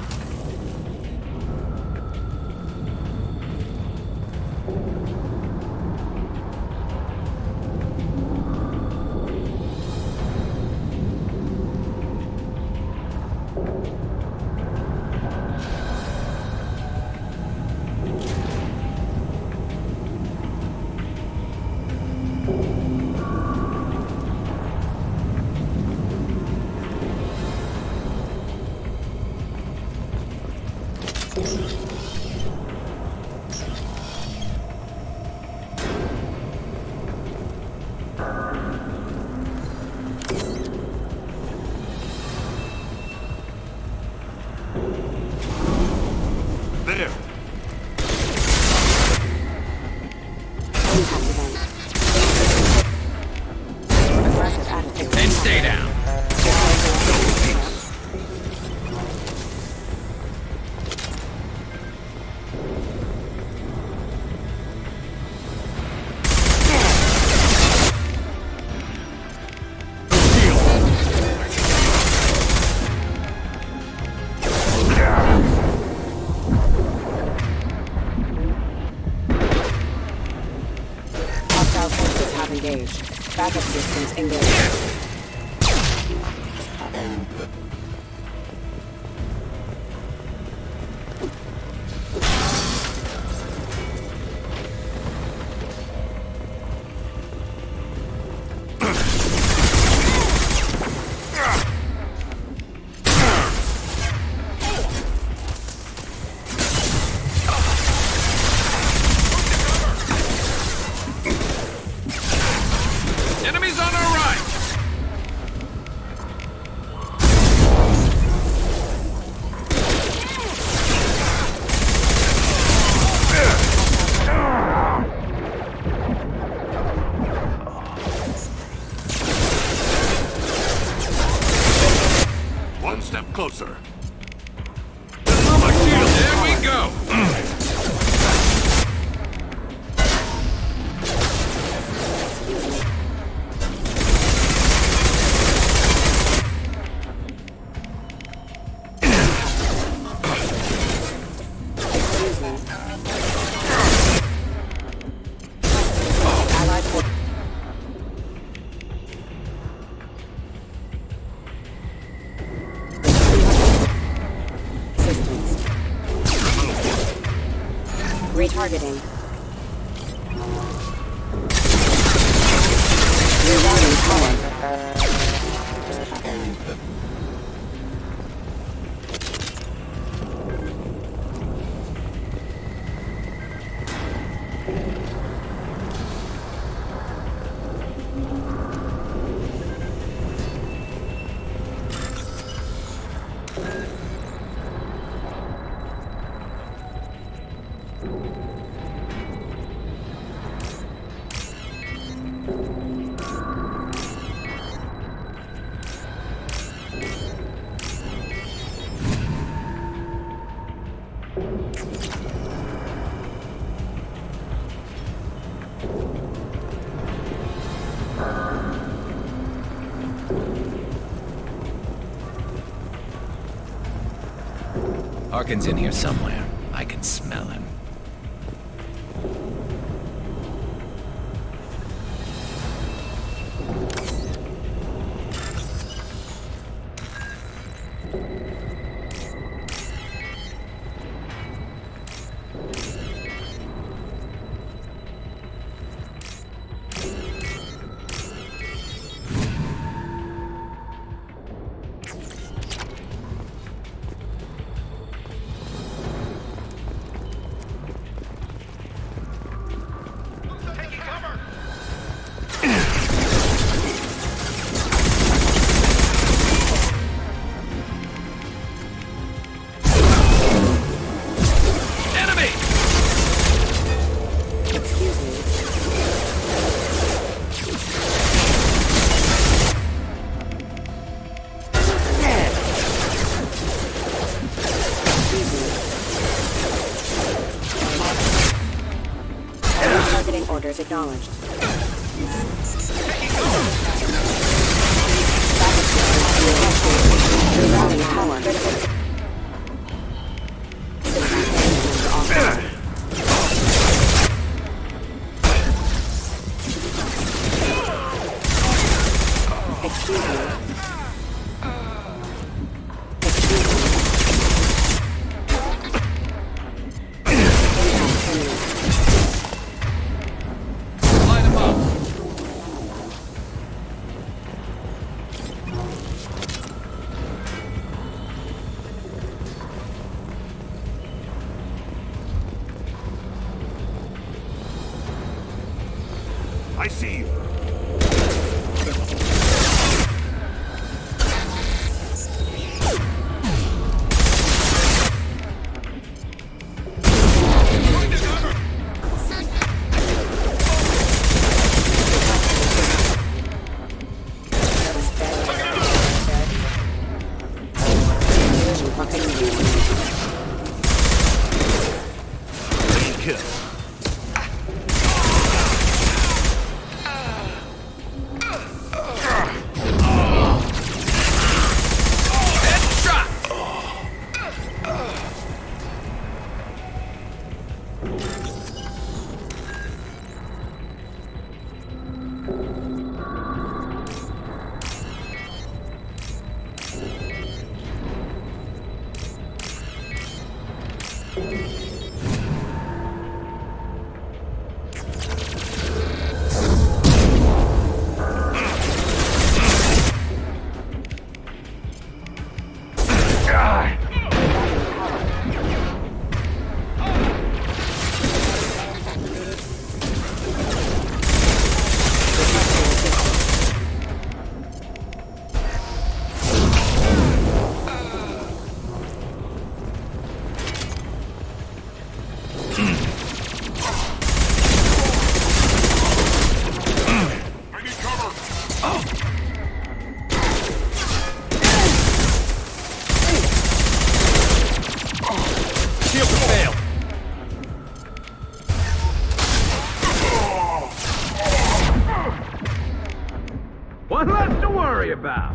There. And stay down. Hostile forces have engaged. Backup systems engaged. Enemies on our right. One step closer. My shield. There we go. Allied forces. Systems. Retargeting. Rerouting power. Harkin's in here somewhere. I can smell him. Orders acknowledged. Excuse me. I see you. Kill. What left to worry about?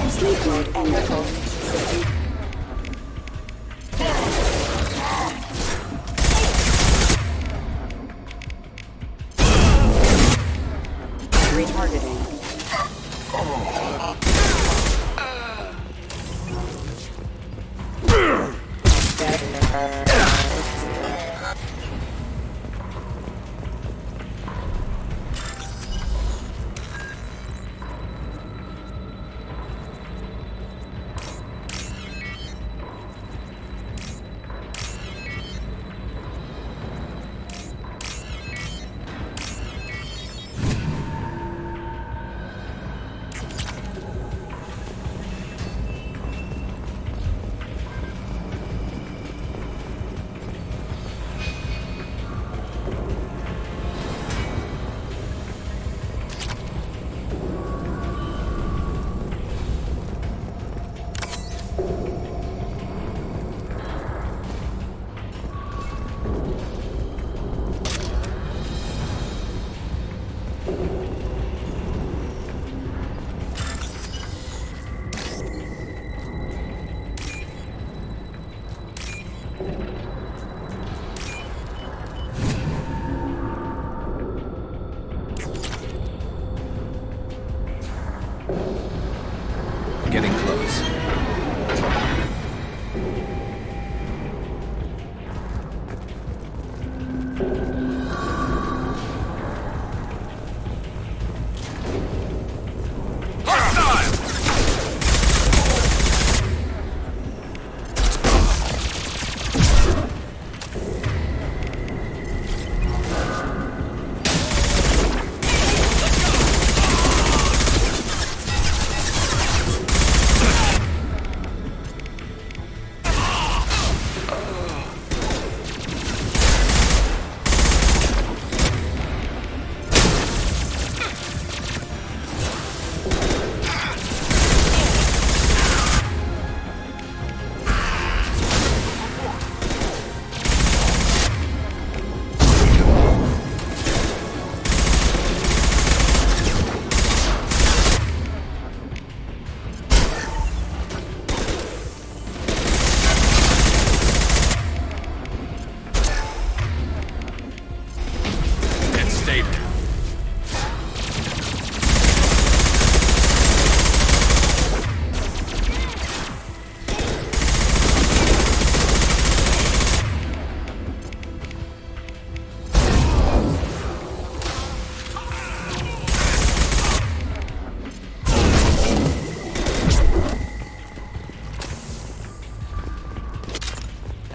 Sleep mode enabled. Retargeting.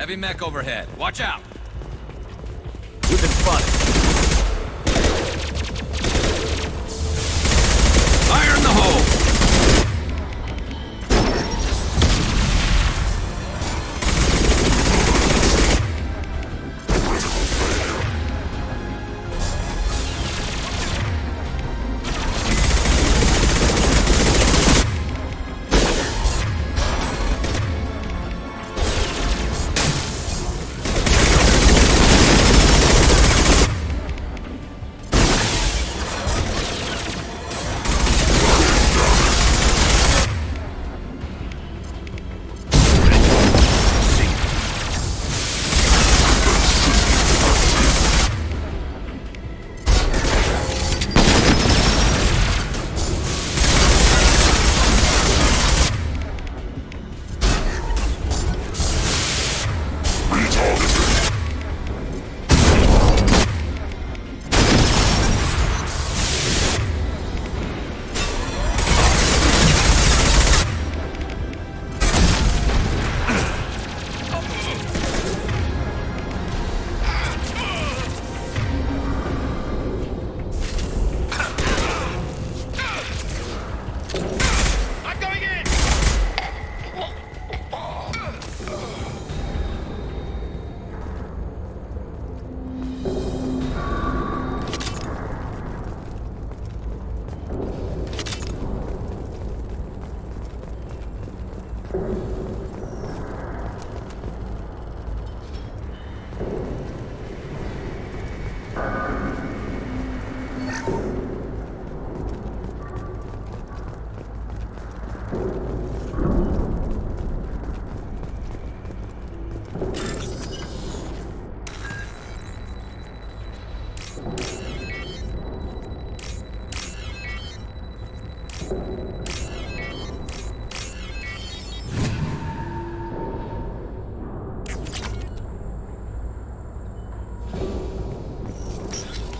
Heavy mech overhead. Watch out! We've been spotted. Fire in the hole!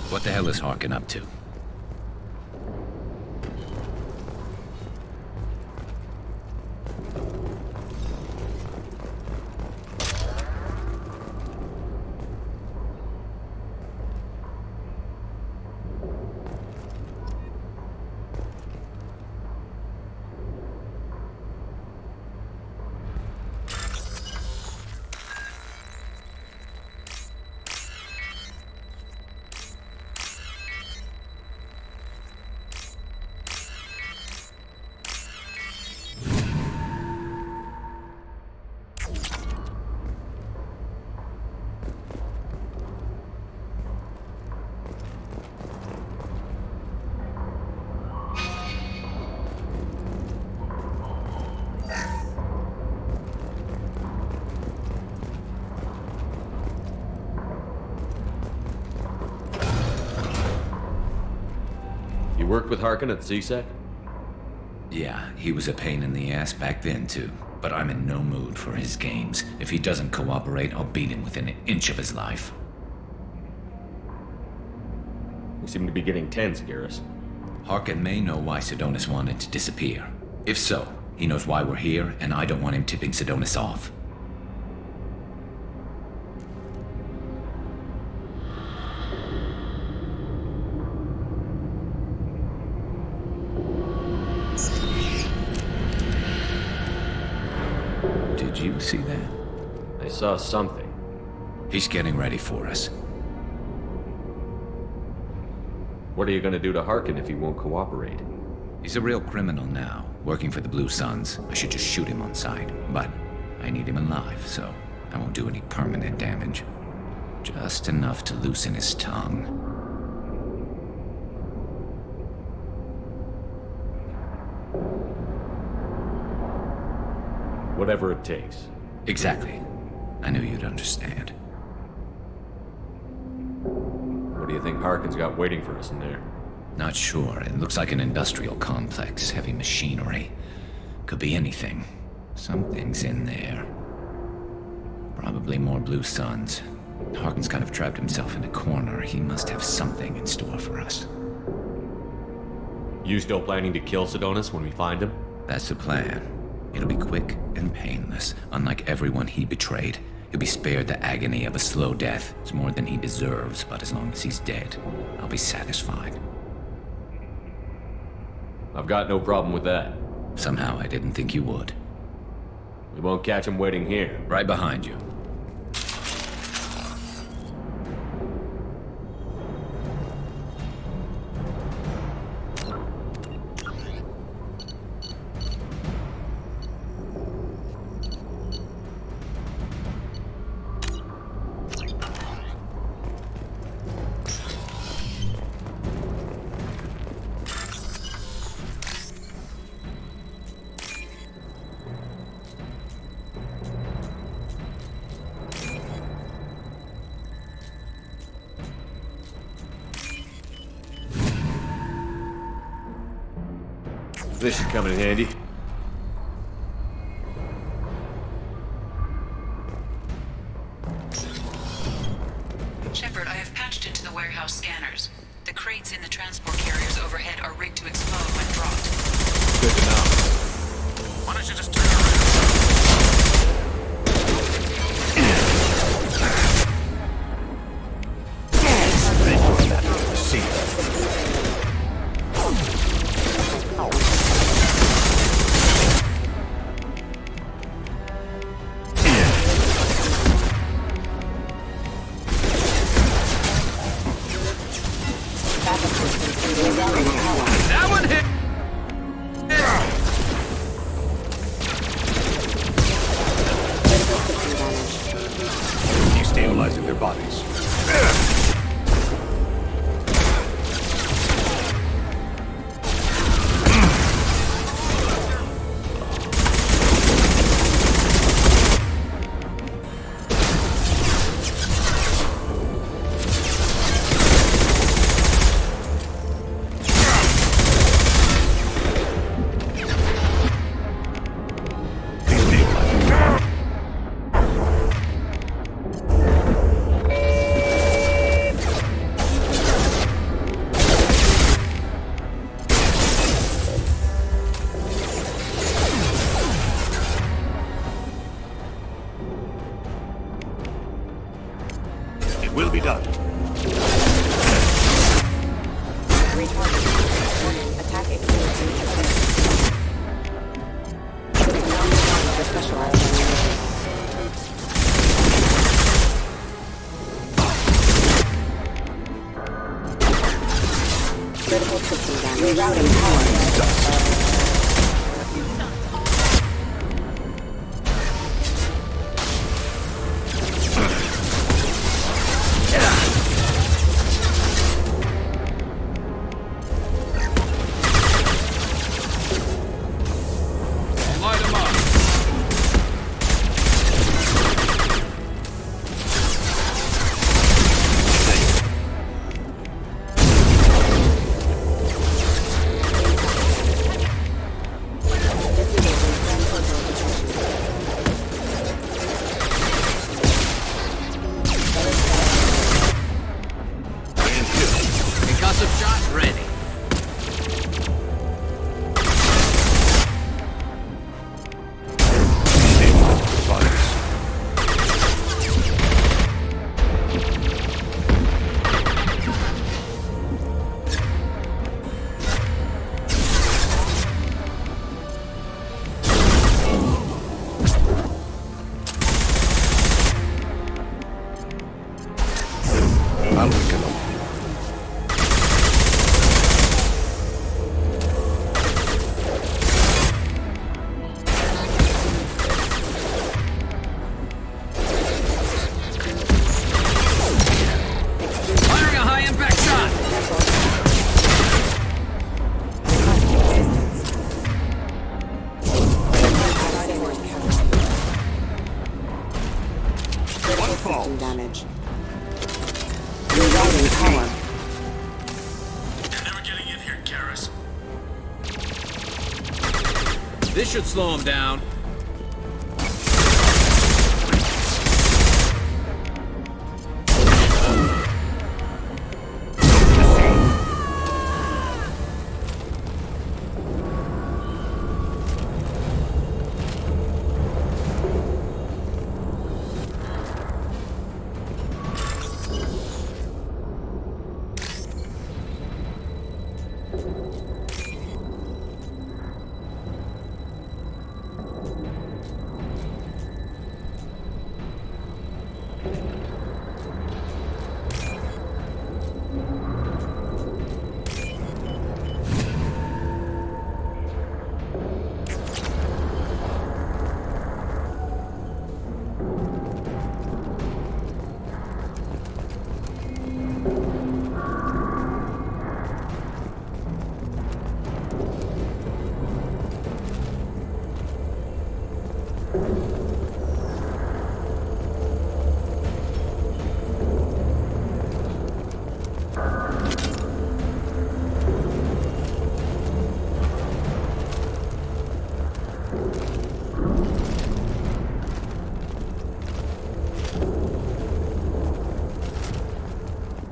What the hell is Harkin up to? You worked with Harkin at CSEC? Yeah, he was a pain in the ass back then, too. But I'm in no mood for his games. If he doesn't cooperate, I'll beat him within an inch of his life. We seem to be getting tense, Garrus. Harkin may know why Sidonis wanted to disappear. If so, he knows why we're here, and I don't want him tipping Sidonis off. Did you see that? I saw something. He's getting ready for us. What are you gonna do to Harkin if he won't cooperate? He's a real criminal now, working for the Blue Suns. I should just shoot him on sight, but I need him alive, so I won't do any permanent damage. Just enough to loosen his tongue. Whatever it takes. Exactly. I knew you'd understand. What do you think Harkin's got waiting for us in there? Not sure. It looks like an industrial complex, heavy machinery. Could be anything. Something's in there. Probably more Blue Suns. Harkin's kind of trapped himself in a corner. He must have something in store for us. You still planning to kill Sidonis when we find him? That's the plan. It'll be quick and painless, unlike everyone he betrayed. He'll be spared the agony of a slow death. It's more than he deserves, but as long as he's dead, I'll be satisfied. I've got no problem with that. Somehow I didn't think you would. We won't catch him waiting here. Right behind you. This should come in handy. Shepard, I have patched into the warehouse scanners. The crates in the transport carriers overhead are rigged to explode when dropped. Good to know. Why don't you just turn around? See. That one hit! Destabilizing their bodies. It will be done. Attacking. Critical system damage. Rerouting power. Light him up. Concussive shot ready. I'm picking them. Firing a high impact shot. Critical system damage. Rerouting power. You're never getting in here, Karis. This should slow him down.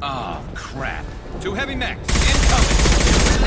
Oh, crap. 2 heavy mechs, incoming!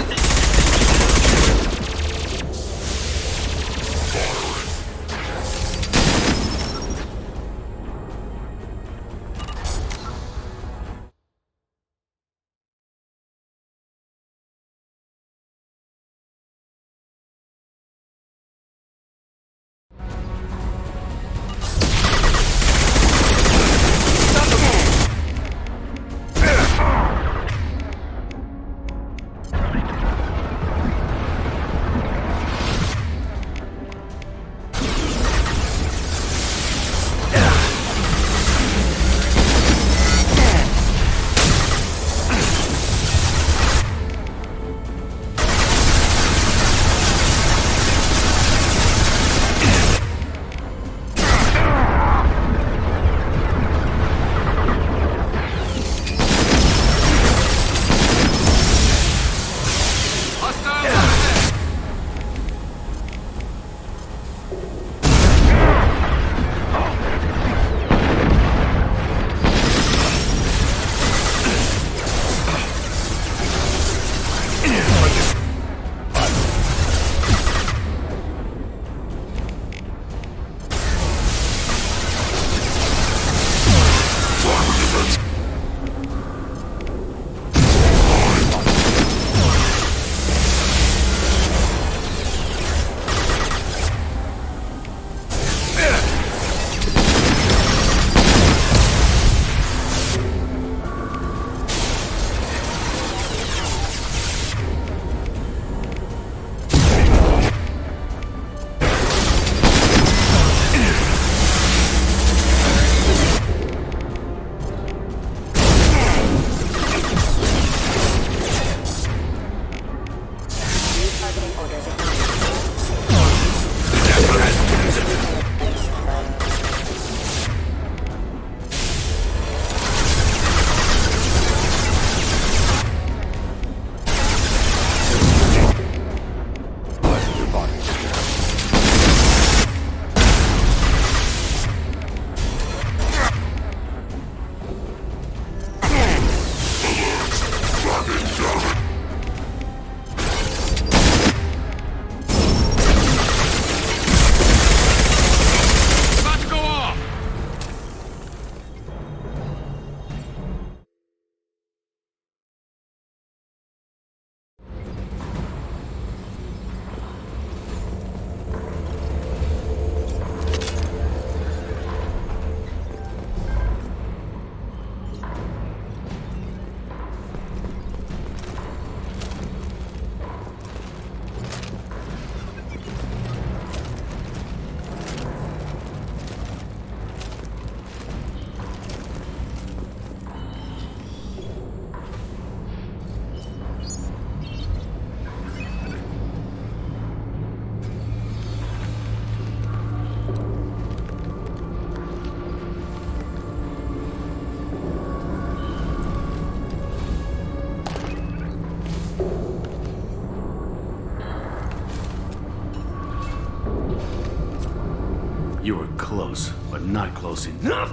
You were close, but not close enough.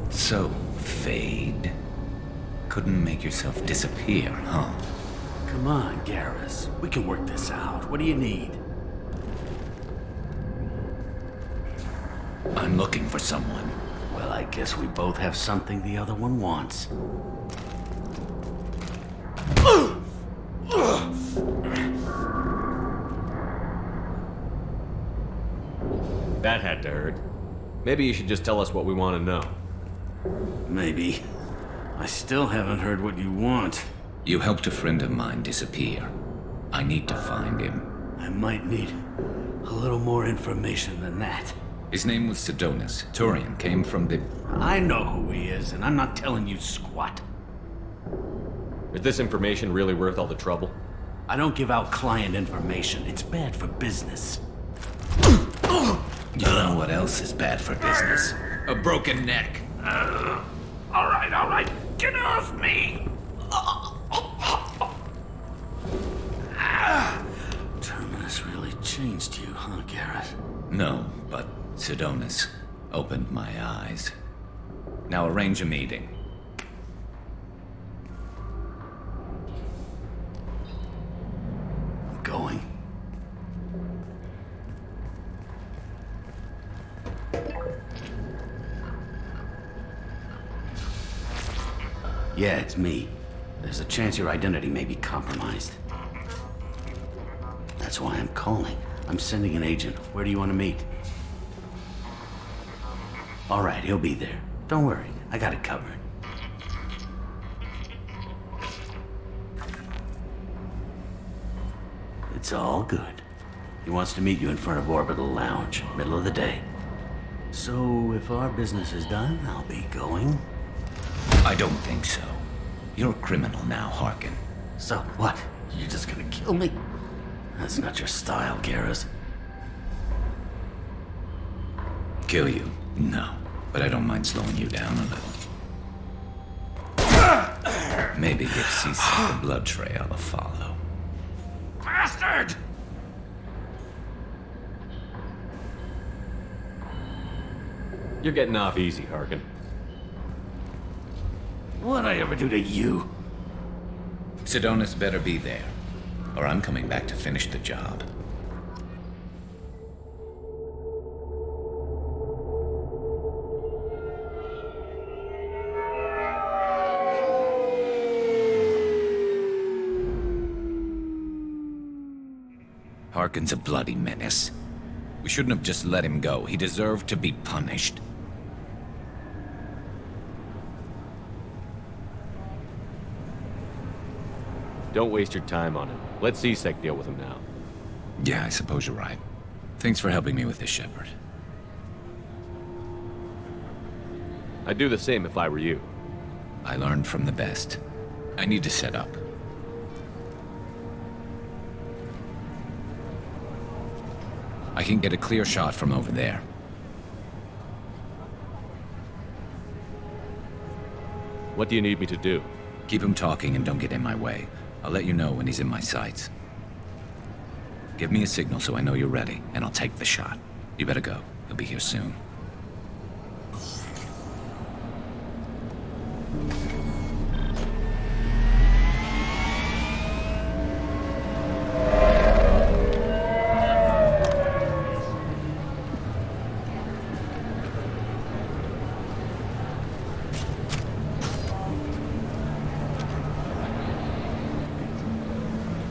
So, Fade. Couldn't make yourself disappear, huh? Come on, Garrus. We can work this out. What do you need? I'm looking for someone. Well, I guess we both have something the other one wants. That had to hurt. Maybe you should just tell us what we want to know. Maybe. I still haven't heard what you want. You helped a friend of mine disappear. I need to find him. I might need a little more information than that. His name was Sidonus. Turian came from the... I know who he is, and I'm not telling you squat. Is this information really worth all the trouble? I don't give out client information. It's bad for business. You know what else is bad for business? A broken neck. All right. Get off me! Terminus really changed you, huh, Garrett? No, but Sidonus opened my eyes. Now arrange a meeting. I'm going. Yeah, it's me. There's a chance your identity may be compromised. That's why I'm calling. I'm sending an agent. Where do you want to meet? All right, he'll be there. Don't worry, I got it covered. It's all good. He wants to meet you in front of Orbital Lounge, middle of the day. So, if our business is done, I'll be going. I don't think so. You're a criminal now, Harkin. So what? You're just gonna kill me? That's not your style, Garrus. Kill you? No. But I don't mind slowing you down a little. Maybe give C-Sec the blood trail a follow. Bastard! You're getting off easy, Harkin. What'd I ever do to you? Sidonus better be there, or I'm coming back to finish the job. Harkin's a bloody menace. We shouldn't have just let him go. He deserved to be punished. Don't waste your time on him. Let C-Sec deal with him now. Yeah, I suppose you're right. Thanks for helping me with this, Shepard. I'd do the same if I were you. I learned from the best. I need to set up. I can get a clear shot from over there. What do you need me to do? Keep him talking and don't get in my way. I'll let you know when he's in my sights. Give me a signal so I know you're ready, and I'll take the shot. You better go. He'll be here soon.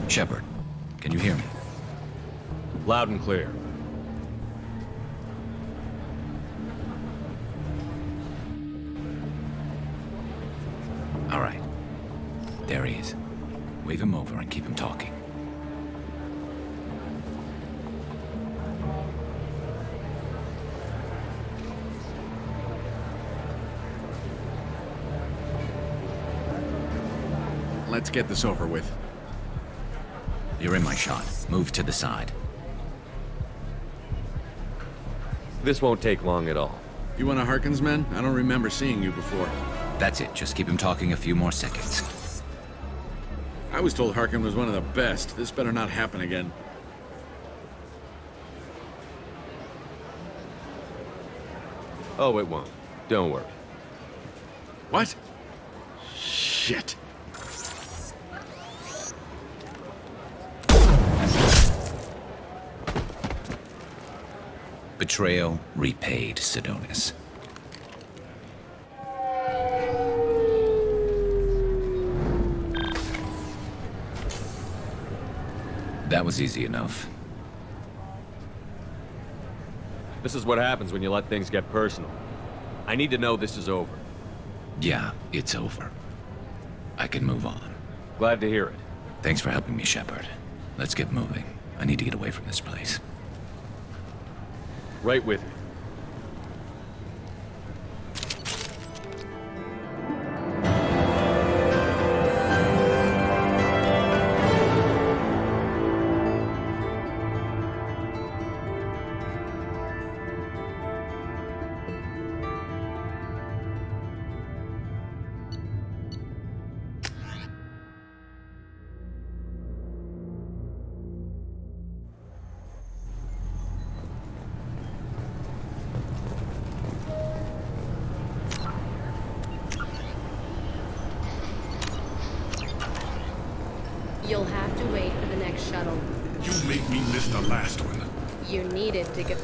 Shepard, can you hear me? Loud and clear. All right. There he is. Wave him over and keep him talking. Let's get this over with. You're in my shot. Move to the side. This won't take long at all. You one of Harkin's men? I don't remember seeing you before. That's it. Just keep him talking a few more seconds. I was told Harkin was one of the best. This better not happen again. Oh, it won't. Don't worry. What? Shit. Betrayal repaid, Sidonus. That was easy enough. This is what happens when you let things get personal. I need to know this is over. Yeah, it's over. I can move on. Glad to hear it. Thanks for helping me, Shepard. Let's get moving. I need to get away from this place. Right with you. You'll have to wait for the next shuttle. You make me miss the last one. You needed to get...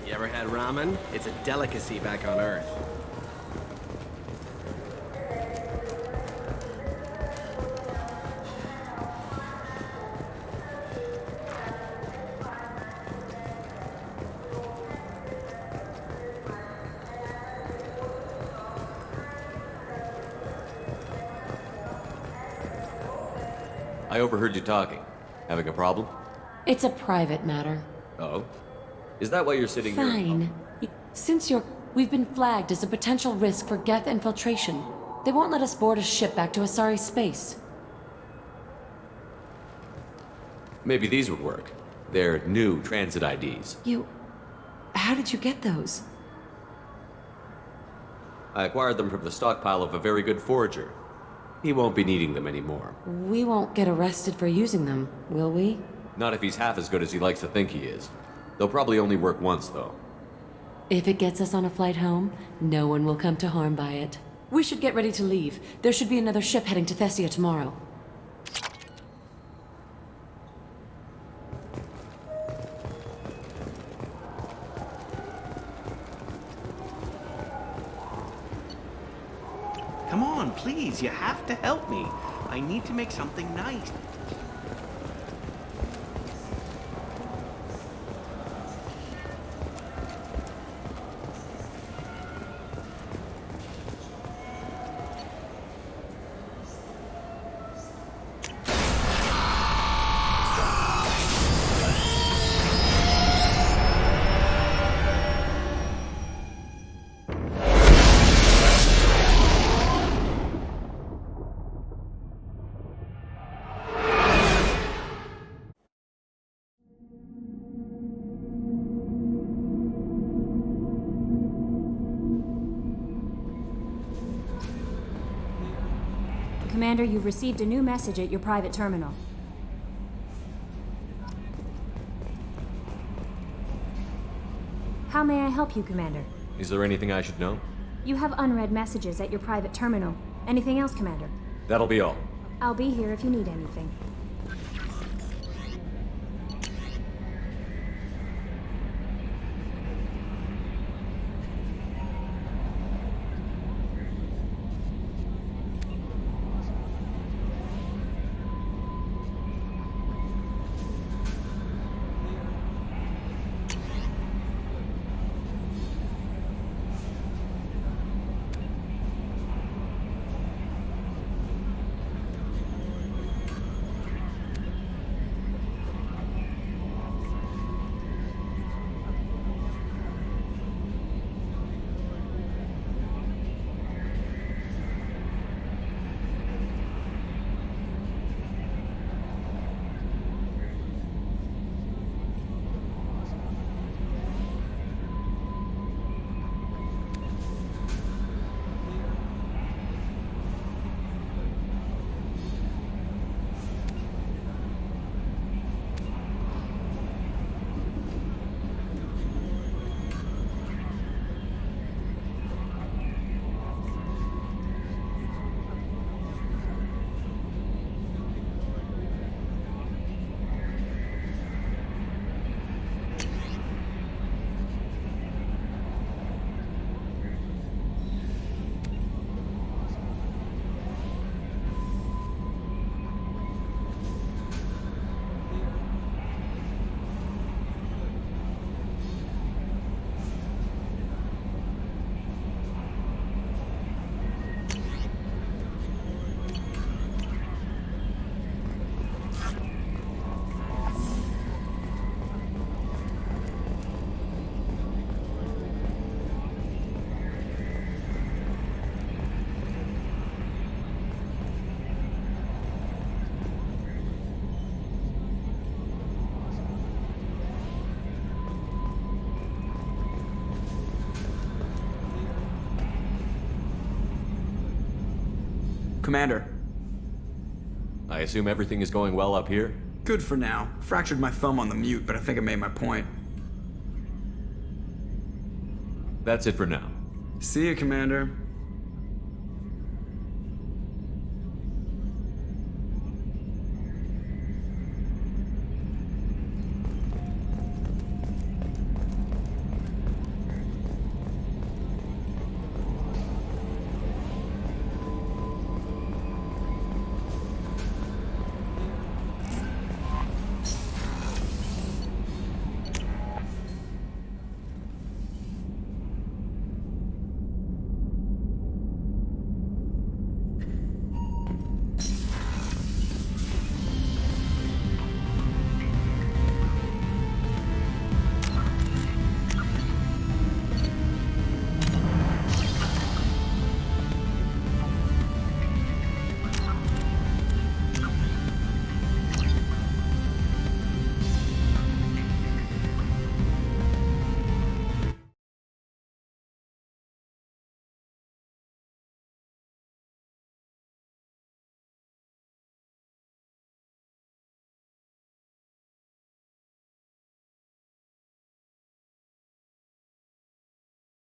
You ever had ramen? It's a delicacy back on Earth. I overheard you talking. Having a problem? It's a private matter. Oh? Is that why you're sitting here? Fine. Since we've been flagged as a potential risk for Geth infiltration. They won't let us board a ship back to Asari space. Maybe these would work. They're new transit IDs. How did you get those? I acquired them from the stockpile of a very good forger. He won't be needing them anymore. We won't get arrested for using them, will we? Not if he's half as good as he likes to think he is. They'll probably only work once, though. If it gets us on a flight home, no one will come to harm by it. We should get ready to leave. There should be another ship heading to Thessia tomorrow. Come on, please, you have to help me. I need to make something nice. Commander, you've received a new message at your private terminal. How may I help you, Commander? Is there anything I should know? You have unread messages at your private terminal. Anything else, Commander? That'll be all. I'll be here if you need anything. Commander. I assume everything is going well up here? Good for now. Fractured my thumb on the mute, but I think I made my point. That's it for now. See you, Commander.